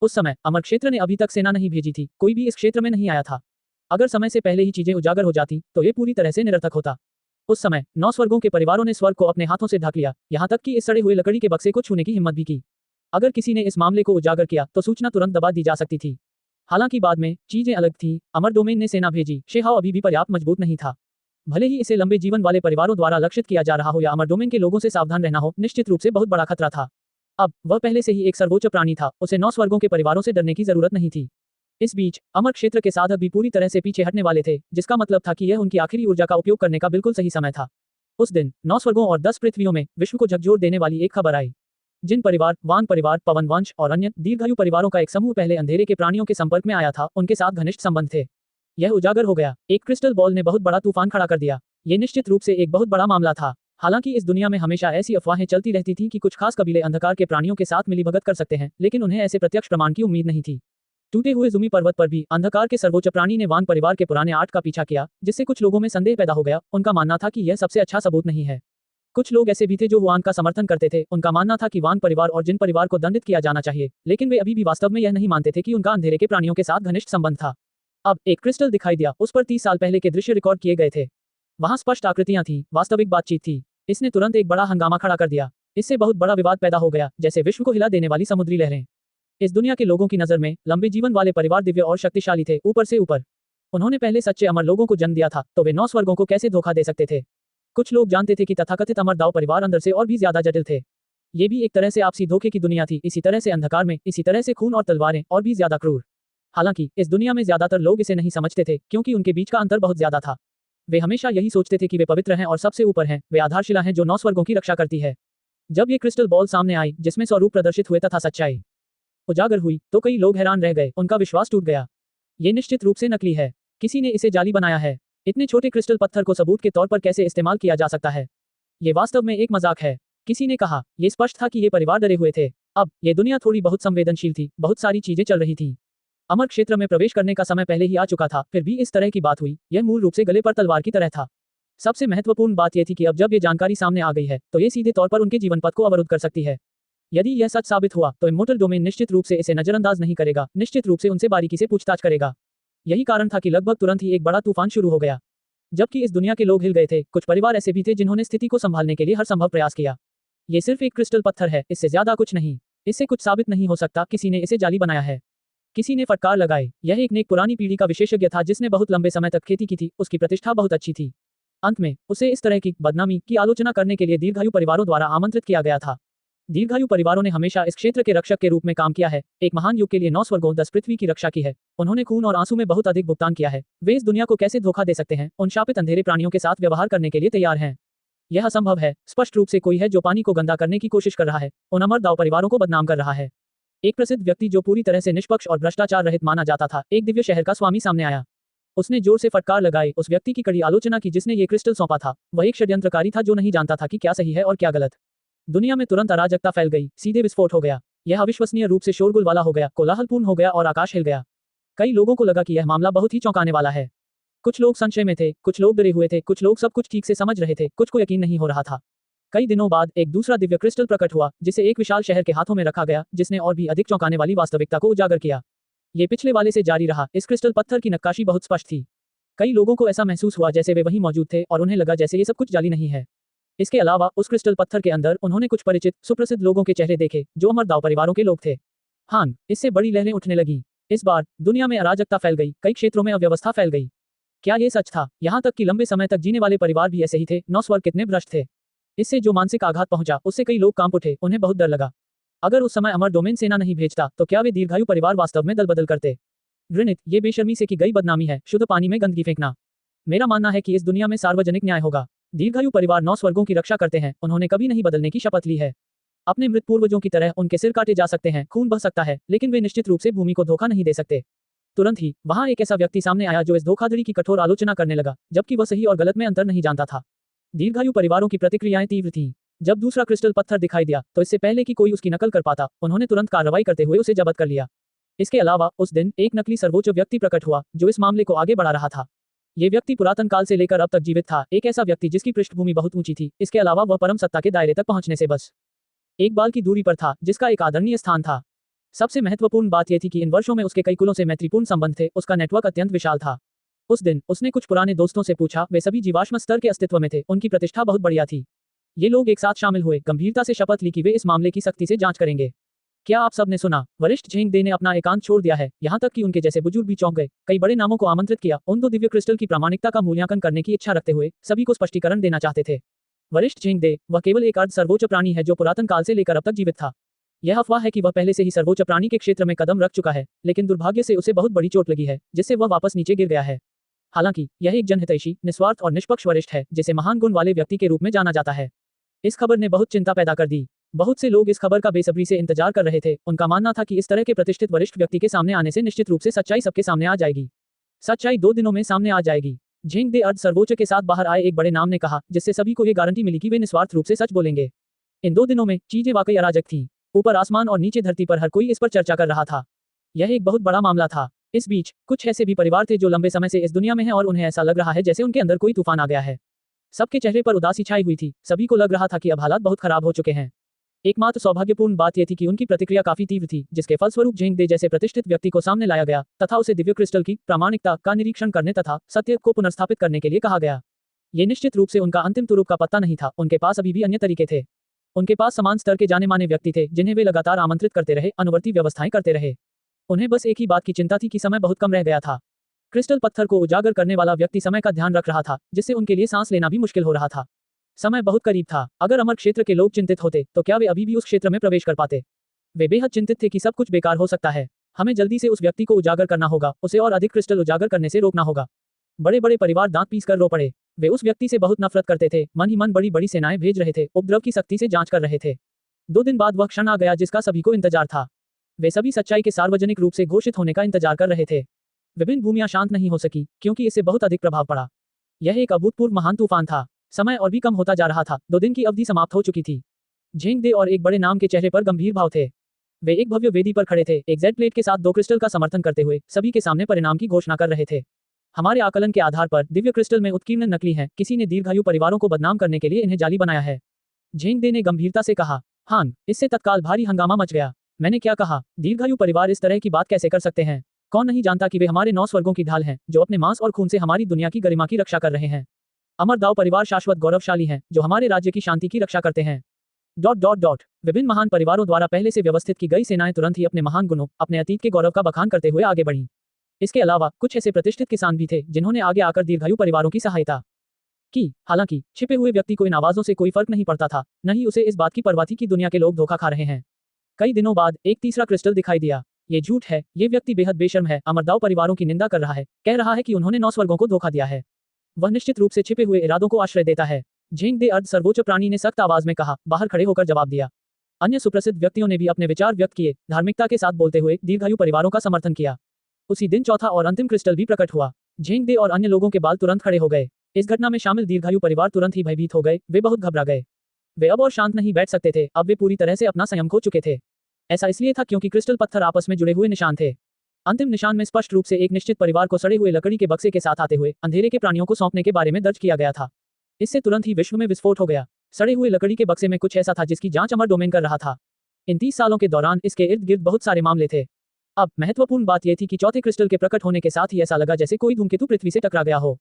उस समय अमर क्षेत्र ने अभी तक सेना नहीं भेजी थी, कोई भी इस क्षेत्र में नहीं आया था। अगर समय से पहले ही चीजें उजागर हो जाती तो ये पूरी तरह से निरर्थक होता। उस समय 9 स्वर्गों के परिवारों ने स्वर्ग को अपने हाथों से ढक लिया, यहाँ तक कि इस सड़े हुए लकड़ी के बक्से को छूने की हिम्मत भी की। अगर किसी ने इस मामले को उजागर किया तो सूचना तुरंत दबा दी जा सकती थी। हालांकि बाद में चीजें अलग थीं। अमर डोमेन ने सेना भेजी। शेहाव अभी भी पर्याप्त मजबूत नहीं था। भले ही इसे लंबे जीवन वाले परिवारों द्वारा लक्षित किया जा रहा हो या अमर डोमेन के लोगों से सावधान रहना हो, निश्चित रूप से बहुत बड़ा खतरा था। अब वह पहले से ही एक सर्वोच्च प्राणी था, उसे 9 स्वर्गों के परिवारों से डरने की जरूरत नहीं थी। इस बीच अमर क्षेत्र के साधक भी पूरी तरह से पीछे हटने वाले थे, जिसका मतलब था कि यह उनकी आखिरी ऊर्जा का उपयोग करने का बिल्कुल सही समय था। उस दिन 9 स्वर्गों और 10 पृथ्वियों में विश्व को झकझोर देने वाली एक खबर आई। जिन परिवार, वान परिवार, पवन वंश और अन्य दीर्घायु परिवारों का एक समूह पहले अंधेरे के प्राणियों के संपर्क में आया था, उनके साथ घनिष्ठ संबंध थे। यह उजागर हो गया। एक क्रिस्टल बॉल ने बहुत बड़ा तूफान खड़ा कर दिया। ये निश्चित रूप से एक बहुत बड़ा मामला था। हालांकि इस दुनिया में हमेशा ऐसी अफवाहें चलती रहती थी कि कुछ खास कबीले अंधकार के प्राणियों के साथ मिलीभगत कर सकते हैं, लेकिन उन्हें ऐसे प्रत्यक्ष प्रमाण की उम्मीद नहीं थी। टूटे हुए जुमी पर्वत पर भी अंधकार के सर्वोच्च प्राणी ने वान परिवार के पुराने आर्ट का पीछा किया, जिससे कुछ लोगों में संदेह पैदा हो गया। उनका मानना था कि यह सबसे अच्छा सबूत नहीं है। कुछ लोग ऐसे भी थे जो वान का समर्थन करते थे। उनका मानना था कि वान परिवार और जिन परिवार को दंडित किया जाना चाहिए, लेकिन वे अभी भी वास्तव में यह नहीं मानते थे कि उनका अंधेरे के प्राणियों के साथ घनिष्ठ संबंध था। अब एक क्रिस्टल दिखाई दिया, उस पर 30 साल पहले के दृश्य रिकॉर्ड किए गए थे। वहां स्पष्ट आकृतियां थीं, वास्तविक बातचीत थी। इसने तुरंत एक बड़ा हंगामा खड़ा कर दिया। इससे बहुत बड़ा विवाद पैदा हो गया, जैसे विश्व को हिला देने वाली समुद्री लहरें। इस दुनिया के लोगों की नजर में लंबे जीवन वाले परिवार दिव्य और शक्तिशाली थे, ऊपर से ऊपर। उन्होंने पहले सच्चे अमर लोगों को जन्म दिया था, तो वे 9 स्वर्गों को कैसे धोखा दे सकते थे। कुछ लोग जानते थे कि तथाकथित अमर दाव परिवार अंदर से और भी ज्यादा जटिल थे। ये भी एक तरह से आपसी धोखे की दुनिया थी, इसी तरह से अंधकार में, इसी तरह से खून और तलवारें, और भी ज्यादा क्रूर। हालांकि इस दुनिया में ज्यादातर लोग इसे नहीं समझते थे, क्योंकि उनके बीच का अंतर बहुत ज्यादा था। वे हमेशा यही सोचते थे कि वे पवित्र हैं और सबसे ऊपर हैं, वे आधारशिला हैं जो 9 स्वर्गों की रक्षा करती है। जब ये क्रिस्टल बॉल सामने आई, जिसमें स्वरूप प्रदर्शित हुए तथा सच्चाई उजागर हुई, तो कई लोग हैरान रह गए, उनका विश्वास टूट गया। ये निश्चित रूप से नकली है। किसी ने इसे जाली बनाया है। इतने छोटे क्रिस्टल पत्थर को सबूत के तौर पर कैसे इस्तेमाल किया जा सकता है? ये वास्तव में एक मजाक है। किसी ने कहा। ये स्पष्ट था कि ये परिवार डरे हुए थे। अब ये दुनिया थोड़ी बहुत संवेदनशील थी, बहुत सारी चीजें चल रही थी। अमर क्षेत्र में प्रवेश करने का समय पहले ही आ चुका था, फिर भी इस तरह की बात हुई। यह मूल रूप से गले पर तलवार की तरह था। सबसे महत्वपूर्ण बात यह थी कि अब जब ये जानकारी सामने आ गई है, तो ये सीधे तौर पर उनके जीवन पथ को अवरुद्ध कर सकती है। यदि यह सच साबित हुआ तो इमोर्टल डोमेन निश्चित रूप से इसे नजरअंदाज नहीं करेगा, निश्चित रूप से उनसे बारीकी से पूछताछ करेगा। यही कारण था कि लगभग तुरंत ही एक बड़ा तूफान शुरू हो गया। जबकि इस दुनिया के लोग हिल गए थे, कुछ परिवार ऐसे भी थे जिन्होंने स्थिति को संभालने के लिए हर संभव प्रयास किया। ये सिर्फ एक क्रिस्टल पत्थर है, इससे ज्यादा कुछ नहीं। इससे कुछ साबित नहीं हो सकता, किसी ने इसे जाली बनाया है। किसी ने फटकार लगाई। यह एक नेक पुरानी पीढ़ी का विशेषज्ञ था जिसने बहुत लंबे समय तक खेती की थी, उसकी प्रतिष्ठा बहुत अच्छी थी। अंत में उसे इस तरह की बदनामी की आलोचना करने के लिए दीर्घायु परिवारों द्वारा आमंत्रित किया गया था। दीर्घायु परिवारों ने हमेशा इस क्षेत्र के रक्षक के रूप में काम किया है। एक महान युग के लिए 9 स्वर्गों 10 पृथ्वी की रक्षा की है। उन्होंने खून और आंसू में बहुत अधिक भुगतान किया है। वे इस दुनिया को कैसे धोखा दे सकते हैं? उन शापित अंधेरे प्राणियों के साथ व्यवहार करने के लिए तैयार हैं। यह असंभव है। स्पष्ट रूप से कोई है जो पानी को गंदा करने की कोशिश कर रहा है, उन अमर दाव परिवारों को बदनाम कर रहा है। एक प्रसिद्ध व्यक्ति जो पूरी तरह से निष्पक्ष और भ्रष्टाचार रहित माना जाता था, एक दिव्य शहर का स्वामी सामने आया। उसने जोर से फटकार लगाई, उस व्यक्ति की कड़ी आलोचना की जिसने ये क्रिस्टल सौंपा था। वह एक षड्यंत्रकारी था जो नहीं जानता था कि क्या सही है और क्या गलत। दुनिया में तुरंत अराजकता फैल गई, सीधे विस्फोट हो गया। यह अविश्वसनीय रूप से शोरगुल वाला हो गया, कोलाहलपूर्ण हो गया और आकाश हिल गया। कई लोगों को लगा कि यह मामला बहुत ही चौंकाने वाला है। कुछ लोग संशय में थे, कुछ लोग डरे हुए थे, कुछ लोग सब कुछ ठीक से समझ रहे थे, कुछ को यकीन नहीं हो रहा था। कई दिनों बाद एक दूसरा दिव्य क्रिस्टल प्रकट हुआ, जिसे एक विशाल शहर के हाथों में रखा गया, जिसने और भी अधिक चौंकाने वाली वास्तविकता को उजागर किया। ये पिछले वाले से जारी रहा। इस क्रिस्टल पत्थर की नक्काशी बहुत स्पष्ट थी। कई लोगों को ऐसा महसूस हुआ जैसे वे वहीं मौजूद थे और उन्हें लगा जैसे ये सब कुछ जाली नहीं है। इसके अलावा उस क्रिस्टल पत्थर के अंदर उन्होंने कुछ परिचित सुप्रसिद्ध लोगों के चेहरे देखे, जो अमर दाव परिवारों के लोग थे। हाँ, इससे बड़ी लहरें उठने लगी। इस बार दुनिया में अराजकता फैल गई, कई क्षेत्रों में अव्यवस्था फैल गई। क्या ये सच था? यहाँ तक कि लंबे समय तक जीने वाले परिवार भी ऐसे ही थे। 9 स्वर्ग कितने भ्रष्ट थे। इससे जो मानसिक आघात पहुंचा, उससे कई लोग कांप उठे, उन्हें बहुत डर लगा। अगर उस समय अमर डोमेन सेना नहीं भेजता, तो क्या वे दीर्घायु परिवार वास्तव में दल बदल करते? घृणित, ये बेशर्मी से की गई बदनामी है, शुद्ध पानी में गंदगी फेंकना। मेरा मानना है कि इस दुनिया में सार्वजनिक न्याय होगा। दीर्घायु परिवार 9 स्वर्गों की रक्षा करते हैं, उन्होंने कभी नहीं बदलने की शपथ ली है। अपने मृत पूर्वजों की तरह उनके सिर काटे जा सकते हैं, खून बह सकता है, लेकिन वे निश्चित रूप से भूमि को धोखा नहीं दे सकते। तुरंत ही वहां एक ऐसा व्यक्ति सामने आया जो इस धोखाधड़ी की कठोर आलोचना करने लगा, जबकि वह सही और गलत में अंतर नहीं जानता था। दीर्घायु परिवारों की प्रतिक्रियाएं तीव्र थीं। जब दूसरा क्रिस्टल पत्थर दिखाई दिया तो इससे पहले कि कोई उसकी नकल कर पाता, उन्होंने तुरंत कार्रवाई करते हुए उसे जब्त कर लिया। इसके अलावा उस दिन एक नकली सर्वोच्च व्यक्ति प्रकट हुआ जो इस मामले को आगे बढ़ा रहा था। ये व्यक्ति पुरातन काल से लेकर अब तक जीवित था, एक ऐसा व्यक्ति जिसकी पृष्ठभूमि बहुत ऊंची थी। इसके अलावा वह परम सत्ता के दायरे तक पहुंचने से बस एक बाल की दूरी पर था, जिसका एक आदरणीय स्थान था। सबसे महत्वपूर्ण बात यह थी कि इन वर्षों में उसके कई कुलों से मैत्रीपूर्ण संबंध थे, उसका नेटवर्क अत्यंत विशाल था। उस दिन उसने कुछ पुराने दोस्तों से पूछा, वे सभी जीवाश्म स्तर के अस्तित्व में थे, उनकी प्रतिष्ठा बहुत बढ़िया थी। ये लोग एक साथ शामिल हुए, गंभीरता से शपथ ली कि वे इस मामले की सख्ती से जांच करेंगे। क्या आप सब ने सुना? वरिष्ठ झेंग दे ने अपना एकांत छोड़ दिया है, यहाँ तक कि उनके जैसे बुजुर्ग भी चौंक गए। कई बड़े नामों को आमंत्रित किया, उन 2 दिव्य क्रिस्टल की प्रामाणिकता का मूल्यांकन करने की इच्छा रखते हुए सभी को स्पष्टीकरण देना चाहते थे। वरिष्ठ झेंग दे, वह केवल एक अर्ध सर्वोच्च प्राणी है जो पुरातन काल से लेकर अब तक जीवित था। यह अफवाह है कि वह पहले से ही सर्वोच्च प्राणी के क्षेत्र में कदम रख चुका है, लेकिन दुर्भाग्य से उसे बहुत बड़ी चोट लगी है, जिससे वह वापस नीचे गिर गया है। हालांकि यह एक जनहितैषी, निस्वार्थ और निष्पक्ष वरिष्ठ है, जिसे महान गुण वाले व्यक्ति के रूप में जाना जाता है। इस खबर ने बहुत चिंता पैदा कर दी। बहुत से लोग इस खबर का बेसब्री से इंतजार कर रहे थे। उनका मानना था कि इस तरह के प्रतिष्ठित वरिष्ठ व्यक्ति के सामने आने से निश्चित रूप से सच्चाई सबके सामने आ जाएगी। सच्चाई 2 दिनों में सामने आ जाएगी। झेंग दे अर्ध सर्वोच्च के साथ बाहर आए एक बड़े नाम ने कहा, जिससे सभी को ये गारंटी मिली कि वे निस्वार्थ रूप से सच बोलेंगे। इन 2 दिनों में चीजें वाकई अराजक थीं। ऊपर आसमान और नीचे धरती पर हर कोई इस पर चर्चा कर रहा था। यह एक बहुत बड़ा मामला था। इस बीच कुछ ऐसे भी परिवार थे जो लंबे समय से इस दुनिया में हैं और उन्हें ऐसा लग रहा है जैसे उनके अंदर कोई तूफान आ गया है। सबके चेहरे पर उदासी छाई हुई थी, सभी को लग रहा था कि अब हालात बहुत खराब हो चुके हैं। एकमात्र सौभाग्यपूर्ण बात यह थी कि उनकी प्रतिक्रिया काफी तीव्र थी, जिसके फलस्वरूप झेंग दे जैसे प्रतिष्ठित व्यक्ति को सामने लाया गया तथा उसे दिव्य क्रिस्टल की प्रामाणिकता का निरीक्षण करने तथा सत्य को पुनर्स्थापित करने के लिए कहा गया। ये निश्चित रूप से उनका अंतिम तुरुप का पत्ता नहीं था, उनके पास अभी भी अन्य तरीके थे। उनके पास समान स्तर के जाने माने व्यक्ति थे जिन्हें वे लगातार आमंत्रित करते रहे, अनुवर्ती व्यवस्थाएं करते रहे। उन्हें बस एक ही बात की चिंता थी कि समय बहुत कम रह गया था। क्रिस्टल पत्थर को उजागर करने वाला व्यक्ति समय का ध्यान रख रहा था, जिससे उनके लिए सांस लेना भी मुश्किल हो रहा था। समय बहुत करीब था। अगर अमर क्षेत्र के लोग चिंतित होते तो क्या वे अभी भी उस क्षेत्र में प्रवेश कर पाते? वे बेहद चिंतित थे कि सब कुछ बेकार हो सकता है। हमें जल्दी से उस व्यक्ति को उजागर करना होगा, उसे और अधिक क्रिस्टल उजागर करने से रोकना होगा। बड़े बड़े परिवार दांत पीस कर रो पड़े। वे उस व्यक्ति से बहुत नफरत करते थे, मन ही मन बड़ी बड़ी सेनाएं भेज रहे थे, उपद्रव की सख्ती से जांच कर रहे थे। 2 दिन बाद वह क्षण आ गया जिसका सभी को इंतजार था। वे सभी सच्चाई के सार्वजनिक रूप से घोषित होने का इंतजार कर रहे थे। विभिन्न भूमियां शांत नहीं हो सकी, क्योंकि इससे बहुत अधिक प्रभाव पड़ा। यह एक अभूतपूर्व महान तूफान था। समय और भी कम होता जा रहा था, 2 दिन की अवधि समाप्त हो चुकी थी। झेंग दे और एक बड़े नाम के चेहरे पर गंभीर भाव थे। वे एक भव्य वेदी पर खड़े थे, एक जेड प्लेट के साथ 2 क्रिस्टल का समर्थन करते हुए सभी के सामने परिणाम की घोषणा कर रहे थे। हमारे आकलन के आधार पर दिव्य क्रिस्टल में उत्कीर्ण नकली हैं, किसी ने दीर्घायु परिवारों को बदनाम करने के लिए इन्हें जाली बनाया है। झेंग दे ने गंभीरता से कहा। हान, इससे तत्काल भारी हंगामा मच गया। मैंने क्या कहा? दीर्घायु परिवार इस तरह की बात कैसे कर सकते हैं? कौन नहीं जानता कि वे हमारे 9 स्वर्गों की ढाल हैं, जो अपने मांस और खून से हमारी दुनिया की गरिमा की रक्षा कर रहे हैं। अमर दाव परिवार शाश्वत गौरवशाली हैं, जो हमारे राज्य की शांति की रक्षा करते हैं। ... विभिन्न महान परिवारों द्वारा पहले से व्यवस्थित की गई सेनाएं तुरंत ही अपने महान गुणों, अपने अतीत के गौरव का बखान करते हुए आगे बढ़ी। इसके अलावा कुछ ऐसे प्रतिष्ठित किसान भी थे जिन्होंने आगे आकर दीर्घायु परिवारों की सहायता की। हालांकि छिपे हुए व्यक्ति को इन आवाजों से कोई फर्क नहीं पड़ता था, न ही उसे इस बात की परवाह थी कि दुनिया के लोग धोखा खा रहे हैं। कई दिनों बाद एक तीसरा क्रिस्टल दिखाई दिया। ये झूठ है, ये व्यक्ति बेहद बेशर्म है, अमरदाव परिवारों की निंदा कर रहा है, कह रहा है कि उन्होंने 9 स्वर्गों को धोखा दिया है। वह निश्चित रूप से छिपे हुए इरादों को आश्रय देता है। झेंग दे अर्ध सर्वोच्च प्राणी ने सख्त आवाज में कहा, बाहर खड़े होकर जवाब दिया। अन्य सुप्रसिद्ध व्यक्तियों ने भी अपने विचार व्यक्त किए, धार्मिकता के साथ बोलते हुए दीर्घायु परिवारों का समर्थन किया। उसी दिन चौथा और अंतिम क्रिस्टल भी प्रकट हुआ। झेंग दे और अन्य लोगों के बाल तुरंत खड़े हो गए। इस घटना में शामिल दीर्घायु परिवार तुरंत ही भयभीत हो गए, वे बहुत घबरा गए। वे अब और शांत नहीं बैठ सकते थे, अब वे पूरी तरह से अपना संयम खो चुके थे। ऐसा इसलिए था क्योंकि क्रिस्टल पत्थर आपस में जुड़े हुए निशान थे। अंतिम निशान में स्पष्ट रूप से एक निश्चित परिवार को सड़े हुए लकड़ी के बक्से के साथ आते हुए अंधेरे के प्राणियों को सौंपने के बारे में दर्ज किया गया था। इससे तुरंत ही विश्व में विस्फोट हो गया। सड़े हुए लकड़ी के बक्से में कुछ ऐसा था जिसकी जांच अमर डोमेन कर रहा था। इन 30 सालों के दौरान इसके इर्द गिर्द बहुत सारे मामले थे। अब महत्वपूर्ण बात यह थी कि चौथे क्रिस्टल के प्रकट होने के साथ ही ऐसा लगा जैसे कोई धूमकेतु पृथ्वी से टकरा गया हो।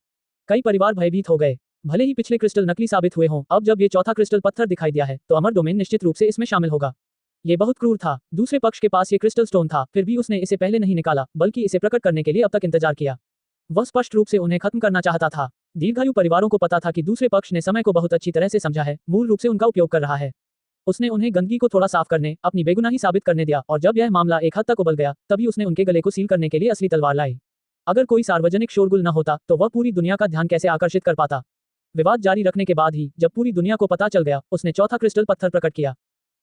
कई परिवार भयभीत हो गए। भले ही पिछले क्रिस्टल नकली साबित हुए हों, अब जब ये चौथा क्रिस्टल पत्थर दिखाई दिया है तो अमर डोमेन निश्चित रूप से इसमें शामिल होगा। ये बहुत क्रूर था। दूसरे पक्ष के पास ये क्रिस्टल स्टोन था, फिर भी उसने इसे पहले नहीं निकाला, बल्कि इसे प्रकट करने के लिए अब तक इंतजार किया। वह स्पष्ट रूप से उन्हें खत्म करना चाहता था। दीर्घायु परिवारों को पता था कि दूसरे पक्ष ने समय को बहुत अच्छी तरह से समझा है, मूल रूप से उनका उपयोग कर रहा है। उसने उन्हें गंदगी को थोड़ा साफ करने, अपनी बेगुनाही साबित करने दिया, और जब यह मामला एक हद तक उबल गया, तभी उसने उनके गले को सील करने के लिए असली तलवार लाई। अगर कोई सार्वजनिक शोरगुल न होता तो वह पूरी दुनिया का ध्यान कैसे आकर्षित कर पाता। विवाद जारी रखने के बाद ही जब पूरी दुनिया को पता चल गया, उसने चौथा क्रिस्टल पत्थर प्रकट किया।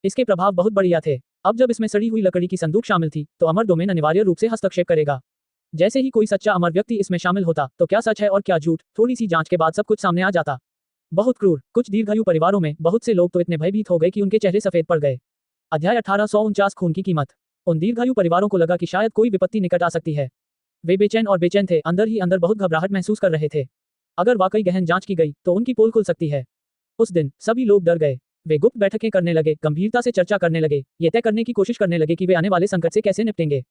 इसके प्रभाव बहुत बढ़िया थे। अब जब इसमें सड़ी हुई लकड़ी की संदूक शामिल थी, तो अमर डोमेन अनिवार्य रूप से हस्तक्षेप करेगा। जैसे ही कोई सच्चा अमर व्यक्ति इसमें शामिल होता, तो क्या सच है और क्या झूठ, थोड़ी सी जांच के बाद सब कुछ सामने आ जाता। बहुत क्रूर। कुछ दीर्घायु परिवारों में बहुत से लोग तो इतने भयभीत हो गए कि उनके चेहरे सफेद पड़ गए। अध्याय 1849 खून की कीमत। उन दीर्घायु परिवारों को लगा कि शायद कोई विपत्ति निकट आ सकती है। वे बेचैन और बेचैन थे, अंदर ही अंदर बहुत घबराहट महसूस कर रहे थे। अगर वाकई गहन जांच की गई तो उनकी पोल खुल सकती है। उस दिन सभी लोग डर गए। वे गुप्त बैठकें करने लगे, गंभीरता से चर्चा करने लगे, ये तय करने की कोशिश करने लगे कि वे आने वाले संकट से कैसे निपटेंगे।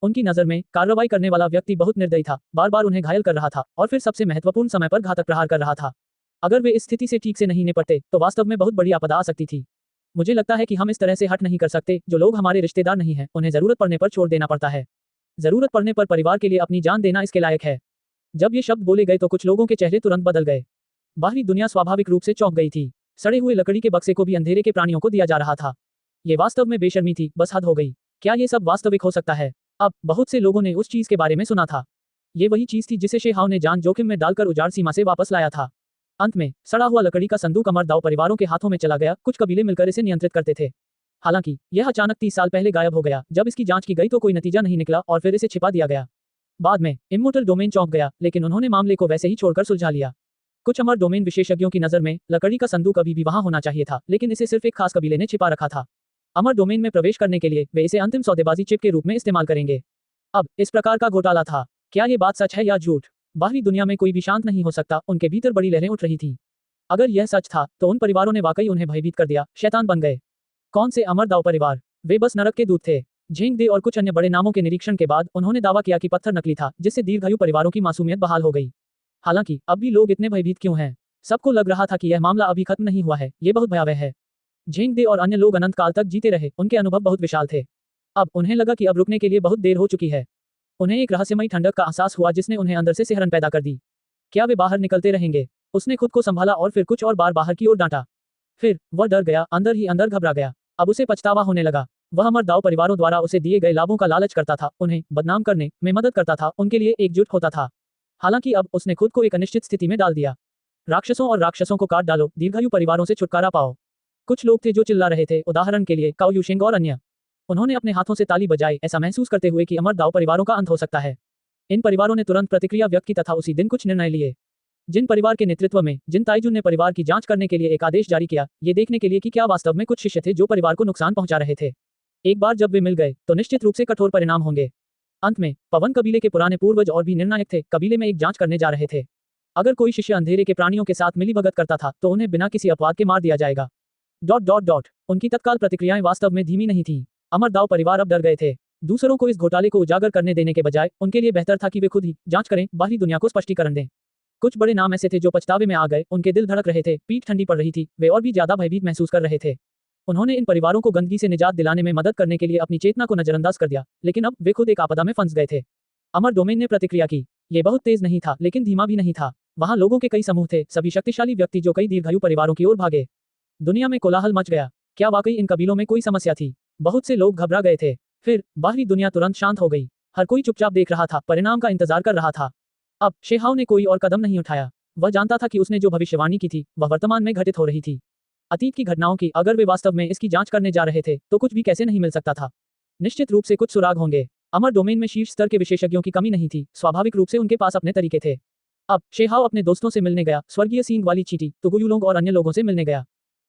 उनकी नजर में कार्रवाई करने वाला व्यक्ति बहुत निर्दयी था, बार बार उन्हें घायल कर रहा था और फिर सबसे महत्वपूर्ण समय पर घातक प्रहार कर रहा था। अगर वे इस स्थिति से ठीक से नहीं निपटते तो वास्तव में बहुत बड़ी आपदा आ सकती थी। मुझे लगता है कि हम इस तरह से हट नहीं कर सकते। जो लोग हमारे रिश्तेदार नहीं हैं, उन्हें जरूरत पड़ने पर छोड़ देना पड़ता है। जरूरत पड़ने पर परिवार के लिए अपनी जान देना इसके लायक है। जब ये शब्द बोले गए तो कुछ लोगों के चेहरे तुरंत बदल गए। बाहरी दुनिया स्वाभाविक रूप से चौंक गई थी। सड़े हुए लकड़ी के बक्से को भी अंधेरे के प्राणियों को दिया जा रहा था। ये वास्तव में बेशर्मी थी, बस हद हो गई। क्या ये सब वास्तविक हो सकता है? अब बहुत से लोगों ने उस चीज के बारे में सुना था। ये वही चीज थी जिसे शेहाव ने जान जोखिम में डालकर उजाड़ सीमा से वापस लाया था। अंत में सड़ा हुआ लकड़ी का संदूक अमर दाव परिवारों के हाथों में चला गया। कुछ कबीले मिलकर इसे नियंत्रित करते थे। हालांकि यह अचानक 30 साल पहले गायब हो गया। जब इसकी जांच की गई तो कोई नतीजा नहीं निकला और फिर इसे छिपा दिया गया। बाद में इम्मोर्टल डोमेन चौंक गया, लेकिन उन्होंने मामले को वैसे ही छोड़कर सुलझा लिया। कुछ अमर डोमेन विशेषज्ञों की नजर में लकड़ी का संदूक अभी भी वहां होना चाहिए था, लेकिन इसे सिर्फ एक खास कबीले ने छिपा रखा था। अमर डोमेन में प्रवेश करने के लिए वे इसे अंतिम सौदेबाजी चिप के रूप में इस्तेमाल करेंगे। अब इस प्रकार का घोटाला था। क्या ये बात सच है या झूठ? बाहरी दुनिया में कोई भी शांत नहीं हो सकता, उनके भीतर बड़ी लहरें उठ रही थी। अगर यह सच था तो उन परिवारों ने वाकई उन्हें भयभीत कर दिया, शैतान बन गए। कौन से अमर दाव परिवार? वे बस नरक के दूत थे। झेंग दे और कुछ अन्य बड़े नामों के निरीक्षण के बाद उन्होंने दावा किया कि पत्थर नकली था, जिससे दीर्घायु परिवारों की मासूमियत बहाल हो गई। हालांकि अब भी लोग इतने भयभीत क्यों हैं? सबको लग रहा था कि यह मामला अभी खत्म नहीं हुआ है, ये बहुत भयावह है। झेंग दे और अन्य लोग अनंत काल तक जीते रहे, उनके अनुभव बहुत विशाल थे। अब उन्हें लगा कि अब रुकने के लिए बहुत देर हो चुकी है। उन्हें एक रहस्यमयी ठंडक का एहसास हुआ जिसने उन्हें अंदर से सिहरन पैदा कर दी। क्या वे बाहर निकलते रहेंगे? उसने खुद को संभाला और फिर कुछ और बार बाहर की ओर डांटा। फिर वह डर गया, अंदर ही अंदर घबरा गया। अब उसे पछतावा होने लगा। वह अमर दाव परिवारों द्वारा उसे दिए गए लाभों का लालच करता था, उन्हें बदनाम करने में मदद करता था, उनके लिए एकजुट होता था। हालांकि अब उसने खुद को एक अनिश्चित स्थिति में डाल दिया। राक्षसों और राक्षसों को काट डालो, दीर्घायु परिवारों से छुटकारा पाओ। कुछ लोग थे जो चिल्ला रहे थे, उदाहरण के लिए काओ यूशिंग और अन्य। उन्होंने अपने हाथों से ताली बजाई, ऐसा महसूस करते हुए कि अमर दाव परिवारों का अंत हो सकता है। इन परिवारों ने तुरंत प्रतिक्रिया व्यक्त की तथा उसी दिन कुछ निर्णय लिए। जिन परिवार के नेतृत्व में जिन ताइजुन ने परिवार की जांच करने के लिए एक आदेश जारी किया, ये देखने के लिए कि क्या वास्तव में कुछ शिष्य थे जो परिवार को नुकसान पहुंचा रहे थे। एक बार जब वे मिल गए तो निश्चित रूप से कठोर परिणाम होंगे। अंत में पवन कबीले के पुराने पूर्वज और भी निर्णायक थे, कबीले में एक जांच करने जा रहे थे। अगर कोई शिष्य अंधेरे के प्राणियों के साथ मिलीभगत करता था तो उन्हें बिना किसी अपवाद के मार दिया जाएगा। ... उनकी तत्काल प्रतिक्रियाएं वास्तव में धीमी नहीं थीं। अमर दाव परिवार अब डर गए थे। दूसरों को इस घोटाले को उजागर करने देने के बजाय उनके लिए बेहतर था कि वे खुद ही जांच करें, बाहरी दुनिया को स्पष्टीकरण दें। कुछ बड़े नाम ऐसे थे जो पछतावे में आ गए, उनके दिल धड़क रहे थे, पीठ ठंडी पड़ रही थी, वे और भी ज्यादा भयभीत महसूस कर रहे थे। उन्होंने इन परिवारों को गंदगी से निजात दिलाने में मदद करने के लिए अपनी चेतना को नजरअंदाज कर दिया, लेकिन अब वे खुद एक आपदा में फंस गए थे। अमर डोमेन ने प्रतिक्रिया की। ये बहुत तेज नहीं था, लेकिन धीमा भी नहीं था। वहां लोगों के कई समूह थे, सभी शक्तिशाली व्यक्ति जो कई दीर्घायु परिवारों की ओर भागे। दुनिया में कोलाहल मच गया। क्या वाकई इन कबीलों में कोई समस्या थी? बहुत से लोग घबरा गए थे। फिर बाहरी दुनिया तुरंत शांत हो गई। हर कोई चुपचाप देख रहा था, परिणाम का इंतजार कर रहा था। अब शेहाव ने कोई और कदम नहीं उठाया। वह जानता था कि उसने जो भविष्यवाणी की थी वह वर्तमान में घटित हो रही थी। अतीत की घटनाओं की अगर वे वास्तव में इसकी जांच करने जा रहे थे तो कुछ भी कैसे नहीं मिल सकता था। निश्चित रूप से कुछ सुराग होंगे। अमर डोमेन में शीर्ष स्तर के विशेषज्ञों की कमी नहीं थी, स्वाभाविक रूप से उनके पास अपने तरीके थे। अब शेहाव अपने दोस्तों से मिलने गया, स्वर्गीय सींग वाली चींटी, तुगुयुलोंग और अन्य लोगों से मिलने गया।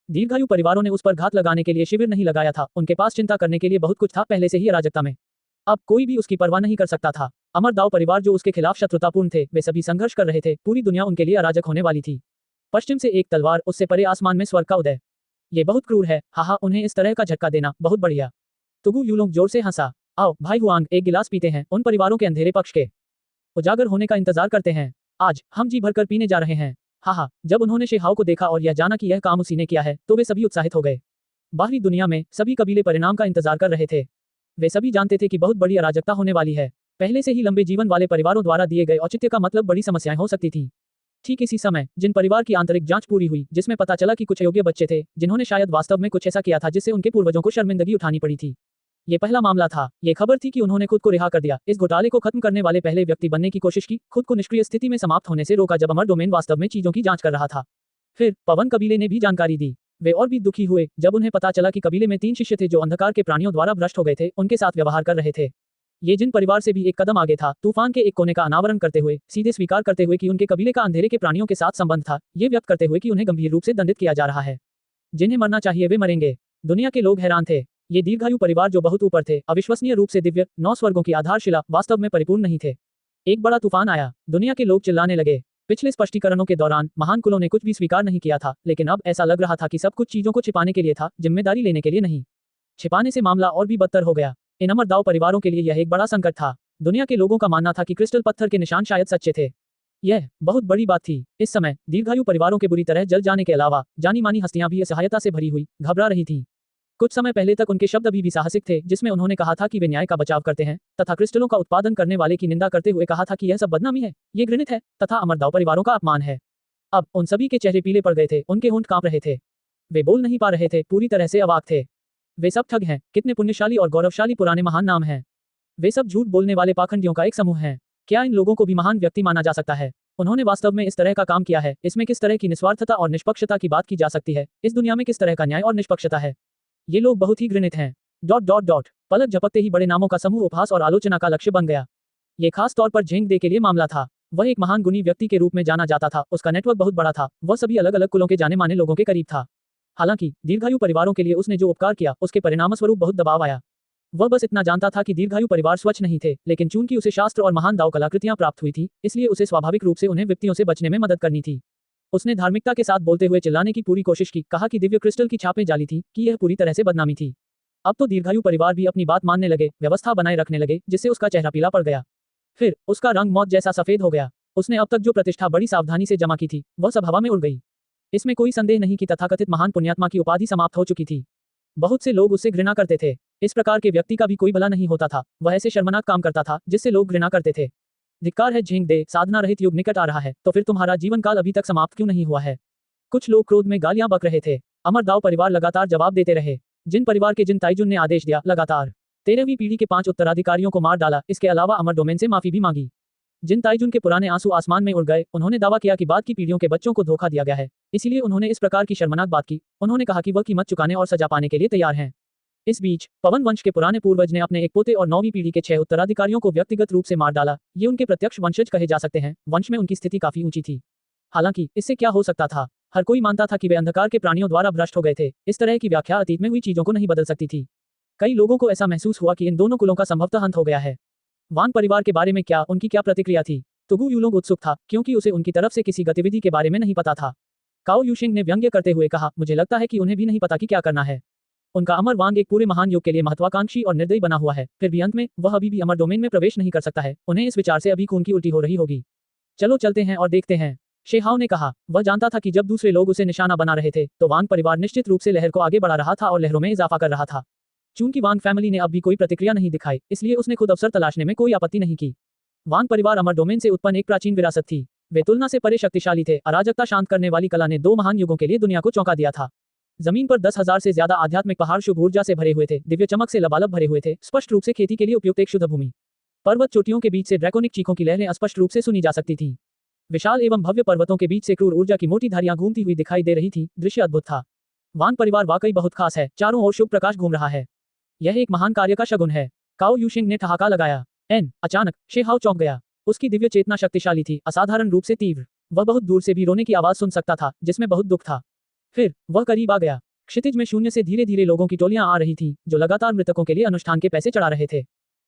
दीर्घायु परिवारों ने उस पर घात लगाने के लिए शिविर नहीं लगाया था, उनके पास चिंता करने के लिए बहुत कुछ था पहले से ही अराजकता में। अब कोई भी उसकी परवाह नहीं कर सकता था। अमर दाव परिवार जो उसके खिलाफ शत्रुतापूर्ण थे, वे सभी संघर्ष कर रहे थे, पूरी दुनिया उनके लिए अराजक होने वाली थी। पश्चिम से एक तलवार, उससे परे आसमान में स्वर्ग का उदय। ये बहुत क्रूर है, हाहा, उन्हें इस तरह का झटका देना बहुत बढ़िया। तुगु यूलोंग जोर से हंसा। आओ भाई हुआंग, एक गिलास पीते हैं, उन परिवारों के अंधेरे पक्ष के उजागर होने का इंतजार करते हैं। आज हम जी भरकर पीने जा रहे हैं। हाहा। जब उन्होंने शेहाव को देखा और यह जाना कि यह काम उसी ने किया है तो वे सभी उत्साहित हो गए। बाहरी दुनिया में सभी कबीले परिणाम का इंतजार कर रहे थे। वे सभी जानते थे कि बहुत बड़ी अराजकता होने वाली है। पहले से ही लंबे जीवन वाले परिवारों द्वारा दिए गए औचित्य का मतलब बड़ी समस्याएं हो सकती थी। ठीक इसी समय जिन परिवार की आंतरिक जांच पूरी हुई, जिसमें पता चला कि कुछ अयोग्य बच्चे थे जिन्होंने शायद वास्तव में कुछ ऐसा किया था जिससे उनके पूर्वजों को शर्मिंदगी उठानी पड़ी थी। ये पहला मामला था। ये खबर थी कि उन्होंने खुद को रिहा कर दिया, इस घोटाले को खत्म करने वाले पहले व्यक्ति बनने की कोशिश की, खुद को निष्क्रिय स्थिति में समाप्त होने से रोका जब अमर डोमेन वास्तव में चीजों की जांच कर रहा था। फिर पवन कबीले ने भी जानकारी दी। वे और भी दुखी हुए जब उन्हें पता चला कि कबीले में 3 शिष्य थे जो अंधकार के प्राणियों द्वारा भ्रष्ट हो गए थे, उनके साथ व्यवहार कर रहे थे। ये जिन परिवार से भी एक कदम आगे था, तूफान के एक कोने का अनावरण करते हुए, सीधे स्वीकार करते हुए कि उनके कबीले का अंधेरे के प्राणियों के साथ संबंध था, ये व्यक्त करते हुए कि उन्हें गंभीर रूप से दंडित किया जा रहा है। जिन्हें मरना चाहिए वे मरेंगे। दुनिया के लोग हैरान थे। ये दीर्घायु परिवार जो बहुत ऊपर थे, अविश्वसनीय रूप से दिव्य, 9 स्वर्गों की आधारशिला, वास्तव में परिपूर्ण नहीं थे। एक बड़ा तूफान आया। दुनिया के लोग चिल्लाने लगे। पिछले स्पष्टीकरणों के दौरान महान कुलों ने कुछ भी स्वीकार नहीं किया था, लेकिन अब ऐसा लग रहा था कि सब कुछ चीजों को छिपाने के लिए था, जिम्मेदारी लेने के लिए नहीं। छिपाने से मामला और भी बदतर हो गया। इन अमर दाव परिवारों के लिए यह एक बड़ा संकट था। दुनिया के लोगों का मानना था कि क्रिस्टल पत्थर के निशान शायद सच्चे थे। यह बहुत बड़ी बात थी। इस समय दीर्घायु परिवारों के बुरी तरह जल जाने के अलावा जानी मानी हस्तियां भी असहायता से भरी हुई घबरा रही थीं। कुछ समय पहले तक उनके शब्द अभी भी साहसिक थे, जिसमें उन्होंने कहा था कि वे न्याय का बचाव करते हैं, तथा क्रिस्टलों का उत्पादन करने वाले की निंदा करते हुए कहा था कि यह सब बदनामी है, ये घृणित है, तथा अमरदाव परिवारों का अपमान है। अब उन सभी के चेहरे पीले पड़ गए थे, उनके होंठ कांप रहे थे। वे बोल नहीं पा रहे थे, पूरी तरह से अवाक थे। वे सब ठग हैं। कितने पुण्यशाली और गौरवशाली पुराने महान नाम हैं। वे सब झूठ बोलने वाले पाखंडियों का एक समूह है। क्या इन लोगों को भी महान व्यक्ति माना जा सकता है? उन्होंने वास्तव में इस तरह का काम किया है। इसमें किस तरह की निस्वार्थता और निष्पक्षता की बात की जा सकती है? इस दुनिया में किस तरह का न्याय और निष्पक्षता है? ये लोग बहुत ही घृणित हैं। पलक झपकते ही बड़े नामों का समूह उपहास और आलोचना का लक्ष्य बन गया। ये खास तौर पर झेंग दे के लिए मामला था। वह एक महान गुणी व्यक्ति के रूप में जाना जाता था। उसका नेटवर्क बहुत बड़ा था। वह सभी अलग अलग कुलों के जाने माने लोगों के करीब था। हालांकि दीर्घायु परिवारों के लिए उसने जो उपकार किया, उसके परिणामस्वरूप बहुत दबाव आया। वह बस इतना जानता था कि दीर्घायु परिवार स्वच्छ नहीं थे, लेकिन चूंकि उसे शास्त्र और महान दाव कलाकृतियां प्राप्त हुई थी, इसलिए उसे स्वाभाविक रूप से उन्हें विपत्तियों से बचने में मदद करनी थी। उसने धार्मिकता के साथ बोलते हुए चिल्लाने की पूरी कोशिश की, कहा कि दिव्य क्रिस्टल की छापें जाली थी, कि यह पूरी तरह से बदनामी थी। अब तो दीर्घायु परिवार भी अपनी बात मानने लगे, व्यवस्था बनाए रखने लगे, जिससे उसका चेहरा पीला पड़ गया। फिर उसका रंग मौत जैसा सफेद हो गया। उसने अब तक जो प्रतिष्ठा बड़ी सावधानी से जमा की थी, वह सब हवा में उड़ गई। इसमें कोई संदेह नहीं कि तथाकथित महान पुण्यात्मा की उपाधि समाप्त हो चुकी थी। बहुत से लोग उससे घृणा करते थे। इस प्रकार के व्यक्ति का भी कोई भला नहीं होता था। वह ऐसे शर्मनाक काम करता था जिससे लोग घृणा करते थे। धिक्कार है झेंग दे, साधना रहित युग निकट आ रहा है, तो फिर तुम्हारा जीवन काल अभी तक समाप्त क्यों नहीं हुआ है? कुछ लोग क्रोध में गालियां बक रहे थे। अमरदाव परिवार लगातार जवाब देते रहे। जिन परिवार के जिन ताइजुन ने आदेश दिया, लगातार 13वीं पीढ़ी के 5 उत्तराधिकारियों को मार डाला। इसके अलावा अमर डोमेन से माफी भी मांगी। जिन ताइजुन के पुराने आंसू आसमान में उड़ गए, उन्होंने दावा किया कि बाद की पीढ़ियों के बच्चों को धोखा दिया गया है, इसीलिए उन्होंने इस प्रकार की शर्मनाक बात की। उन्होंने कहा कि वह कीमत चुकाने और सजा पाने के लिए तैयार हैं। इस बीच पवन वंश के पुराने पूर्वज ने अपने एक पोते और 9वीं पीढ़ी के 6 उत्तराधिकारियों को व्यक्तिगत रूप से मार डाला। ये उनके प्रत्यक्ष वंशज कहे जा सकते हैं। वंश में उनकी स्थिति काफी ऊंची थी। हालांकि इससे क्या हो सकता था? हर कोई मानता था कि वे अंधकार के प्राणियों द्वारा भ्रष्ट हो गए थे। इस तरह की व्याख्या अतीत में हुई चीजों को नहीं बदल सकती थी। कई लोगों को ऐसा महसूस हुआ कि इन दोनों कुलों का संभवतः अंत हो गया है। वान परिवार के बारे में उनकी क्या प्रतिक्रिया थी? तुगु यूलोंग उत्सुक था, क्योंकि उसे उनकी तरफ से किसी गतिविधि के बारे में नहीं पता था। काओ यूशिंग ने व्यंग्य करते हुए कहा, मुझे लगता है कि उन्हें भी नहीं पता कि क्या करना है। उनका अमर वांग एक पूरे महान युग के लिए महत्वाकांक्षी और निर्दयी बना हुआ है, फिर भी अंत में वह अभी भी अमर डोमेन में प्रवेश नहीं कर सकता है। उन्हें इस विचार से अभी खून की उल्टी हो रही होगी। चलो चलते हैं और देखते हैं, शेहाओ ने कहा। वह जानता था कि जब दूसरे लोग उसे निशाना बना रहे थे, तो वांग परिवार निश्चित रूप से लहर को आगे बढ़ा रहा था और लहरों में इजाफा कर रहा था। चूंकि वांग फैमिली ने अब भी कोई प्रतिक्रिया नहीं दिखाई, इसलिए उसने खुद अवसर तलाशने में कोई आपत्ति नहीं की। वांग परिवार अमर डोमेन से उत्पन्न एक प्राचीन विरासत थी। वे तुलना से परे शक्तिशाली थे। अराजकता शांत करने वाली कला ने 2 महान युगों के लिए दुनिया को चौंका दिया था। जमीन पर 10,000 से ज्यादा आध्यात्मिक पहाड़ शुभ ऊर्जा से भरे हुए थे, दिव्य चमक से लबालब भरे हुए थे, स्पष्ट रूप से खेती के लिए उपयुक्त एक शुद्ध भूमि। पर्वत चोटियों के बीच से ड्रैकोनिक चीखों की लहरें स्पष्ट रूप से सुनी जा सकती थीं। विशाल एवं भव्य पर्वतों के बीच से क्रूर ऊर्जा की मोटी धारियां घूमती हुई दिखाई दे रही थी। दृश्य अद्भुत था। वांग परिवार वाकई बहुत खास है। चारों ओर शुभ प्रकाश घूम रहा है। यह एक महान कार्य का शगुन है। काओ यूशिंग ने ठहाका लगाया। अचानक शेहाओ चौंक गया। उसकी दिव्य चेतना शक्तिशाली थी, असाधारण रूप से तीव्र। वह बहुत दूर से भी रोने की आवाज सुन सकता था, जिसमें बहुत दुख था। फिर वह करीब आ गया। क्षितिज में शून्य से धीरे धीरे लोगों की टोलियां आ रही थीं, जो लगातार मृतकों के लिए अनुष्ठान के पैसे चढ़ा रहे थे।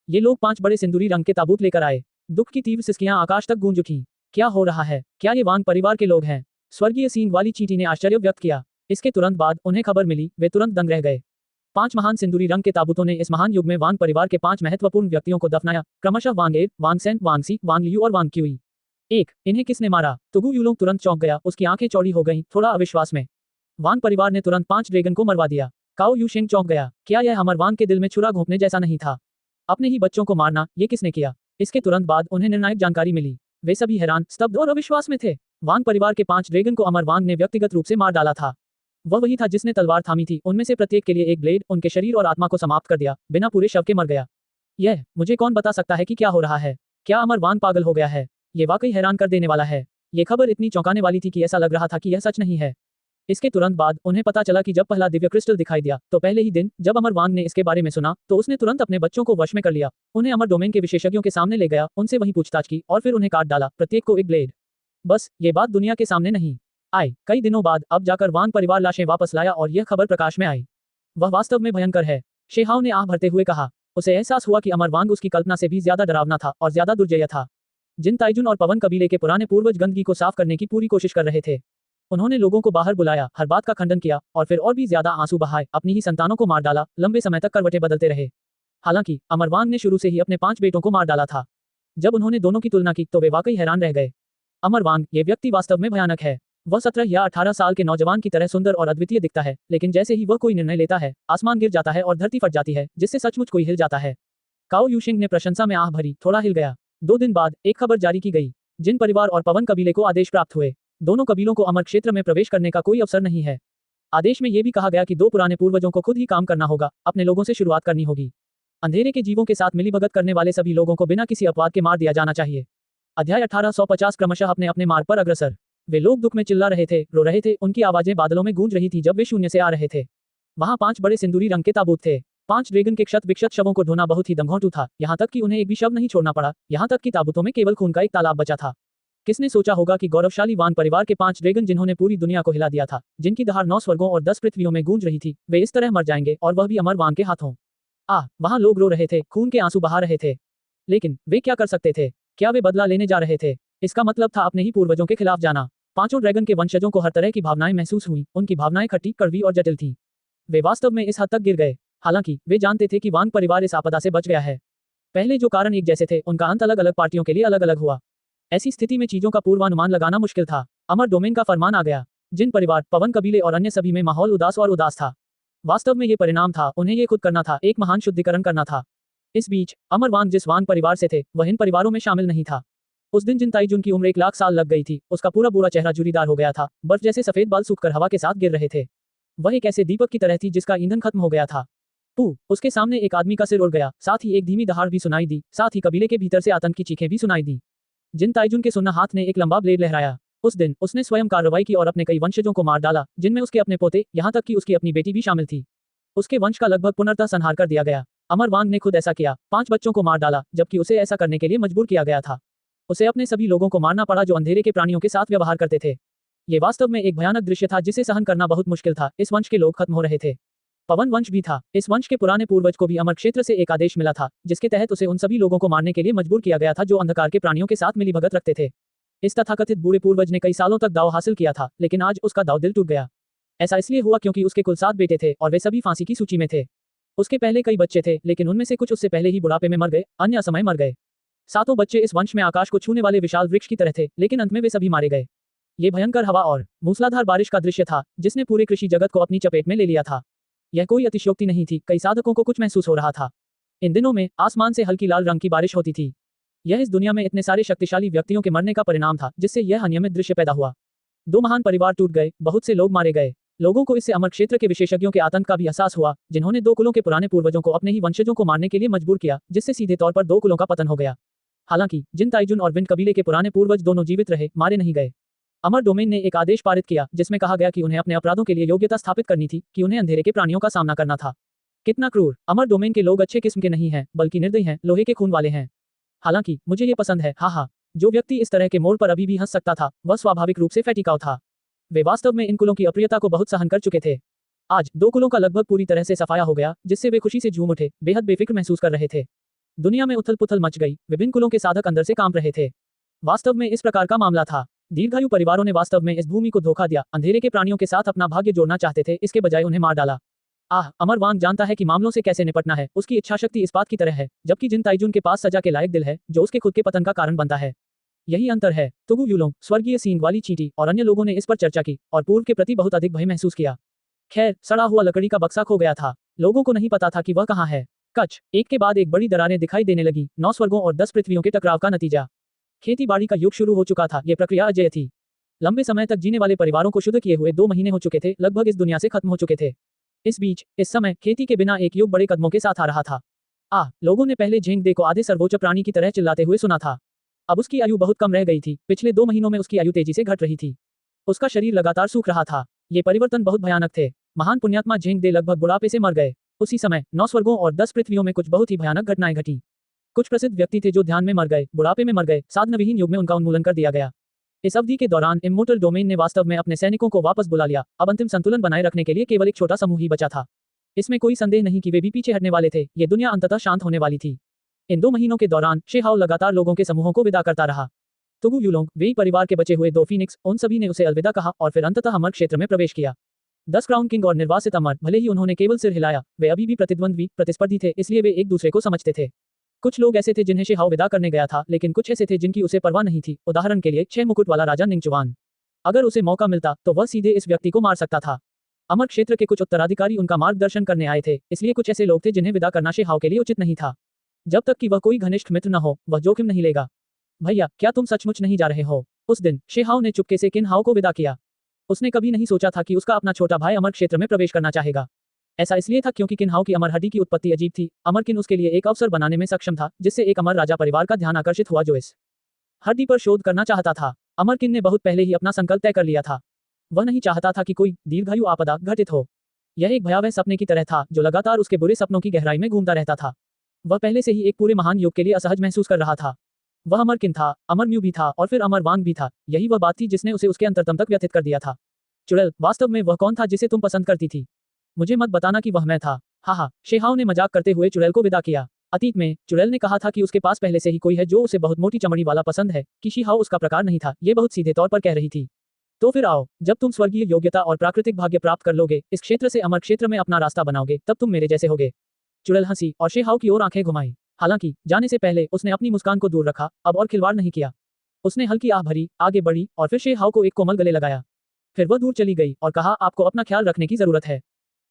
ये लोग 5 बड़े सिंदूरी रंग के ताबूत लेकर आए। दुख की तीव्र सिसकियां आकाश तक गूंज उठीं। क्या हो रहा है? क्या ये वांग परिवार के लोग हैं? स्वर्गीय सींग वाली चींटी ने आश्चर्य व्यक्त किया। इसके तुरंत बाद उन्हें खबर मिली। वे तुरंत दंग रह गए। 5 महान सिंदूरी रंग के ताबूतों ने इस महान युग में वांग परिवार के 5 महत्वपूर्ण व्यक्तियों को दफनाया, क्रमशः वांग एर, वांग सेन, वांग सी, वांग लियू और वांग क्यूई। इन्हें किसने मारा? तुगु यूलोंग तुरंत चौंक गया। उसकी आंखें चौड़ी हो गईं, थोड़ा अविश्वास में। वांग परिवार ने तुरंत 5 ड्रैगन को मरवा दिया। काओ यूशिंग चौंक गया। क्या यह अमर वांग के दिल में छुरा घोंपने जैसा नहीं था? अपने ही बच्चों को मारना, ये किसने किया? इसके तुरंत बाद उन्हें निर्णायक जानकारी मिली। वे सभी हैरान, स्तब्ध और अविश्वास में थे। वांग परिवार के 5 ड्रैगन को अमर वांग ने व्यक्तिगत रूप से मार डाला था। वह वही था जिसने तलवार थामी थी। उनमें से प्रत्येक के लिए एक ब्लेड उनके शरीर और आत्मा को समाप्त कर दिया, बिना पूरे शव के मर गया। मुझे कौन बता सकता है कि क्या हो रहा है? क्या अमर वांग पागल हो गया है? ये वाकई हैरान कर देने वाला है। ये खबर इतनी चौंकाने वाली थी कि ऐसा लग रहा था कि यह सच नहीं है। इसके तुरंत बाद उन्हें पता चला कि जब पहला दिव्य क्रिस्टल दिखाई दिया तो पहले ही दिन जब अमर वांग ने इसके बारे में सुना तो उसने तुरंत अपने बच्चों को वश में कर लिया, उन्हें अमर डोमेन के विशेषज्ञों के सामने ले गया, उनसे वही पूछताछ की और फिर उन्हें काट डाला, प्रत्येक को एक ब्लेड। बस ये बात दुनिया के सामने नहीं आई। कई दिनों बाद अब जाकर वांग परिवार लाशें वापस लाया और यह खबर प्रकाश में आई। वह वास्तव में भयंकर है, शेहाव ने आह भरते हुए कहा। उसे एहसास हुआ कि अमर वांग उसकी कल्पना से भी ज्यादा डरावना था और ज्यादा दुर्जय था। जिन ताइजुन और पवन कबीले के पुराने पूर्वज गंदगी को साफ करने की पूरी कोशिश कर रहे थे। उन्होंने लोगों को बाहर बुलाया, हर बात का खंडन किया और फिर और भी ज्यादा आंसू बहाए, अपनी ही संतानों को मार डाला, लंबे समय तक करवटें बदलते रहे। हालांकि अमर वांग ने शुरू से ही अपने 5 बेटों को मार डाला था। जब उन्होंने दोनों की तुलना की तो वे वाकई हैरान रह गए। अमर वांग, ये व्यक्ति वास्तव में भयानक है। वह 17 या 18 साल के नौजवान की तरह सुंदर और अद्वितीय दिखता है, लेकिन जैसे ही वह कोई निर्णय लेता है, आसमान गिर जाता है और धरती फट जाती है, जिससे सचमुच कोई हिल जाता है। काओ यूशिंग ने प्रशंसा में आह भरी, थोड़ा हिल गया। 2 दिन बाद एक खबर जारी की गई। जिन परिवार और पवन कबीले को आदेश प्राप्त हुए, दोनों कबीलों को अमर क्षेत्र में प्रवेश करने का कोई अवसर नहीं है। आदेश में यह भी कहा गया कि 2 पुराने पूर्वजों को खुद ही काम करना होगा, अपने लोगों से शुरुआत करनी होगी। अंधेरे के जीवों के साथ मिलीभगत करने वाले सभी लोगों को बिना किसी अपवाद के मार दिया जाना चाहिए। अध्याय 1850 क्रमशः अपने अपने मार्ग पर अग्रसर। वे लोग दुख में चिल्ला रहे थे, रो रहे थे, उनकी आवाजें बादलों में गूंज रही थी जब वे शून्य से आ रहे थे। वहां 5 बड़े सिंदूरी रंग के ताबूत थे। 5 ड्रैगन के क्षत विक्षत शवों को ढोना बहुत ही दमघोंटू था, यहाँ तक कि उन्हें एक भी शव नहीं छोड़ना पड़ा, यहाँ तक कि ताबूतों में केवल खून का एक तालाब बचा था। किसने सोचा होगा कि गौरवशाली वान परिवार के 5 ड्रैगन जिन्होंने पूरी दुनिया को हिला दिया था, जिनकी दहाड़ 9 स्वर्गों और 10 पृथ्वियों में गूंज रही थी, वे इस तरह मर जाएंगे और वह भी अमर वान के हाथों। वहां लोग रो रहे थे, खून के आंसू बहा रहे थे। लेकिन वे क्या कर सकते थे? क्या वे बदला लेने जा रहे थे? इसका मतलब था अपने ही पूर्वजों के खिलाफ जाना। 5 ड्रैगन के वंशजों को हर तरह की भावनाएं महसूस हुई, उनकी भावनाएं खट्टी, कड़वी और जटिल थीं। वे वास्तव में इस हद तक गिर गए। हालांकि वे जानते थे कि वांग परिवार इस आपदा से बच गया है। पहले जो कारण एक जैसे थे, उनका अंत अलग अलग पार्टियों के लिए अलग अलग हुआ। ऐसी स्थिति में चीजों का पूर्वानुमान लगाना मुश्किल था। अमर डोमेन का फरमान आ गया। जिन परिवार, पवन कबीले और अन्य सभी में माहौल उदास और उदास था। वास्तव में ये परिणाम था, उन्हें ये खुद करना था, एक महान शुद्धिकरण करना था। इस बीच अमर वांग जिस वांग परिवार से थे, वह इन परिवारों में शामिल नहीं था। उस दिन जिन ताइजुन की उम्र 1 लाख साल लग गई थी, उसका पूरा बुरा चेहरा जुरीदार हो गया था, बर्फ जैसे सफेद बाल सूखकर हवा के साथ गिर रहे थे। वह एक ऐसे दीपक की तरह थी जिसका ईंधन खत्म हो गया था। उसके सामने एक आदमी का सिर उड़ गया, साथ ही एक धीमी दहाड़ भी सुनाई दी, साथ ही कबीले के भीतर से आतंक की चीखें भी सुनाई दी। जिन ताइजुन के सुन्ना हाथ ने एक लंबा ब्लेड लहराया। उस दिन उसने स्वयं कार्रवाई की और अपने कई वंशजों को मार डाला, जिनमें उसके अपने पोते, यहाँ तक कि उसकी अपनी बेटी भी शामिल थी। उसके वंश का लगभग पुनर्तः संहार कर दिया गया। अमर वांग ने खुद ऐसा किया, 5 बच्चों को मार डाला, जबकि उसे ऐसा करने के लिए मजबूर किया गया था। उसे अपने सभी लोगों को मारना पड़ा जो अंधेरे के प्राणियों के साथ व्यवहार करते थे। ये वास्तव में एक भयानक दृश्य था जिसे सहन करना बहुत मुश्किल था। इस वंश के लोग खत्म हो रहे थे। पवन वंश भी था। इस वंश के पुराने पूर्वज को भी अमर क्षेत्र से एक आदेश मिला था, जिसके तहत उसे उन सभी लोगों को मारने के लिए मजबूर किया गया था जो अंधकार के प्राणियों के साथ मिलीभगत रखते थे। इस तथाकथित बूढ़े पूर्वज ने कई सालों तक दाव हासिल किया था, लेकिन आज उसका दाव दिल टूट गया। ऐसा इसलिए हुआ क्योंकि उसके कुल 7 बेटे थे और वे सभी फांसी की सूची में थे। उसके पहले कई बच्चे थे, लेकिन उनमें से कुछ उससे पहले ही बुढ़ापे में मर गए, अन्य असमय मर गए। 7 बच्चे इस वंश में आकाश को छूने वाले विशाल वृक्ष की तरह थे, लेकिन अंत में वे सभी मारे गए। ये भयंकर हवा और मूसलाधार बारिश का दृश्य था, जिसने पूरे कृषि जगत को अपनी चपेट में ले लिया था। यह कोई अतिशयोक्ति नहीं थी, कई साधकों को कुछ महसूस हो रहा था। इन दिनों में आसमान से हल्की लाल रंग की बारिश होती थी। यह इस दुनिया में इतने सारे शक्तिशाली व्यक्तियों के मरने का परिणाम था, जिससे यह अनियमित दृश्य पैदा हुआ। 2 महान परिवार टूट गए, बहुत से लोग मारे गए। लोगों को इससे अमर क्षेत्र के विशेषज्ञों के आतंक का भी एहसास हुआ, जिन्होंने 2 कुलों के पुराने पूर्वजों को अपने ही वंशजों को मारने के लिए मजबूर किया, जिससे सीधे तौर पर 2 कुलों का पतन हो गया। हालांकि जिन ताइजुन और विंड कबीले के पुराने पूर्वज दोनों जीवित रहे, मारे नहीं गए। अमर डोमेन ने एक आदेश पारित किया, जिसमें कहा गया कि उन्हें अपने अपराधों के लिए योग्यता स्थापित करनी थी, कि उन्हें अंधेरे के प्राणियों का सामना करना था। कितना क्रूर! अमर डोमेन के लोग अच्छे किस्म के नहीं हैं, बल्कि निर्दयी हैं, लोहे के खून वाले हैं। हालांकि मुझे ये पसंद है, हा। जो व्यक्ति इस तरह के मोड़ पर अभी भी हंस सकता था, वह स्वाभाविक रूप से फैटिकाव था। वे वास्तव में इन कुलों की अप्रियता को बहुत सहन कर चुके थे। आज 2 कुलों का लगभग पूरी तरह से सफाया हो गया, जिससे वे खुशी से झूम उठे, बेहद बेफिक्र महसूस कर रहे थे। दुनिया में उथल पुथल मच गई, विभिन्न कुलों के साधक अंदर से कांप रहे थे। वास्तव में इस प्रकार का मामला था। दीर्घायु परिवारों ने वास्तव में इस भूमि को धोखा दिया, अंधेरे के प्राणियों के साथ अपना भाग्य जोड़ना चाहते थे, इसके बजाय उन्हें मार डाला। अमर वांग जानता है कि मामलों से कैसे निपटना है, उसकी इच्छाशक्ति इस बात की तरह है, जबकि जिन ताइजुन के पास सजा के लायक दिल है, जो उसके खुद के पतन का कारण बनता है। यही अंतर है। तुगु युलोंग, स्वर्गीय सींग वाली चींटी और अन्य लोगों ने इस पर चर्चा की और पूर्व के प्रति बहुत अधिक भय महसूस किया। खैर, सड़ा हुआ लकड़ी का बक्सा खो गया था। लोगों को नहीं पता था कि वह कहाँ है। कच, एक के बाद एक बड़ी दरारें दिखाई देने लगी, 9 स्वर्गों और 10 पृथ्वियों के टकराव का नतीजा। खेती बाड़ी का युग शुरू हो चुका था। ये प्रक्रिया अजेय थी। लंबे समय तक जीने वाले परिवारों को शुद्ध किए हुए 2 महीने हो चुके थे, लगभग इस दुनिया से खत्म हो चुके थे। इस बीच इस समय खेती के बिना एक युग बड़े कदमों के साथ आ रहा था। लोगों ने पहले झेंग दे को आधे सर्वोच्च प्राणी की तरह चिल्लाते हुए सुना था। अब उसकी आयु बहुत कम रह गई थी। पिछले 2 महीनों में उसकी आयु तेजी से घट रही थी। उसका शरीर लगातार सूख रहा था। ये परिवर्तन बहुत भयानक थे। महान पुण्यात्मा झेंग दे लगभग बुढ़ापे से मर गए। उसी समय 9 स्वर्गों और 10 पृथ्वियों में कुछ बहुत ही भयानक घटनाएं घटी। कुछ प्रसिद्ध व्यक्ति थे जो ध्यान में मर गए, बुढ़ापे में मर गए, साधनविहीन युग में उनका उन्मूलन कर दिया गया। इस अवधि के दौरान इमोर्टल डोमेन ने वास्तव में अपने सैनिकों को वापस बुला लिया। अब अंतिम संतुलन बनाए रखने के लिए केवल एक छोटा समूह ही बचा था। इसमें कोई संदेह नहीं कि वे भी पीछे हटने वाले थे। ये दुनिया अंततः शांत होने वाली थी। इन 2 महीनों के दौरान शेहाओ लगातार लोगों के समूहों को विदा करता रहा। तुगु युलोंग, वेई परिवार के बचे हुए 2 फीनिक्स, उन सभी ने उसे अलविदा कहा और फिर अंततः अमर क्षेत्र में प्रवेश किया। 10 क्राउन किंग और निर्वासित अमर, भले ही उन्होंने केवल सिर हिलाया, वे अभी भी प्रतिद्वंद्वी, प्रतिस्पर्धी थे, इसलिए वे एक दूसरे को समझते थे। कुछ लोग ऐसे थे जिन्हें शेहाओ विदा करने गया था, लेकिन कुछ ऐसे थे जिनकी उसे परवाह नहीं थी। उदाहरण के लिए 6 मुकुट वाला राजा निंगचुआन। अगर उसे मौका मिलता तो वह सीधे इस व्यक्ति को मार सकता था। अमर क्षेत्र के कुछ उत्तराधिकारी उनका मार्गदर्शन करने आए थे, इसलिए कुछ ऐसे लोग थे जिन्हें विदा करना शेहाओ के लिए उचित नहीं था। जब तक कि वह कोई घनिष्ठ मित्र न हो, वह जोखिम नहीं लेगा। भैया, क्या तुम सचमुच नहीं जा रहे हो? उस दिन शेहाओ ने चुपके से किन हाओ को विदा किया। उसने कभी नहीं सोचा था कि उसका अपना छोटा भाई अमर क्षेत्र में प्रवेश करना चाहेगा। ऐसा इसलिए था क्योंकि किन हाओ की अमर हड्डी की उत्पत्ति अजीब थी। अमरकिन उसके लिए एक अवसर बनाने में सक्षम था, जिससे एक अमर राजा परिवार का ध्यान आकर्षित हुआ जो इस हड्डी पर शोध करना चाहता था। अमरकिन ने बहुत पहले ही अपना संकल्प तय कर लिया था। वह नहीं चाहता था कि कोई दीर्घायु आपदा घटित हो। यह एक भयावह सपने की तरह था जो लगातार उसके बुरे सपनों की गहराई में घूमता रहता था। वह पहले से ही एक पूरे महान युग के लिए असहज महसूस कर रहा था। वह अमरकिन था, अमरम्यू भी था और फिर अमर वांग भी था। यही वह बात थी जिसने उसे उसके अंतरतम तक व्यथित कर दिया था। चुड़ैल, वास्तव में वह कौन था जिसे तुम पसंद करती थी? मुझे मत बताना कि वह मैं था। हाँ, शेहाओ ने मजाक करते हुए चुड़ैल को विदा किया। अतीत में चुड़ैल ने कहा था कि उसके पास पहले से ही कोई है जो उसे बहुत मोटी चमड़ी वाला पसंद है, कि शीहाओ उसका प्रकार नहीं था। ये बहुत सीधे तौर पर कह रही थी। तो फिर आओ, जब तुम स्वर्गीय योग्यता और प्राकृतिक भाग्य प्राप्त कर लोगे, इस क्षेत्र से अमर क्षेत्र में अपना रास्ता बनाओगे, तब तुम मेरे जैसे होगे। चुड़ैल हंसी और शेहाओ की ओर आंखें घुमाई। हालांकि जाने से पहले उसने अपनी मुस्कान को दूर रखा, अब और खिलवाड़ नहीं किया। उसने हल्की आह भरी, आगे बढ़ी और फिर शेहाओ को एक कोमल गले लगाया। फिर वह दूर चली गई और कहा, आपको अपना ख्याल रखने की जरूरत है।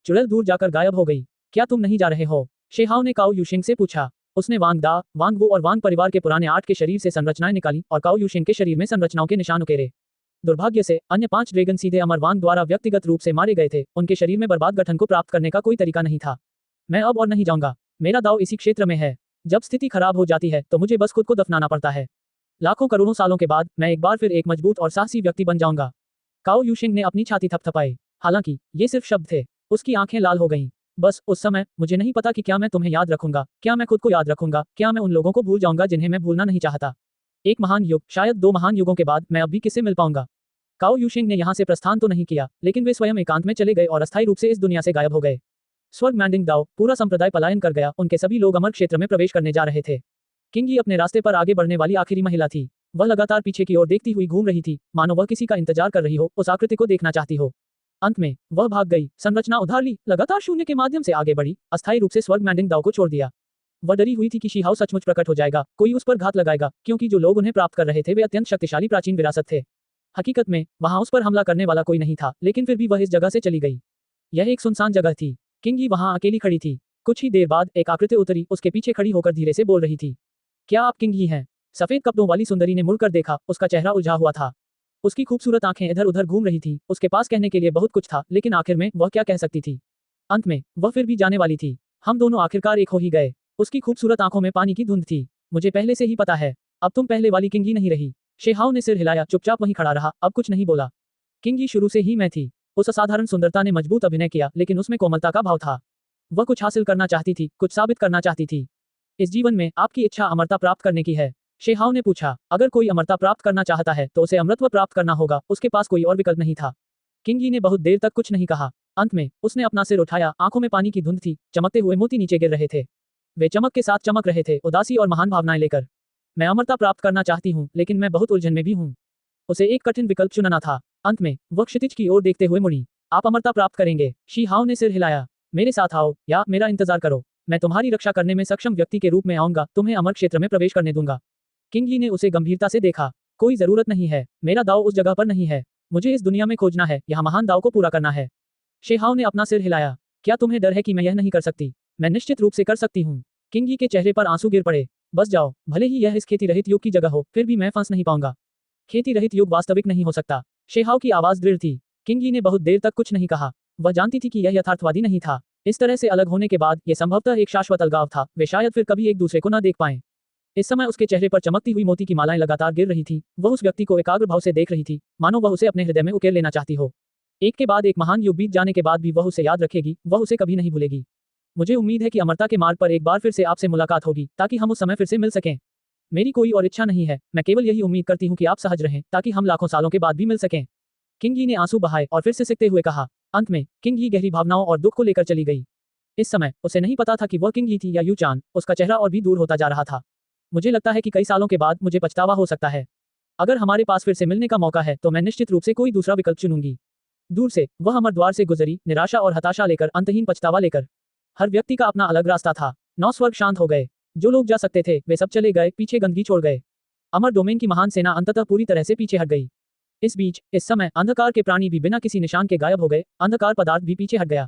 चुड़ैल दूर जाकर गायब हो गई। क्या तुम नहीं जा रहे हो? शेहाओ ने काओ यूशिंग से पूछा। उसने वांग दा, वांग वू और वांग परिवार के पुराने 8 के शरीर से संरचनाएं निकाली और काओ यूशिंग के शरीर में संरचनाओं के निशान उकेरे। दुर्भाग्य से अन्य 5 ड्रैगन सीधे अमर वांग द्वारा व्यक्तिगत रूप से मारे गए थे। उनके शरीर में बर्बाद गठन को प्राप्त करने का कोई तरीका नहीं था। मैं अब और नहीं जाऊंगा। मेरा दाव इसी क्षेत्र में है। जब स्थिति खराब हो जाती है तो मुझे बस खुद को दफनाना पड़ता है। लाखों करोड़ों सालों के बाद मैं एक बार फिर एक मजबूत और साहसी व्यक्ति बन जाऊंगा। काओ यूशिंग ने अपनी छाती थपथपाई। हालांकि ये सिर्फ शब्द थे। उसकी आंखें लाल हो गईं। बस उस समय मुझे नहीं पता कि क्या मैं तुम्हें याद रखूंगा, क्या मैं खुद को याद रखूंगा, क्या मैं उन लोगों को भूल जाऊंगा जिन्हें मैं भूलना नहीं चाहता। एक महान युग, शायद 2 महान युगों के बाद मैं अब भी किससे मिल पाऊंगा। काओ यूशिंग ने यहाँ से प्रस्थान तो नहीं किया, लेकिन वे स्वयं एकांत में चले गए और अस्थायी रूप से इस दुनिया से गायब हो गए। स्वर्ग मैंडिंग दाओ, पूरा संप्रदाय पलायन कर गया। उनके सभी लोग अमर क्षेत्र में प्रवेश करने जा रहे थे। किंगी अपने रास्ते पर आगे बढ़ने वाली आखिरी महिला थी। वह लगातार पीछे की ओर देखती हुई घूम रही थी, मानो वह किसी का इंतजार कर रही हो, उस आकृति को देखना चाहती हो। अंत में वह भाग गई, संरचना उधार ली, लगातार शून्य के माध्यम से आगे बढ़ी, अस्थायी रूप से स्वर्ग मैंडिंग दाओ को छोड़ दिया। वह डरी हुई थी कि शीहाओ सचमुच प्रकट हो जाएगा, कोई उस पर घात लगाएगा, क्योंकि जो लोग उन्हें प्राप्त कर रहे थे वे अत्यंत शक्तिशाली प्राचीन विरासत थे। हकीकत में वहां उस पर हमला करने वाला कोई नहीं था, लेकिन फिर भी वह इस जगह से चली गई। यह एक सुनसान जगह थी। किंगी वहां अकेली खड़ी थी। कुछ ही देर बाद एक आकृति उतरी, उसके पीछे खड़ी होकर धीरे से बोल रही थी। क्या आप किंगी हैं? सफेद कपड़ों वाली सुंदरी ने मुड़कर देखा, उसका चेहरा उलझा हुआ था। उसकी खूबसूरत आंखें इधर उधर घूम रही थी। उसके पास कहने के लिए बहुत कुछ था, लेकिन आखिर में वह क्या कह सकती थी? अंत में वह फिर भी जाने वाली थी। हम दोनों आखिरकार एक हो ही गए। उसकी खूबसूरत आंखों में पानी की धुंध थी। मुझे पहले से ही पता है, अब तुम पहले वाली किंगी नहीं रही। शेहाओ ने सिर हिलाया, चुपचाप वहीं खड़ा रहा, अब कुछ नहीं बोला। किंगी शुरू से ही मैं थी। उस असाधारण सुंदरता ने मजबूत अभिनय किया, लेकिन उसमें कोमलता का भाव था। वह कुछ हासिल करना चाहती थी, कुछ साबित करना चाहती थी। इस जीवन में आपकी इच्छा अमरता प्राप्त करने की है? शेहाओ ने पूछा। अगर कोई अमरता प्राप्त करना चाहता है तो उसे अमरत्व प्राप्त करना होगा, उसके पास कोई और विकल्प नहीं था। किंगी ने बहुत देर तक कुछ नहीं कहा। अंत में उसने अपना सिर उठाया, आंखों में पानी की धुंध थी, चमकते हुए मोती नीचे गिर रहे थे। वे चमक के साथ चमक रहे थे, उदासी और महान भावनाएं लेकर। मैं अमरता प्राप्त करना चाहती हूँ, लेकिन मैं बहुत उलझन में भी हूँ। उसे एक कठिन विकल्प चुनना था। अंत में वह क्षितिज की ओर देखते हुए मुड़ी। आप अमरता प्राप्त करेंगे? शीहाओ ने सिर हिलाया। मेरे साथ आओ, या मेरा इंतजार करो। मैं तुम्हारी रक्षा करने में सक्षम व्यक्ति के रूप में आऊंगा, तुम्हें अमर क्षेत्र में प्रवेश करने दूंगा। किंगी ने उसे गंभीरता से देखा। कोई जरूरत नहीं है, मेरा दाव उस जगह पर नहीं है। मुझे इस दुनिया में खोजना है, यहाँ महान दाव को पूरा करना है। शेहाओ ने अपना सिर हिलाया। क्या तुम्हें डर है कि मैं यह नहीं कर सकती? मैं निश्चित रूप से कर सकती हूँ। किंगी के चेहरे पर आंसू गिर पड़े। बस जाओ, भले ही यह इस खेती रहित युग की जगह हो, फिर भी मैं फंस नहीं पाऊंगा। खेती रहित युग वास्तविक नहीं हो सकता। शेहाओ की आवाज दृढ़ थी। किंगी ने बहुत देर तक कुछ नहीं कहा। वह जानती थी कि यह यथार्थवादी नहीं था। इस तरह से अलग होने के बाद यह संभवतः एक शाश्वत अलगाव था। वे शायद फिर कभी एक दूसरे को न देख पाएं। इस समय उसके चेहरे पर चमकती हुई मोती की मालाएं लगातार गिर रही थी। वह उस व्यक्ति को एकाग्र भाव से देख रही थी, मानो वह उसे अपने हृदय में उकेर लेना चाहती हो। एक के बाद एक महान युग बीत जाने के बाद भी वह उसे याद रखेगी, वह उसे कभी नहीं भूलेगी। मुझे उम्मीद है कि अमरता के मार्ग पर एक बार फिर से आपसे मुलाकात होगी, ताकि हम उस समय फिर से मिल सकें। मेरी कोई और इच्छा नहीं है, मैं केवल यही उम्मीद करती हूँ कि आप सहज रहें, ताकि हम लाखों सालों के बाद भी मिल सकें। किंग यी ने आंसू बहाए और फिर से सिकते हुए कहा। अंत में किंग यी गहरी भावनाओं और दुख को लेकर चली गई। इस समय उसे नहीं पता था कि वह किंग यी थी या यू चान। उसका चेहरा और भी दूर होता जा रहा था। मुझे लगता है कि कई सालों के बाद मुझे पछतावा हो सकता है। अगर हमारे पास फिर से मिलने का मौका है तो मैं निश्चित रूप से कोई दूसरा विकल्प चुनूंगी। दूर से वह अमर द्वार से गुजरी, निराशा और हताशा लेकर, अंतहीन पछतावा लेकर। हर व्यक्ति का अपना अलग रास्ता था। 9 स्वर्ग शांत हो गए। जो लोग जा सकते थे वे सब चले गए, पीछे गंदगी छोड़ गए। अमर डोमेन की महान सेना अंततः पूरी तरह से पीछे हट गई। इस बीच इस समय अंधकार के प्राणी भी बिना किसी निशान के गायब हो गए। अंधकार पदार्थ भी पीछे हट गया।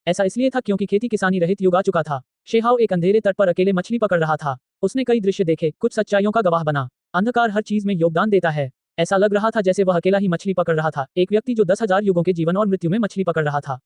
ऐसा इसलिए था क्योंकि खेती किसानी रहित युग आ चुका था। शेहाव एक अंधेरे तट पर अकेले मछली पकड़ रहा था। उसने कई दृश्य देखे, कुछ सच्चाइयों का गवाह बना। अंधकार हर चीज में योगदान देता है। ऐसा लग रहा था जैसे वह अकेला ही मछली पकड़ रहा था, एक व्यक्ति जो 10,000 युगों के जीवन और मृत्यु में मछली पकड़ रहा था।